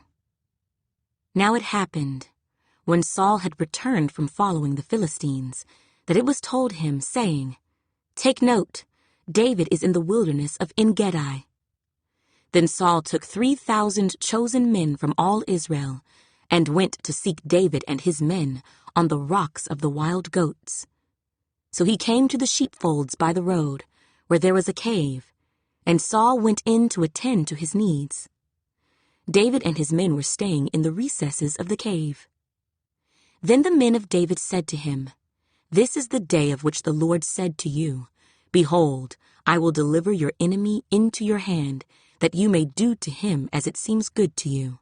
Now it happened, when Saul had returned from following the Philistines, that it was told him, saying, Take note, David is in the wilderness of En-gedi. Then Saul took 3,000 chosen men from all Israel, and went to seek David and his men on the rocks of the wild goats. So he came to the sheepfolds by the road, where there was a cave, and Saul went in to attend to his needs. David and his men were staying in the recesses of the cave. Then the men of David said to him, This is the day of which the Lord said to you, Behold, I will deliver your enemy into your hand, that you may do to him as it seems good to you.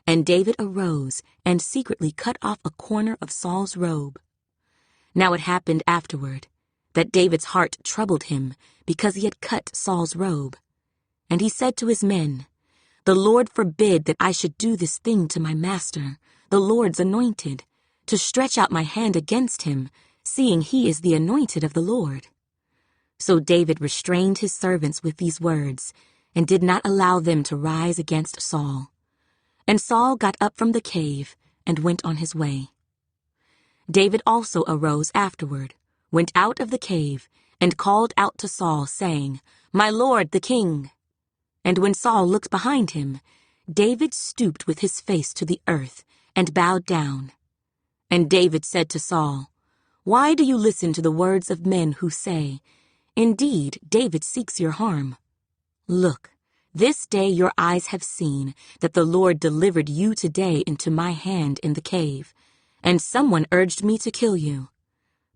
And David arose and secretly cut off a corner of Saul's robe. Now it happened afterward that David's heart troubled him because he had cut Saul's robe. And he said to his men, "The Lord forbid that I should do this thing to my master, the Lord's anointed, to stretch out my hand against him, seeing he is the anointed of the Lord." So David restrained his servants with these words, and did not allow them to rise against Saul. And Saul got up from the cave and went on his way. David also arose afterward, went out of the cave, and called out to Saul, saying, "My lord the king." And when Saul looked behind him, David stooped with his face to the earth and bowed down. And David said to Saul, "Why do you listen to the words of men who say, 'Indeed, David seeks your harm'? Look, this day your eyes have seen that the Lord delivered you today into my hand in the cave, and someone urged me to kill you.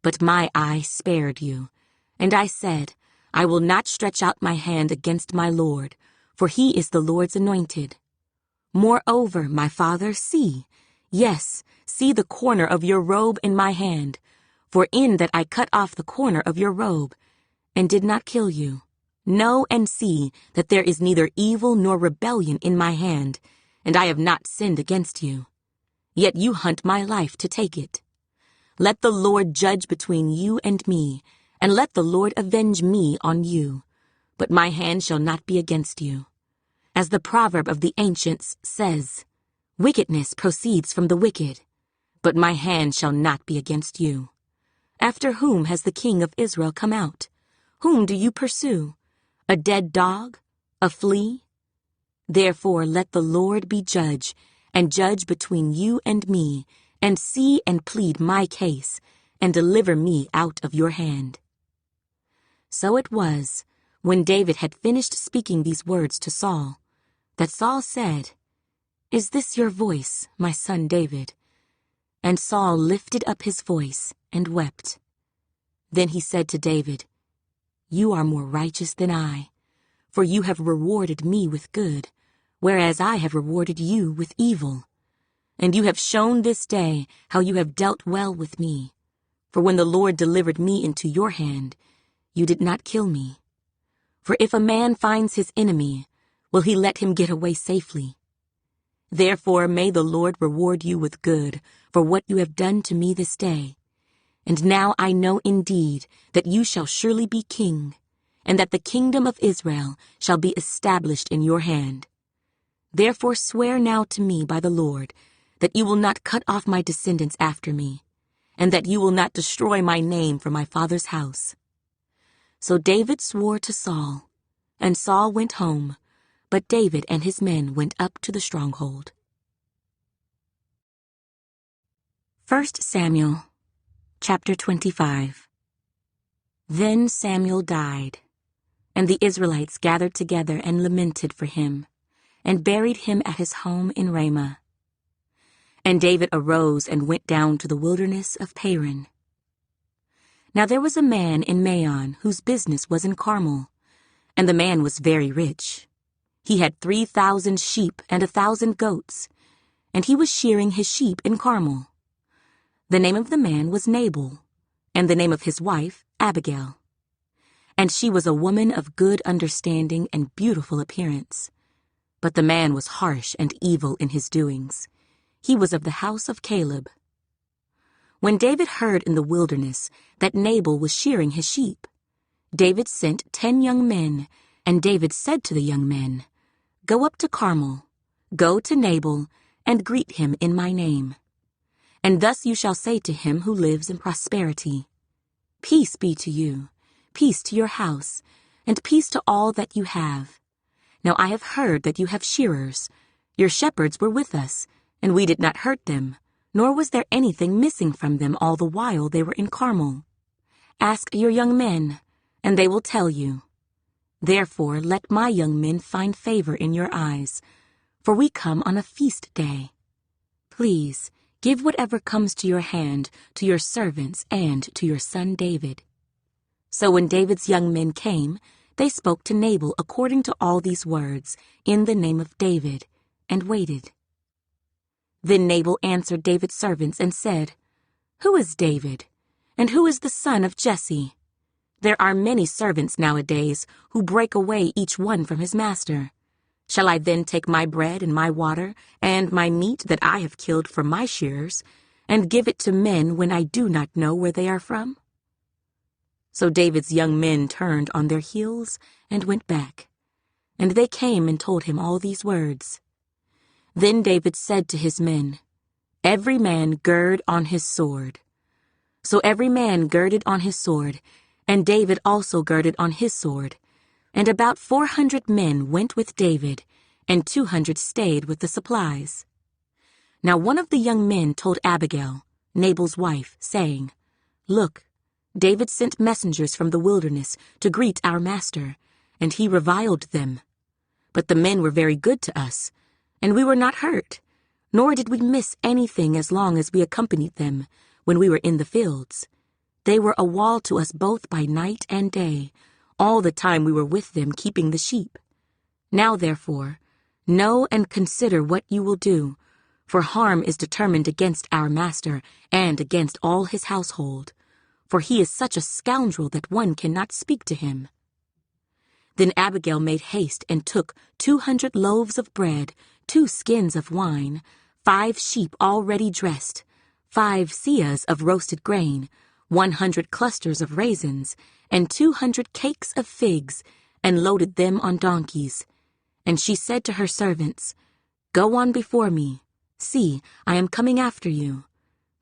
But my eye spared you, and I said, I will not stretch out my hand against my Lord, for he is the Lord's anointed. Moreover, my father, see, yes, see the corner of your robe in my hand, for in that I cut off the corner of your robe, and did not kill you. Know and see that there is neither evil nor rebellion in my hand, and I have not sinned against you. Yet you hunt my life to take it. Let the Lord judge between you and me, and let the Lord avenge me on you. But my hand shall not be against you. As the proverb of the ancients says, wickedness proceeds from the wicked, but my hand shall not be against you. After whom has the king of Israel come out? Whom do you pursue? A dead dog? A flea? Therefore let the Lord be judge, and judge between you and me, and see and plead my case, and deliver me out of your hand." So it was, when David had finished speaking these words to Saul, that Saul said, "Is this your voice, my son David?" And Saul lifted up his voice and wept. Then he said to David, "You are more righteous than I, for you have rewarded me with good, whereas I have rewarded you with evil. And you have shown this day how you have dealt well with me. For when the Lord delivered me into your hand, you did not kill me. For if a man finds his enemy, will he let him get away safely? Therefore may the Lord reward you with good for what you have done to me this day. And now I know indeed that you shall surely be king, and that the kingdom of Israel shall be established in your hand. Therefore swear now to me by the Lord that you will not cut off my descendants after me, and that you will not destroy my name from my father's house." So David swore to Saul, and Saul went home, but David and his men went up to the stronghold. 1 Samuel Chapter 25. Then Samuel died, and the Israelites gathered together and lamented for him, and buried him at his home in Ramah. And David arose and went down to the wilderness of Paran. Now there was a man in Maon whose business was in Carmel, and the man was very rich. He had 3,000 sheep and 1,000 goats, and he was shearing his sheep in Carmel. The name of the man was Nabal, and the name of his wife Abigail. And she was a woman of good understanding and beautiful appearance. But the man was harsh and evil in his doings. He was of the house of Caleb. When David heard in the wilderness that Nabal was shearing his sheep, David sent 10 young men, and David said to the young men, "Go up to Carmel, go to Nabal, and greet him in my name. And thus you shall say to him who lives in prosperity, Peace be to you, peace to your house, and peace to all that you have. Now I have heard that you have shearers. Your shepherds were with us, and we did not hurt them, nor was there anything missing from them all the while they were in Carmel. Ask your young men, and they will tell you. Therefore let my young men find favor in your eyes, for we come on a feast day. Please, give whatever comes to your hand to your servants and to your son David." So when David's young men came, they spoke to Nabal according to all these words, in the name of David, and waited. Then Nabal answered David's servants and said, "Who is David? And who is the son of Jesse? There are many servants nowadays who break away each one from his master. Shall I then take my bread and my water and my meat that I have killed for my shearers and give it to men when I do not know where they are from?" So David's young men turned on their heels and went back, and they came and told him all these words. Then David said to his men, "Every man gird on his sword." So every man girded on his sword, and David also girded on his sword. And about 400 men went with David, and 200 stayed with the supplies. Now one of the young men told Abigail, Nabal's wife, saying, "Look, David sent messengers from the wilderness to greet our master, and he reviled them. But the men were very good to us, and we were not hurt, nor did we miss anything as long as we accompanied them when we were in the fields. They were a wall to us both by night and day, all the time we were with them keeping the sheep. Now therefore, know and consider what you will do, for harm is determined against our master and against all his household, for he is such a scoundrel that one cannot speak to him." Then Abigail made haste and took 200 loaves of bread, 2 skins of wine, 5 sheep already dressed, 5 seahs of roasted grain, 100 clusters of raisins, and 200 cakes of figs, and loaded them on donkeys. And she said to her servants, "Go on before me. See, I am coming after you."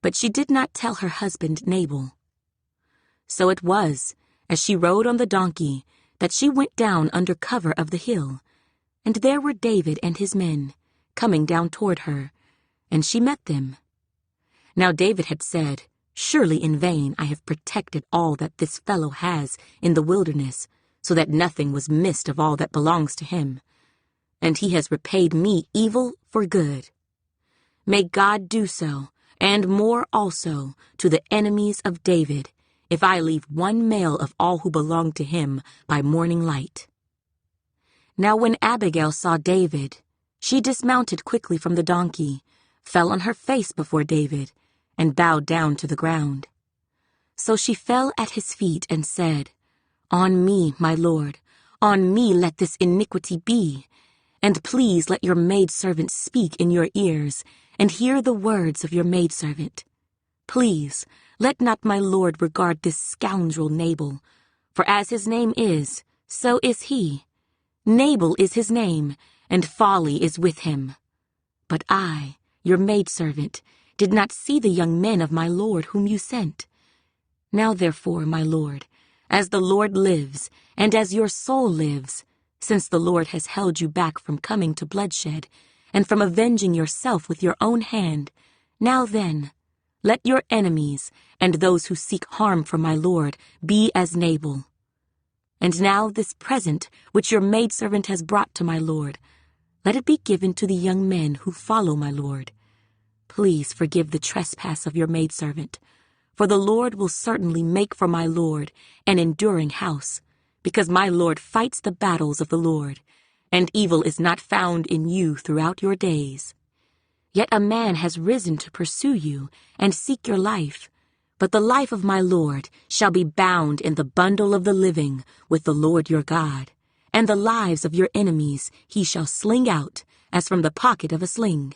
But she did not tell her husband Nabal. So it was, as she rode on the donkey, that she went down under cover of the hill, and there were David and his men, coming down toward her, and she met them. Now David had said, "Surely in vain I have protected all that this fellow has in the wilderness, so that nothing was missed of all that belongs to him. And he has repaid me evil for good. May God do so, and more also, to the enemies of David, if I leave one male of all who belong to him by morning light." Now when Abigail saw David, she dismounted quickly from the donkey, fell on her face before David, and bowed down to the ground. So she fell at his feet and said, "On me, my lord, on me let this iniquity be, and please let your maidservant speak in your ears, and hear the words of your maidservant. Please, let not my lord regard this scoundrel Nabal, for as his name is, so is he. Nabal is his name, and folly is with him. But I, your maidservant, did not see the young men of my lord whom you sent. Now therefore, my lord, as the Lord lives, and as your soul lives, since the Lord has held you back from coming to bloodshed, and from avenging yourself with your own hand, now then, let your enemies, and those who seek harm for my lord, be as Nabal. And now this present, which your maidservant has brought to my lord, let it be given to the young men who follow my lord. Please forgive the trespass of your maidservant, for the Lord will certainly make for my lord an enduring house, because my lord fights the battles of the Lord, and evil is not found in you throughout your days. Yet a man has risen to pursue you and seek your life, but the life of my lord shall be bound in the bundle of the living with the Lord your God, and the lives of your enemies he shall sling out as from the pocket of a sling.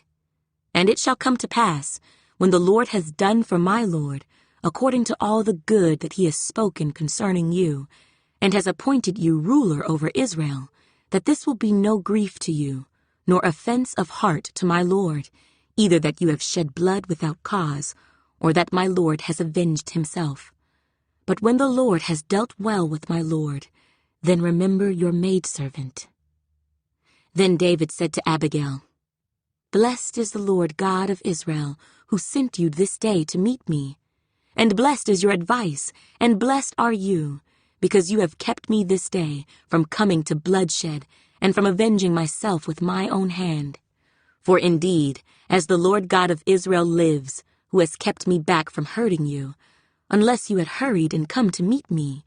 And it shall come to pass, when the Lord has done for my lord, according to all the good that he has spoken concerning you, and has appointed you ruler over Israel, that this will be no grief to you, nor offense of heart to my lord, either that you have shed blood without cause, or that my lord has avenged himself. But when the Lord has dealt well with my lord, then remember your maidservant." Then David said to Abigail, "Blessed is the Lord God of Israel, who sent you this day to meet me. And blessed is your advice, and blessed are you, because you have kept me this day from coming to bloodshed, and from avenging myself with my own hand. For indeed, as the Lord God of Israel lives, who has kept me back from hurting you, unless you had hurried and come to meet me,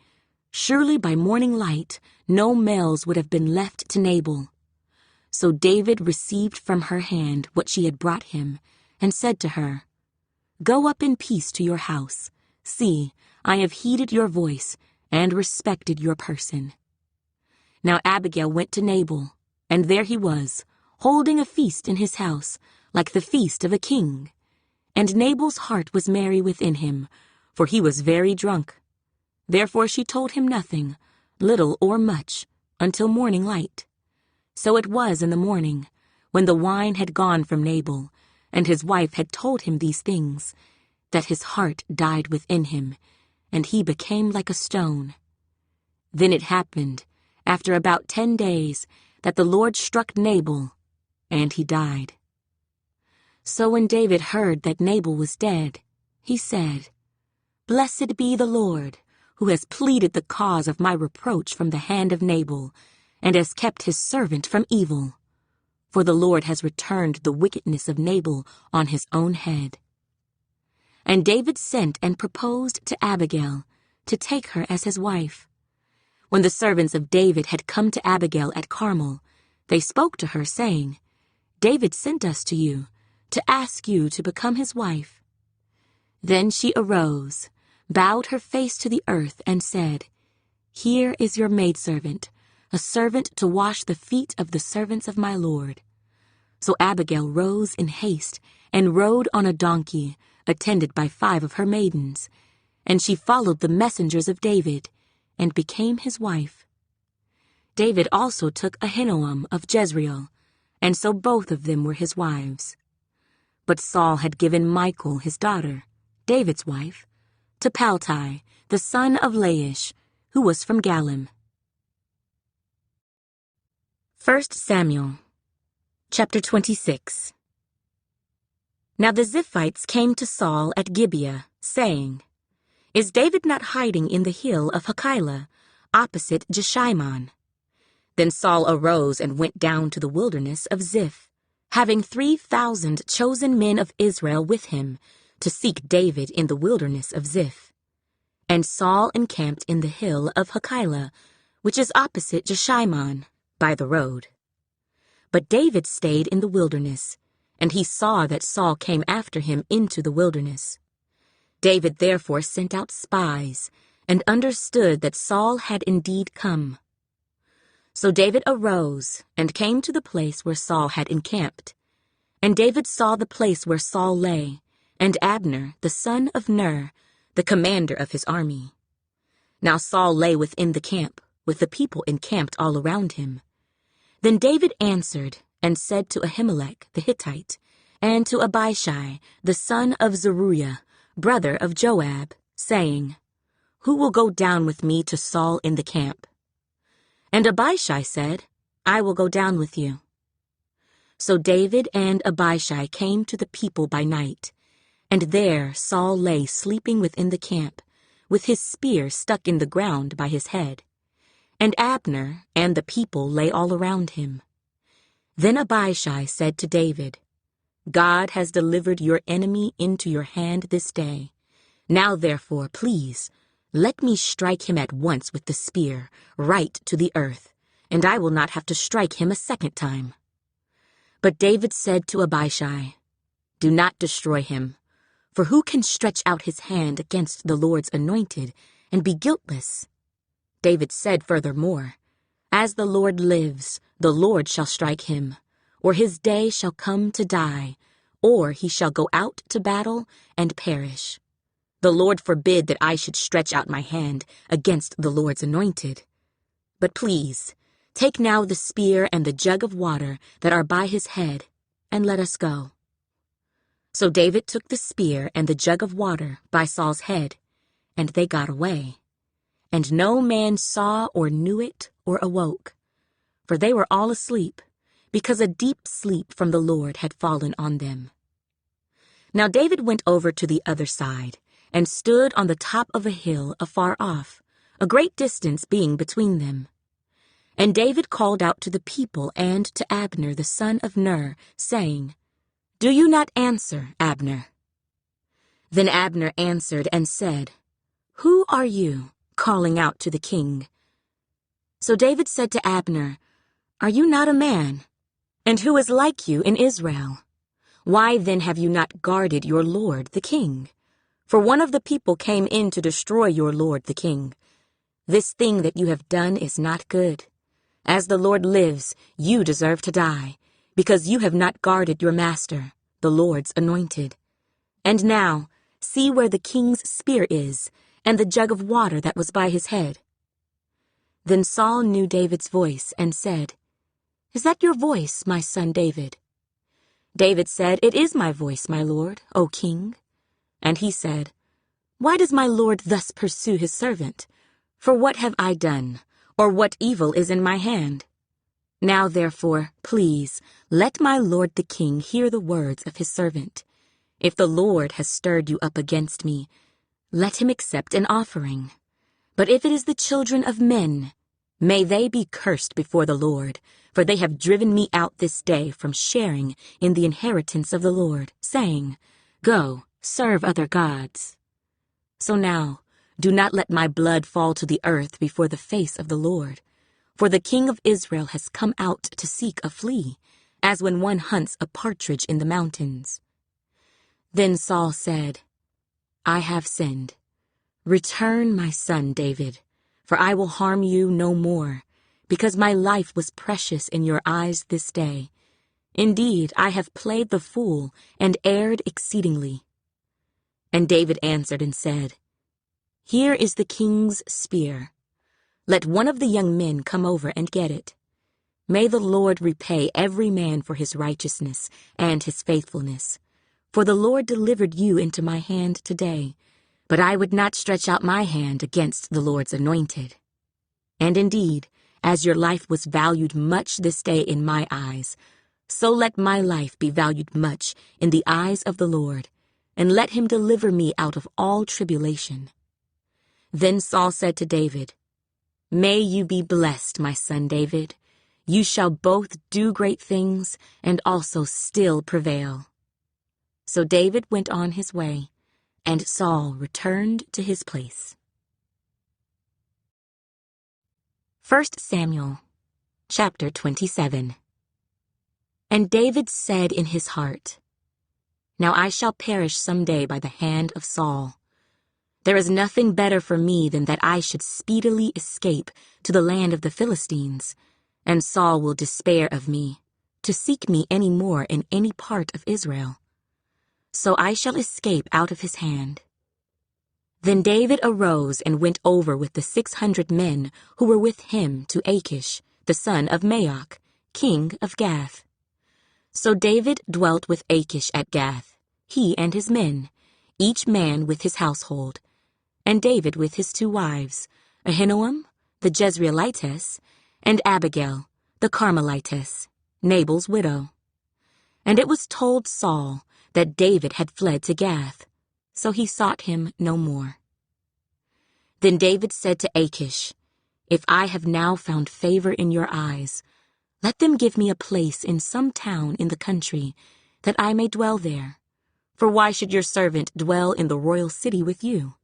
surely by morning light no males would have been left to Nabal." So David received from her hand what she had brought him, and said to her, "Go up in peace to your house. See, I have heeded your voice and respected your person." Now Abigail went to Nabal, and there he was, holding a feast in his house, like the feast of a king. And Nabal's heart was merry within him, for he was very drunk. Therefore she told him nothing, little or much, until morning light. So it was in the morning, when the wine had gone from Nabal, and his wife had told him these things, that his heart died within him, and he became like a stone. Then it happened, after about 10 days, that the Lord struck Nabal, and he died. So when David heard that Nabal was dead, he said, "Blessed be the Lord, who has pleaded the cause of my reproach from the hand of Nabal, and has kept his servant from evil. For the Lord has returned the wickedness of Nabal on his own head." And David sent and proposed to Abigail to take her as his wife. When the servants of David had come to Abigail at Carmel, they spoke to her, saying, "David sent us to you, to ask you to become his wife." Then she arose, bowed her face to the earth, and said, "Here is your maidservant, a servant to wash the feet of the servants of my Lord." So Abigail rose in haste, and rode on a donkey, attended by 5 of her maidens, and she followed the messengers of David, and became his wife. David also took Ahinoam of Jezreel, and so both of them were his wives. But Saul had given Michal his daughter, David's wife, to Paltai, the son of Laish, who was from Galim. 1 Samuel, chapter 26. Now the Ziphites came to Saul at Gibeah, saying, "Is David not hiding in the hill of Hachilah, opposite Jeshimon?" Then Saul arose and went down to the wilderness of Ziph, having 3,000 chosen men of Israel with him, to seek David in the wilderness of Ziph. And Saul encamped in the hill of Hachilah, which is opposite Jeshimon, by the road. But David stayed in the wilderness, and he saw that Saul came after him into the wilderness. David therefore sent out spies, and understood that Saul had indeed come. So David arose, and came to the place where Saul had encamped. And David saw the place where Saul lay, and Abner, the son of Ner, the commander of his army. Now Saul lay within the camp, with the people encamped all around him. Then David answered, and said to Ahimelech the Hittite, and to Abishai, the son of Zeruiah, brother of Joab, saying, "Who will go down with me to Saul in the camp?" And Abishai said, "I will go down with you." So David and Abishai came to the people by night, and there Saul lay sleeping within the camp, with his spear stuck in the ground by his head. And Abner and the people lay all around him. Then Abishai said to David, "God has delivered your enemy into your hand this day. Now therefore, please, let me strike him at once with the spear, right to the earth, and I will not have to strike him a second time." But David said to Abishai, "Do not destroy him, for who can stretch out his hand against the Lord's anointed and be guiltless?" David said furthermore, "As the Lord lives, the Lord shall strike him, or his day shall come to die, or he shall go out to battle and perish. The Lord forbid that I should stretch out my hand against the Lord's anointed. But please, take now the spear and the jug of water that are by his head, and let us go." So David took the spear and the jug of water by Saul's head, and they got away. And no man saw or knew it or awoke, for they were all asleep, because a deep sleep from the Lord had fallen on them. Now David went over to the other side, and stood on the top of a hill afar off, a great distance being between them. And David called out to the people and to Abner the son of Ner, saying, "Do you not answer, Abner?" Then Abner answered and said, "Who are you, calling out to the king?" So David said to Abner, "Are you not a man? And who is like you in Israel? Why then have you not guarded your lord the king? For one of the people came in to destroy your lord the king. This thing that you have done is not good. As the Lord lives, you deserve to die, because you have not guarded your master, the Lord's anointed. And now, see where the king's spear is, and the jug of water that was by his head." Then Saul knew David's voice and said, "Is that your voice, my son David?" David said, "It is my voice, my lord, O king." And he said, "Why does my lord thus pursue his servant? For what have I done, or what evil is in my hand? Now therefore, please, let my lord the king hear the words of his servant. If the Lord has stirred you up against me, let him accept an offering. But if it is the children of men, may they be cursed before the Lord, for they have driven me out this day from sharing in the inheritance of the Lord, saying, 'Go, serve other gods.' So now, do not let my blood fall to the earth before the face of the Lord. For the king of Israel has come out to seek a flea, as when one hunts a partridge in the mountains." Then Saul said, "I have sinned. Return, my son David, for I will harm you no more, because my life was precious in your eyes this day. Indeed, I have played the fool and erred exceedingly." And David answered and said, "Here is the king's spear. Let one of the young men come over and get it. May the Lord repay every man for his righteousness and his faithfulness. For the Lord delivered you into my hand today, but I would not stretch out my hand against the Lord's anointed. And indeed, as your life was valued much this day in my eyes, so let my life be valued much in the eyes of the Lord, and let him deliver me out of all tribulation." Then Saul said to David, "May you be blessed, my son David. You shall both do great things and also still prevail." So David went on his way, and Saul returned to his place. 1 Samuel, chapter 27. And David said in his heart, "Now I shall perish some day by the hand of Saul. There is nothing better for me than that I should speedily escape to the land of the Philistines, and Saul will despair of me, to seek me any more in any part of Israel. So I shall escape out of his hand." Then David arose and went over with the 600 men who were with him to Achish, the son of Maoch, king of Gath. So David dwelt with Achish at Gath, he and his men, each man with his household, and David with his 2 wives, Ahinoam, the Jezreelitess, and Abigail, the Carmelitess, Nabal's widow. And it was told Saul that David had fled to Gath, so he sought him no more. Then David said to Achish, "If I have now found favor in your eyes, let them give me a place in some town in the country, that I may dwell there. For why should your servant dwell in the royal city with you?"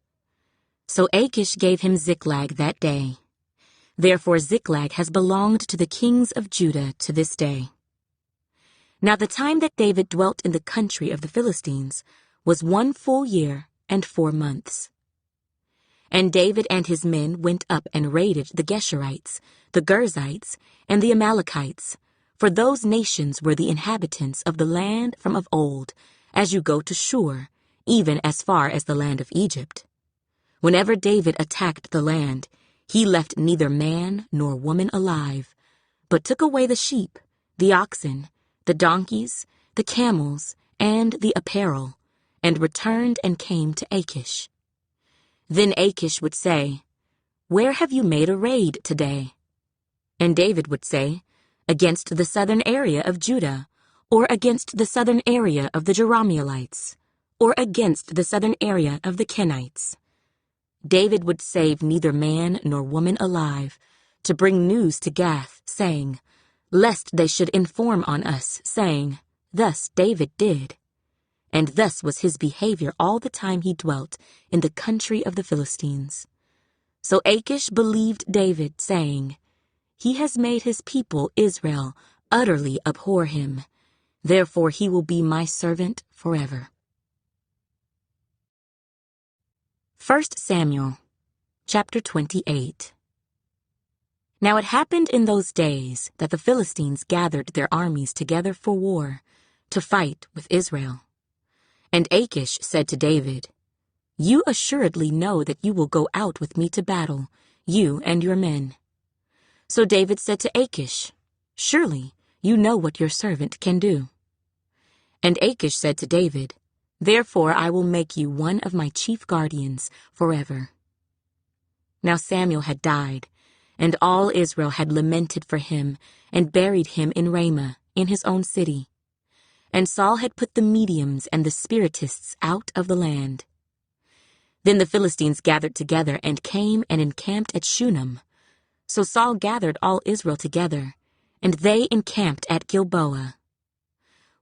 So Achish gave him Ziklag that day. Therefore Ziklag has belonged to the kings of Judah to this day. Now the time that David dwelt in the country of the Philistines was 1 full year and 4 months. And David and his men went up and raided the Geshurites, the Girzites, and the Amalekites, for those nations were the inhabitants of the land from of old, as you go to Shur, even as far as the land of Egypt. Whenever David attacked the land, he left neither man nor woman alive, but took away the sheep, the oxen, the donkeys, the camels, and the apparel, and returned and came to Achish. Then Achish would say, "Where have you made a raid today?" And David would say, "Against the southern area of Judah, or against the southern area of the Jerahmeelites, or against the southern area of the Kenites." David would save neither man nor woman alive, to bring news to Gath, saying, lest they should inform on us, saying, "Thus David did." And thus was his behavior all the time he dwelt in the country of the Philistines. So Achish believed David, saying, "He has made his people Israel utterly abhor him. Therefore he will be my servant forever. 1 Samuel, chapter 28. Now it happened in those days that the Philistines gathered their armies together for war, to fight with Israel. And Achish said to David, "You assuredly know that you will go out with me to battle, you and your men." So David said to Achish, "Surely you know what your servant can do." And Achish said to David, "Therefore I will make you one of my chief guardians forever." Now Samuel had died, and all Israel had lamented for him and buried him in Ramah, in his own city. And Saul had put the mediums and the spiritists out of the land. Then the Philistines gathered together and came and encamped at Shunem. So Saul gathered all Israel together, and they encamped at Gilboa.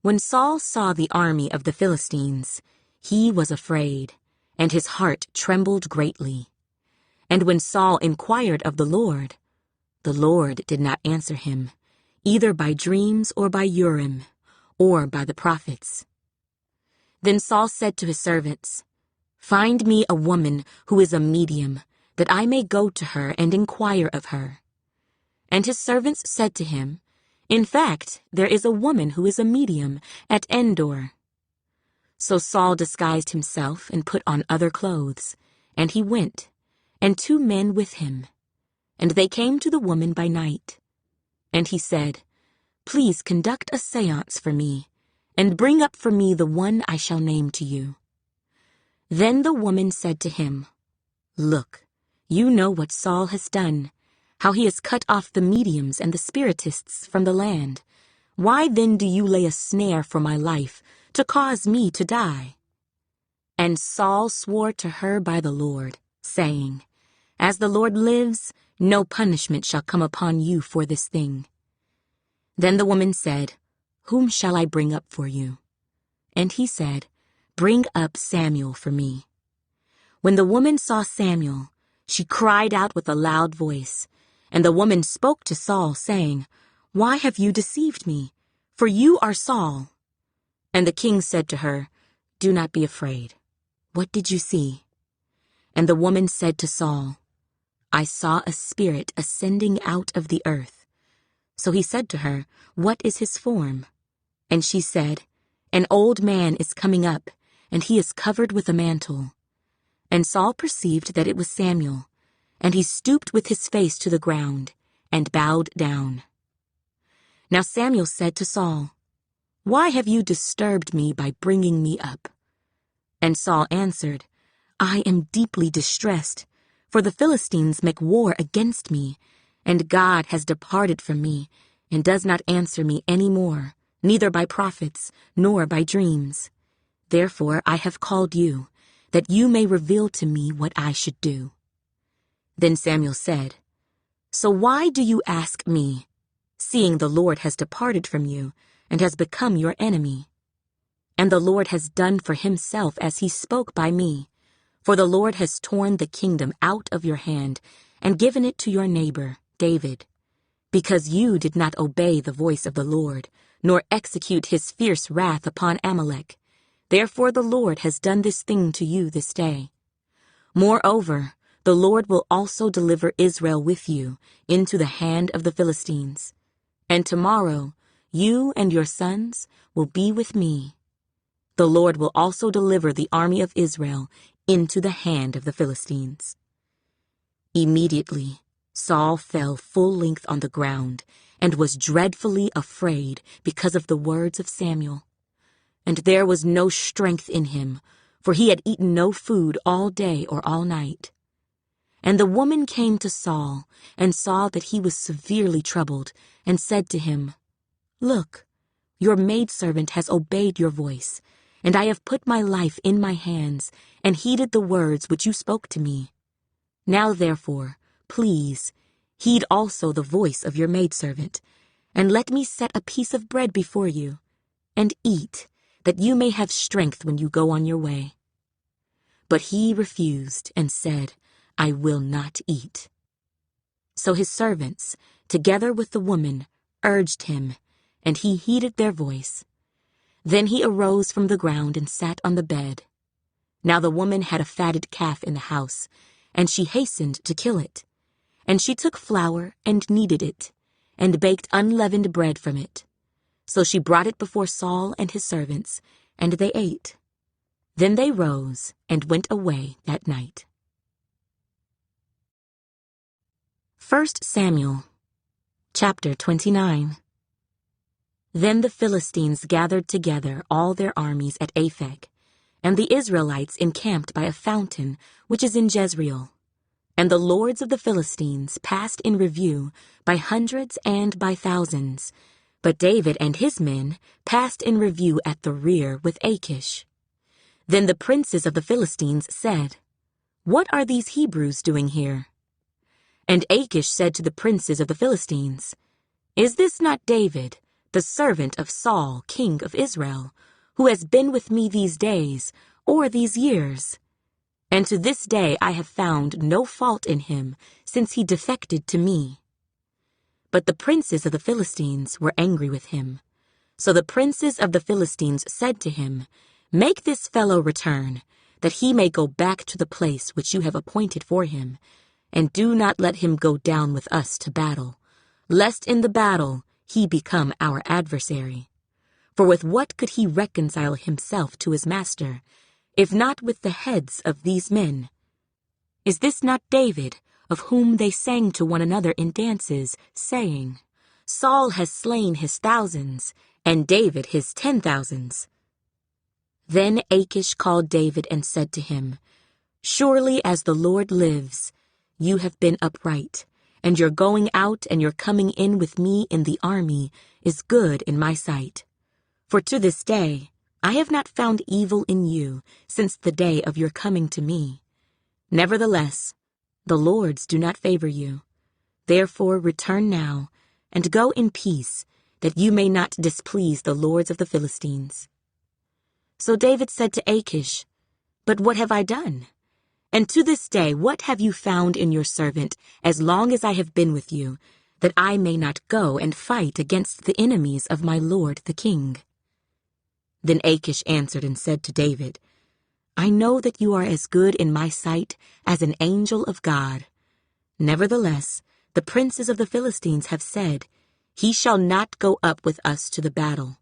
When Saul saw the army of the Philistines, he was afraid, and his heart trembled greatly. And when Saul inquired of the Lord did not answer him, either by dreams or by Urim, or by the prophets. Then Saul said to his servants, "Find me a woman who is a medium, that I may go to her and inquire of her." And his servants said to him, "In fact, there is a woman who is a medium at Endor." So Saul disguised himself and put on other clothes, and he went, and 2 men with him. And they came to the woman by night. And he said, "Please conduct a séance for me, and bring up for me the one I shall name to you." Then the woman said to him, "Look, you know what Saul has done, how he has cut off the mediums and the spiritists from the land. Why then do you lay a snare for my life, to cause me to die?" And Saul swore to her by the Lord, saying, "As the Lord lives, no punishment shall come upon you for this thing." Then the woman said, "Whom shall I bring up for you?" And he said, "Bring up Samuel for me." When the woman saw Samuel, she cried out with a loud voice. And the woman spoke to Saul, saying, "Why have you deceived me? For you are Saul." And the king said to her, "Do not be afraid. What did you see?" And the woman said to Saul, "I saw a spirit ascending out of the earth." So he said to her, "What is his form?" And she said, "An old man is coming up, and he is covered with a mantle." And Saul perceived that it was Samuel, and he stooped with his face to the ground, and bowed down. Now Samuel said to Saul, "Why have you disturbed me by bringing me up?" And Saul answered, "I am deeply distressed, for the Philistines make war against me, and God has departed from me, and does not answer me any more, neither by prophets, nor by dreams. Therefore I have called you, that you may reveal to me what I should do." Then Samuel said, "So why do you ask me, seeing the Lord has departed from you, and has become your enemy? And the Lord has done for himself as he spoke by me, for the Lord has torn the kingdom out of your hand, and given it to your neighbor, David, because you did not obey the voice of the Lord, nor execute his fierce wrath upon Amalek. Therefore the Lord has done this thing to you this day. Moreover, the Lord will also deliver Israel with you into the hand of the Philistines. And tomorrow you and your sons will be with me. The Lord will also deliver the army of Israel into the hand of the Philistines." Immediately Saul fell full length on the ground, and was dreadfully afraid because of the words of Samuel. And there was no strength in him, for he had eaten no food all day or all night. And the woman came to Saul, and saw that he was severely troubled, and said to him, "Look, your maidservant has obeyed your voice, and I have put my life in my hands, and heeded the words which you spoke to me. Now therefore, please, heed also the voice of your maidservant, and let me set a piece of bread before you, and eat, that you may have strength when you go on your way." But he refused, and said, "I will not eat." So his servants, together with the woman, urged him, and he heeded their voice. Then he arose from the ground and sat on the bed. Now the woman had a fatted calf in the house, and she hastened to kill it. And she took flour and kneaded it, and baked unleavened bread from it. So she brought it before Saul and his servants, and they ate. Then they rose and went away that night. 1 Samuel, chapter 29. Then the Philistines gathered together all their armies at Aphek, and the Israelites encamped by a fountain which is in Jezreel. And the lords of the Philistines passed in review by hundreds and by thousands, but David and his men passed in review at the rear with Achish. Then the princes of the Philistines said, "What are these Hebrews doing here?" And Achish said to the princes of the Philistines, "Is this not David, the servant of Saul, king of Israel, who has been with me these days, or these years? And to this day I have found no fault in him, since he defected to me." But the princes of the Philistines were angry with him. So the princes of the Philistines said to him, "Make this fellow return, that he may go back to the place which you have appointed for him, and do not let him go down with us to battle, lest in the battle he become our adversary. For with what could he reconcile himself to his master, if not with the heads of these men? Is this not David, of whom they sang to one another in dances, saying, 'Saul has slain his thousands, and David his 10,000s. Then Achish called David and said to him, "Surely as the Lord lives, you have been upright, and your going out and your coming in with me in the army is good in my sight. For to this day I have not found evil in you since the day of your coming to me. Nevertheless, the lords do not favor you. Therefore return now, and go in peace, that you may not displease the lords of the Philistines." So David said to Achish, "But what have I done? And to this day what have you found in your servant, as long as I have been with you, that I may not go and fight against the enemies of my lord the king?" Then Achish answered and said to David, "I know that you are as good in my sight as an angel of God. Nevertheless, the princes of the Philistines have said, 'He shall not go up with us to the battle.'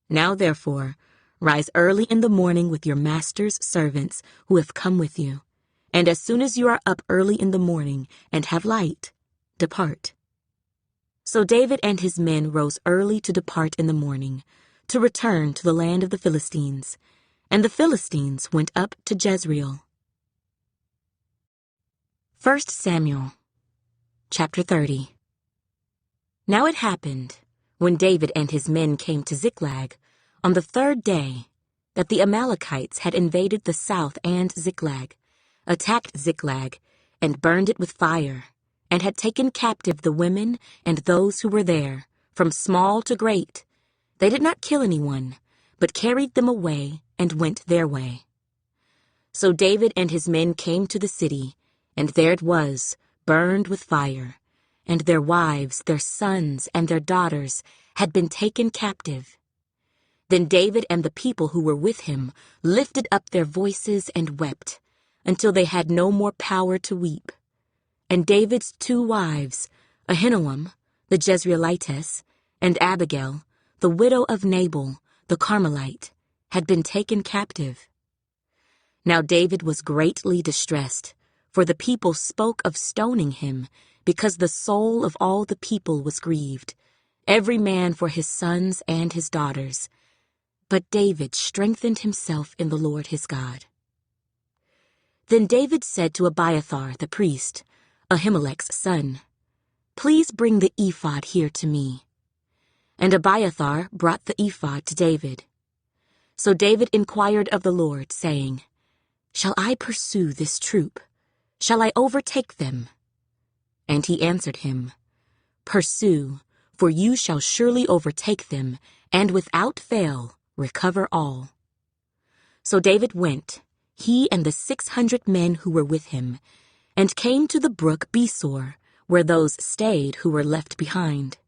Now therefore, rise early in the morning with your master's servants who have come with you, and as soon as you are up early in the morning and have light, depart." So David and his men rose early to depart in the morning, to return to the land of the Philistines, and the Philistines went up to Jezreel. 1 Samuel, chapter 30. Now it happened, when David and his men came to Ziklag, on the third day, that the Amalekites had invaded the south and Ziklag, attacked Ziklag, and burned it with fire, and had taken captive the women and those who were there, from small to great. They did not kill anyone, but carried them away and went their way. So David and his men came to the city, and there it was, burned with fire, and their wives, their sons, and their daughters had been taken captive. Then David and the people who were with him lifted up their voices and wept, until they had no more power to weep. And David's two wives, Ahinoam, the Jezreelitess, and Abigail, the widow of Nabal, the Carmelite, had been taken captive. Now David was greatly distressed, for the people spoke of stoning him, because the soul of all the people was grieved, every man for his sons and his daughters. But David strengthened himself in the Lord his God. Then David said to Abiathar the priest, Ahimelech's son, "Please bring the ephod here to me." And Abiathar brought the ephod to David. So David inquired of the Lord, saying, "Shall I pursue this troop? Shall I overtake them?" And he answered him, "Pursue, for you shall surely overtake them, and without fail recover all." So David went, he and the 600 men who were with him, and came to the brook Besor, where those stayed who were left behind.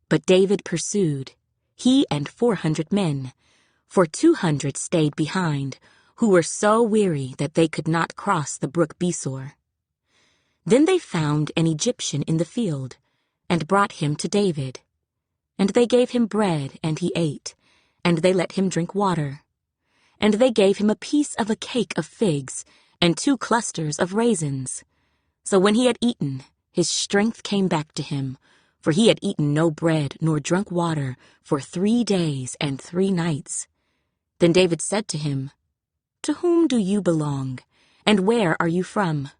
But David pursued, he and 400 men, for 200 stayed behind, who were so weary that they could not cross the brook Besor. Then they found an Egyptian in the field, and brought him to David. And they gave him bread, and he ate, and they let him drink water. And they gave him a piece of a cake of figs, and 2 clusters of raisins. So when he had eaten, his strength came back to him, for he had eaten no bread nor drunk water for 3 days and 3 nights. Then David said to him, "To whom do you belong, and where are you from?"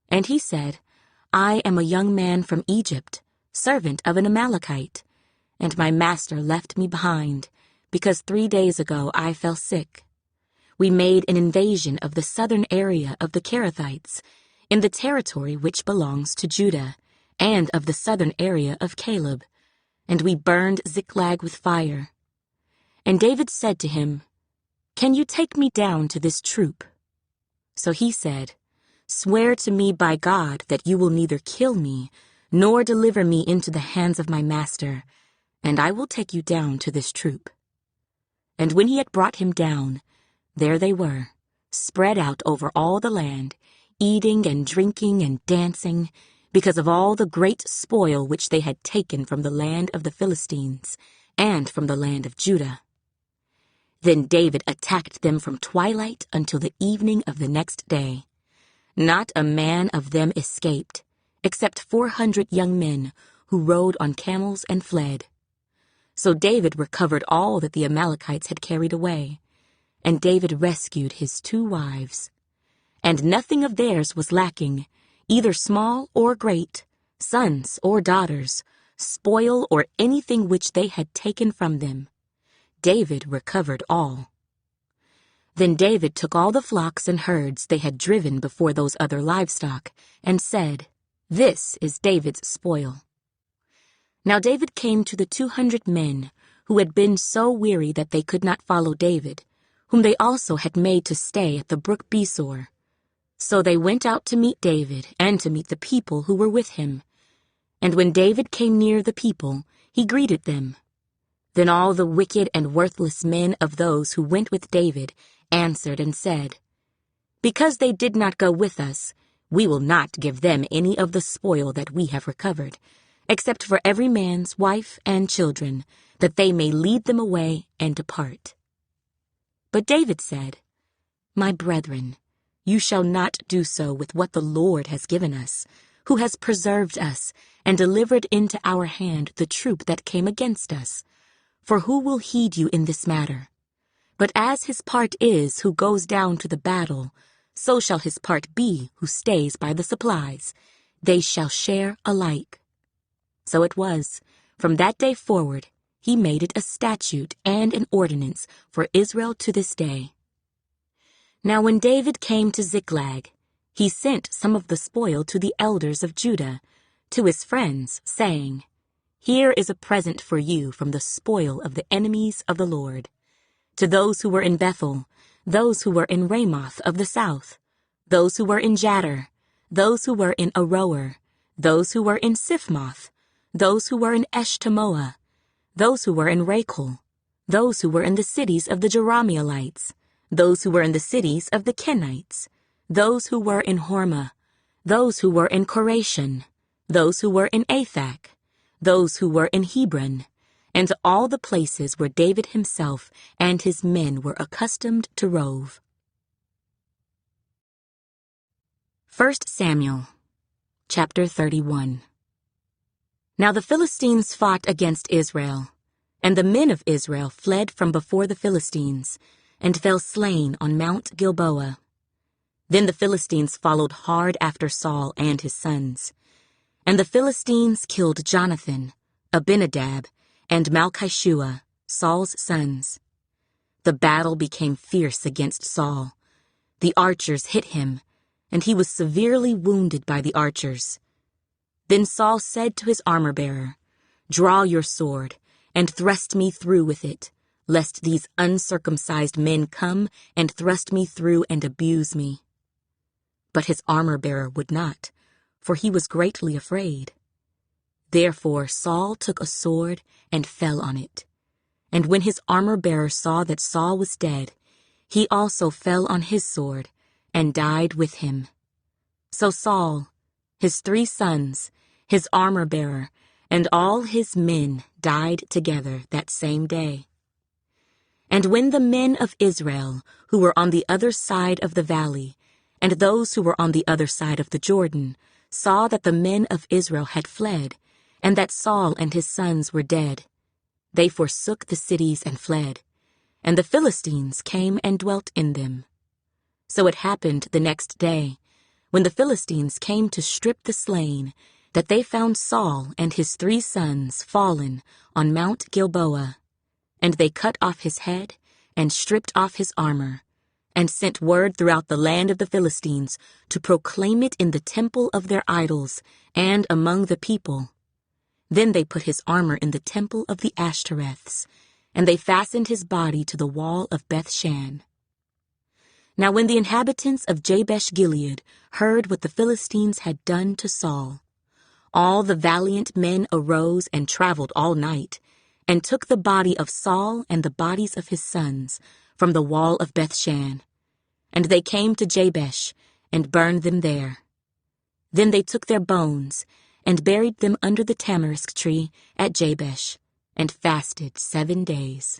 And he said, "I am a young man from Egypt, servant of an Amalekite, and my master left me behind, because 3 days ago I fell sick. We made an invasion of the southern area of the Kerethites, in the territory which belongs to Judah, and of the southern area of Caleb, and we burned Ziklag with fire." And David said to him, "Can you take me down to this troop?" So he said, "Swear to me by God that you will neither kill me, nor deliver me into the hands of my master, and I will take you down to this troop." And when he had brought him down, there they were, spread out over all the land, eating and drinking and dancing, because of all the great spoil which they had taken from the land of the Philistines, and from the land of Judah. Then David attacked them from twilight until the evening of the next day. Not a man of them escaped, except 400 young men, who rode on camels and fled. So David recovered all that the Amalekites had carried away, and David rescued his 2 wives. And nothing of theirs was lacking, either small or great, sons or daughters, spoil or anything which they had taken from them. David recovered all. Then David took all the flocks and herds they had driven before those other livestock, and said, "This is David's spoil." Now David came to the 200 men, who had been so weary that they could not follow David, whom they also had made to stay at the brook Besor. So they went out to meet David, and to meet the people who were with him. And when David came near the people, he greeted them. Then all the wicked and worthless men of those who went with David answered and said, "Because they did not go with us, we will not give them any of the spoil that we have recovered, except for every man's wife and children, that they may lead them away and depart." But David said, "My brethren, you shall not do so with what the Lord has given us, who has preserved us and delivered into our hand the troop that came against us. For who will heed you in this matter? But as his part is who goes down to the battle, so shall his part be who stays by the supplies. They shall share alike." So it was, from that day forward, he made it a statute and an ordinance for Israel to this day. Now when David came to Ziklag, he sent some of the spoil to the elders of Judah, to his friends, saying, "Here is a present for you from the spoil of the enemies of the Lord. To those who were in Bethel, those who were in Ramoth of the south, those who were in Jattir, those who were in Aroer, those who were in Siphmoth, those who were in Eshtemoa, those who were in Rachel, those who were in the cities of the Jerahmeelites, those who were in the cities of the Kenites, those who were in Hormah, those who were in Korashan, those who were in Athak, those who were in Hebron, and to all the places where David himself and his men were accustomed to rove." 1 Samuel, chapter 31. Now the Philistines fought against Israel, and the men of Israel fled from before the Philistines, and fell slain on Mount Gilboa. Then the Philistines followed hard after Saul and his sons. And the Philistines killed Jonathan, Abinadab, and Malchishua, Saul's sons. The battle became fierce against Saul. The archers hit him, and he was severely wounded by the archers. Then Saul said to his armor-bearer, "Draw your sword, and thrust me through with it, lest these uncircumcised men come and thrust me through and abuse me." But his armor-bearer would not, for he was greatly afraid. Therefore Saul took a sword and fell on it. And when his armor-bearer saw that Saul was dead, he also fell on his sword and died with him. So Saul, his 3 sons, his armor-bearer, and all his men died together that same day. And when the men of Israel, who were on the other side of the valley, and those who were on the other side of the Jordan, saw that the men of Israel had fled, and that Saul and his sons were dead, they forsook the cities and fled, and the Philistines came and dwelt in them. So it happened the next day, when the Philistines came to strip the slain, that they found Saul and his 3 sons fallen on Mount Gilboa. And they cut off his head and stripped off his armor, and sent word throughout the land of the Philistines to proclaim it in the temple of their idols and among the people. Then they put his armor in the temple of the Ashtoreths, and they fastened his body to the wall of Bethshan. Now when the inhabitants of Jabesh-Gilead heard what the Philistines had done to Saul, all the valiant men arose and traveled all night, and took the body of Saul and the bodies of his sons from the wall of Bethshan. And they came to Jabesh and burned them there. Then they took their bones and buried them under the tamarisk tree at Jabesh, and fasted 7 days.